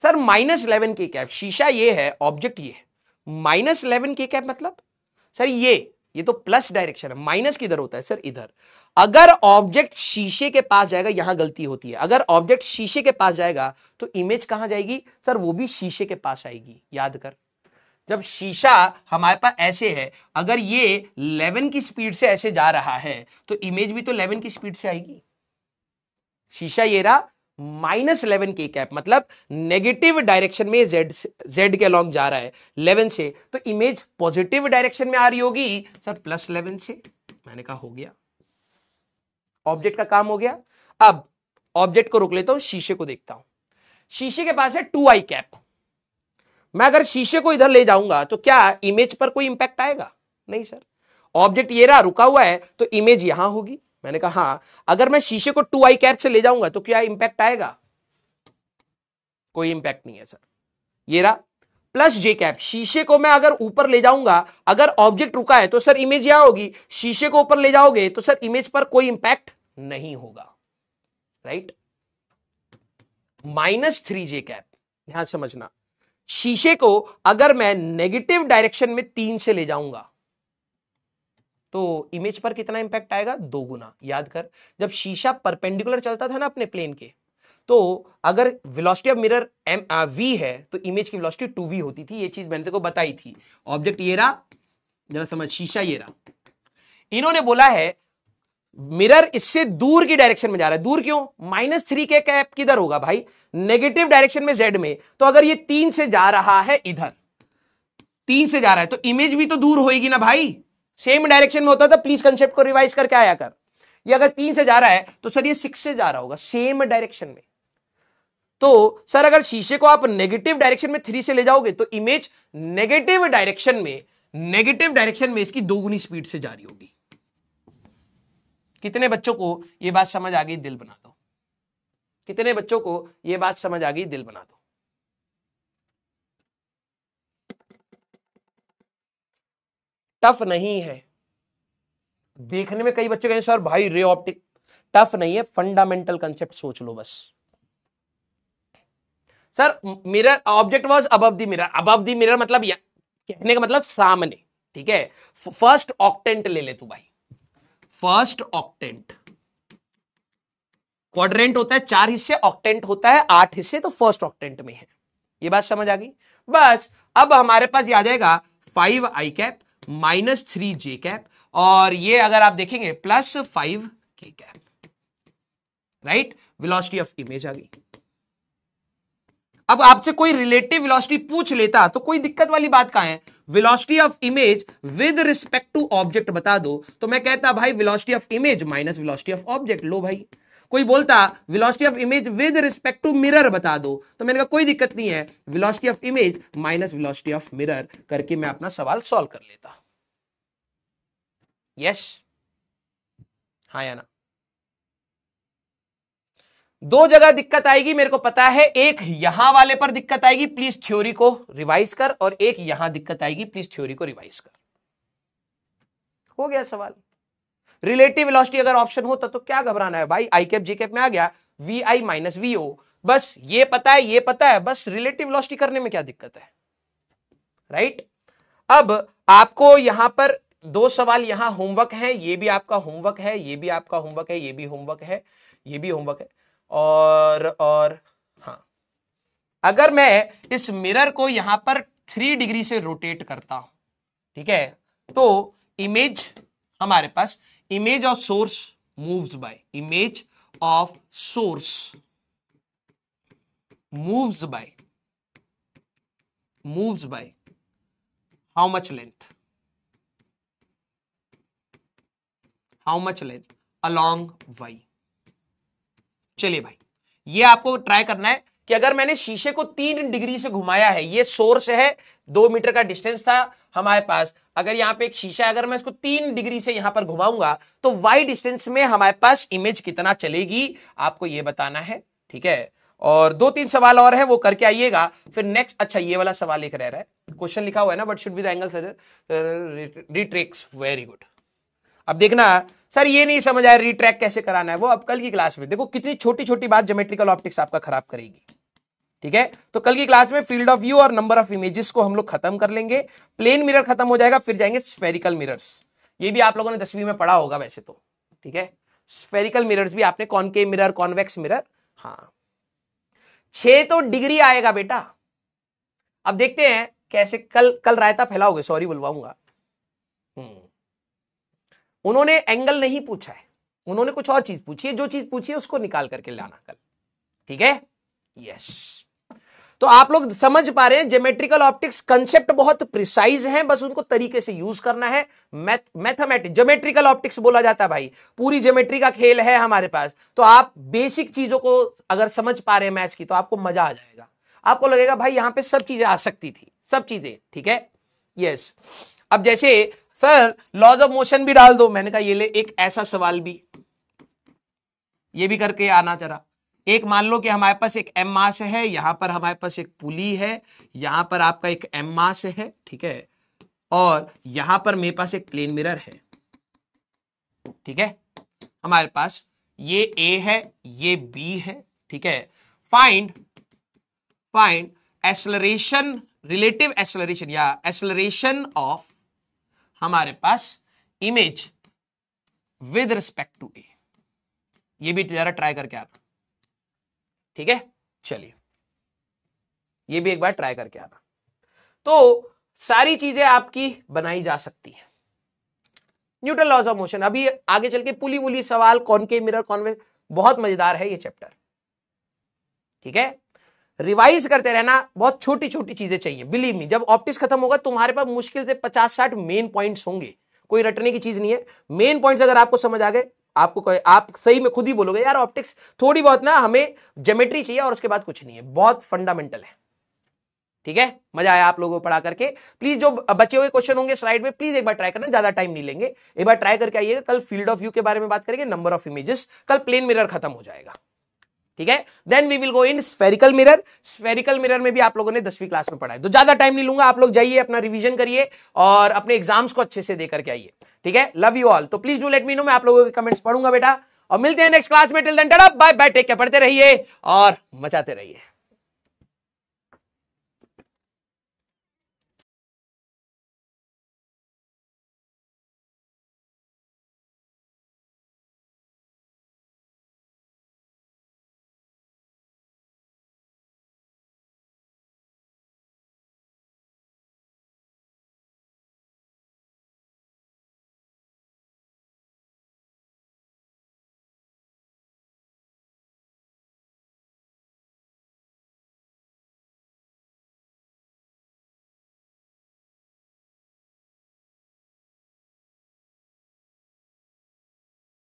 सर। -11 के कैप, शीशा ये है, ऑब्जेक्ट ये है, -11 के कैप मतलब सर ये तो प्लस डायरेक्शन है, माइनस किधर होता है सर, इधर। अगर ऑब्जेक्ट शीशे के पास जाएगा, यहां गलती होती है, अगर ऑब्जेक्ट शीशे के पास जाएगा तो इमेज कहां जाएगी सर, वो भी शीशे के पास आएगी। याद कर, जब शीशा हमारे पास ऐसे है, अगर ये 11 की स्पीड से ऐसे जा रहा है तो इमेज भी तो 11 की स्पीड से आएगी। शीशा ये रहा, -11 के कैप मतलब नेगेटिव डायरेक्शन में जेड के अलॉन्ग जा रहा है 11 से, तो इमेज पॉजिटिव डायरेक्शन में आ रही होगी सर +11 से। मैंने कहा हो गया, ऑब्जेक्ट का काम हो गया। अब ऑब्जेक्ट को रोक लेता हूं, शीशे को देखता हूं। शीशे के पास है 2 आई कैप, मैं अगर शीशे को इधर ले जाऊंगा तो क्या इमेज पर कोई इंपैक्ट आएगा, नहीं सर। ऑब्जेक्ट ये रहा, रुका हुआ है, तो इमेज यहां होगी। मैंने कहा हाँ, अगर मैं शीशे को 2 आई कैप से ले जाऊंगा तो क्या इंपैक्ट आएगा, कोई इंपैक्ट नहीं है सर। ये रहा +j कैप, शीशे को मैं अगर ऊपर ले जाऊंगा, अगर ऑब्जेक्ट रुका है तो सर इमेज यहां होगी, शीशे को ऊपर ले जाओगे तो सर इमेज पर कोई इंपैक्ट नहीं होगा, राइट। -3j कैप, ध्यान समझना, शीशे को अगर मैं नेगेटिव डायरेक्शन में 3 से ले जाऊंगा तो इमेज पर कितना इंपैक्ट आएगा, 2 गुना। याद कर, जब शीशा परपेंडिकुलर चलता था ना अपने प्लेन के, तो अगर वेलोसिटी ऑफ मिरर v है तो इमेज की वेलोसिटी 2v होती थी। ये चीज मैंने तेरे को बताई थी। ऑब्जेक्ट ये रहा, जरा समझ, शीशा ये रहा, इन्होंने बोला है मिरर इससे दूर की डायरेक्शन में जा रहा है। दूर क्यों, -3 के कैप किधर होगा भाई, नेगेटिव डायरेक्शन में z में, तो अगर ये 3 से जा रहा है, इधर 3 से जा रहा है तो इमेज भी तो दूर होएगी ना भाई, सेम डायरेक्शन में होता था। प्लीज कंसेप्ट को रिवाइज करके आया कर। ये अगर 3 से जा रहा है तो सर ये 6 से जा रहा होगा, सेम डायरेक्शन में। तो सर अगर शीशे को आप नेगेटिव डायरेक्शन में 3 से ले जाओगे तो इमेज नेगेटिव डायरेक्शन में इसकी 2 गुनी स्पीड से जा रही होगी। कितने बच्चों को ये बात समझ आ गई, दिल बना दो। कितने बच्चों को ये बात समझ आ गई, दिल बना दो। टफ नहीं है, देखने में कई बच्चे कहें सर भाई रे ऑप्टिक, टफ नहीं है, फंडामेंटल कंसेप्ट सोच लो बस। Sir mirror object was above the mirror, above the mirror मतलब कहने का मतलब सामने, ठीक है। फर्स्ट ऑक्टेंट ले ले तू भाई, फर्स्ट ऑक्टेंट, क्वाड्रेंट होता है 4 हिस्से, ऑक्टेंट होता है 8 हिस्से, तो फर्स्ट ऑक्टेंट में है। ये बात समझ आ गई। बस अब हमारे पास ये आ जाएगा 5 आई कैप -3j कैप, और ये अगर आप देखेंगे +5 k cap, right. Velocity of image आ गई। अब आपसे कोई रिलेटिव वेलोसिटी पूछ लेता तो कोई दिक्कत वाली बात कहां है, velocity of image with respect to object बता दो, तो मैं कहता भाई velocity of image minus velocity of object. लो भाई, कोई बोलता velocity of image with respect to mirror बता दो, तो मैंने कहा कोई दिक्कत नहीं है, velocity of image minus velocity of mirror करके मैं अपना सवाल सॉल्व कर लेता। यस, हाँ या ना? दो जगह दिक्कत आएगी मेरे को पता है, एक यहां वाले पर दिक्कत आएगी, प्लीज थ्योरी को रिवाइज कर, और एक यहां दिक्कत आएगी, प्लीज थ्योरी को रिवाइज कर। हो गया सवाल। रिलेटिव वेलोसिटी अगर ऑप्शन होता तो क्या घबराना है भाई, आई कैप जी कैप में आ गया, V I minus V O, बस ये पता है, ये पता है, बस रिलेटिव वेलोसिटी करने में क्या दिक्कत है, राइट? अब आपको यहां पर दो सवाल यहां होमवर्क है, ये भी आपका होमवर्क है, ये भी आपका होमवर्क है, ये भी होमवर्क है, ये भी होमवर्क है, और हाँ, अगर मैं इस मिरर को यहां पर 3 डिग्री से रोटेट करता हूं, ठीक है, तो इमेज हमारे पास, image of source moves by, image of source moves by how much length along Y. चलिए भाई, ये आपको ट्राई करना है कि अगर मैंने शीशे को 3 डिग्री से घुमाया है, ये सोर्स है, 2 मीटर का डिस्टेंस था हमारे पास, अगर यहां पे एक शीशा है, अगर मैं इसको 3 डिग्री से यहां पर घुमाऊंगा तो वाई डिस्टेंस में हमारे पास इमेज कितना चलेगी, आपको ये बताना है, ठीक है? और 2-3 सवाल और है, वो करके आइएगा। फिर नेक्स्ट, अच्छा ये वाला सवाल एक रह रहा है, क्वेश्चन लिखा हुआ है ना, but should be the angle retracts, very good. अब देखना सर ये नहीं समझ आया रिट्रैक्ट कैसे कराना है, वो अब कल की क्लास में देखो, कितनी छोटी छोटी बात ज्योमेट्रिकल ऑप्टिक्स आपका खराब करेगी, ठीक है? तो कल की क्लास में फील्ड ऑफ व्यू और नंबर ऑफ इमेजेस को हम लोग खत्म कर लेंगे, प्लेन मिरर खत्म हो जाएगा, फिर जाएंगे स्फेरिकल मिरर्स। ये भी आप लोगों ने 10वीं में पढ़ा होगा वैसे तो, ठीक है? स्फेरिकल मिरर्स भी आपने, कॉनकेव मिरर, कॉन्वेक्स मिरर, हाँ 6 तो डिग्री आएगा बेटा। अब देखते हैं कैसे कल रायता फैलाओगे, सॉरी बुलवाऊंगा। उन्होंने एंगल नहीं पूछा है, उन्होंने कुछ और चीज पूछी है, जो चीज पूछी है उसको निकाल करके लाना कल, ठीक है? यस, तो आप लोग समझ पा रहे हैं ज्योमेट्रिकल ऑप्टिक्स कंसेप्ट बहुत प्रिसाइज है, बस उनको तरीके से यूज करना है। मैथमेटिक्स ज्योमेट्रिकल ऑप्टिक्स बोला जाता है भाई, पूरी ज्योमेट्री का खेल है हमारे पास, तो आप बेसिक चीजों को अगर समझ पा रहे हैं मैथ्स की, तो आपको मजा आ जाएगा, आपको लगेगा भाई यहां पे सब चीजें आ सकती थी, सब चीजें, ठीक है? यस, अब जैसे सर लॉज ऑफ मोशन भी डाल दो, मैंने कहा ये ले एक ऐसा सवाल भी, ये भी करके आना जरा। एक मान लो कि हमारे पास एक एम मास है, यहां पर हमारे पास एक पुली है, यहां पर आपका एक एम मास है, ठीक है, और यहां पर मेरे पास एक प्लेन मिरर है, ठीक है? हमारे पास ये ए है, ये बी है, ठीक है? फाइंड एक्सेलरेशन, रिलेटिव एक्सेलरेशन या एक्सेलरेशन ऑफ हमारे पास इमेज विद रिस्पेक्ट टू ए, ये भी जरा ट्राई करके आना, ठीक है? चलिए ये भी एक बार ट्राई करके आना। तो सारी चीजें आपकी बनाई जा सकती है, न्यूटन लॉज ऑफ मोशन। अभी आगे चल के पुली वुली सवाल, कॉनकेव मिरर, कॉन्वेक्स, बहुत मजेदार है ये चैप्टर, ठीक है? रिवाइज करते रहना, बहुत छोटी छोटी चीजें चाहिए, बिलीव मी। जब ऑप्टिक्स खत्म होगा तुम्हारे पास मुश्किल से 50-60 मेन पॉइंट्स होंगे, कोई रटने की चीज नहीं है। मेन पॉइंट्स अगर आपको समझ आ गए, आपको आप सही में खुद ही बोलोगे यार ऑप्टिक्स थोड़ी बहुत ना, हमें ज्योमेट्री चाहिए और उसके बाद कुछ नहीं है, बहुत फंडामेंटल है, ठीक है? मजा आया आप लोगों को पढ़ा करके? प्लीज जो बचे हुए क्वेश्चन होंगे स्लाइड में, प्लीज एक बार ट्राई करना, ज्यादा टाइम नहीं लेंगे, एक बार ट्राई करके आइएगा। कल फील्ड ऑफ व्यू के बारे में बात करेंगे, नंबर ऑफ इमेजेस, कल प्लेन मिरर खत्म हो जाएगा, ठीक है? Then we will go in spherical mirror. Spherical mirror में भी आप लोगों ने 10वीं क्लास में पढ़ा है, तो ज्यादा टाइम नहीं लूंगा, आप लोग जाइए अपना रिवीजन करिए और अपने एग्जाम्स को अच्छे से दे करके आइए, ठीक है? Love you all. तो please do let me know, मैं आप लोगों के कमेंट्स पढ़ूंगा बेटा, और मिलते हैं नेक्स्ट क्लास में। Till then tata bye bye, take care, पढ़ते रहिए और मचाते रहिए।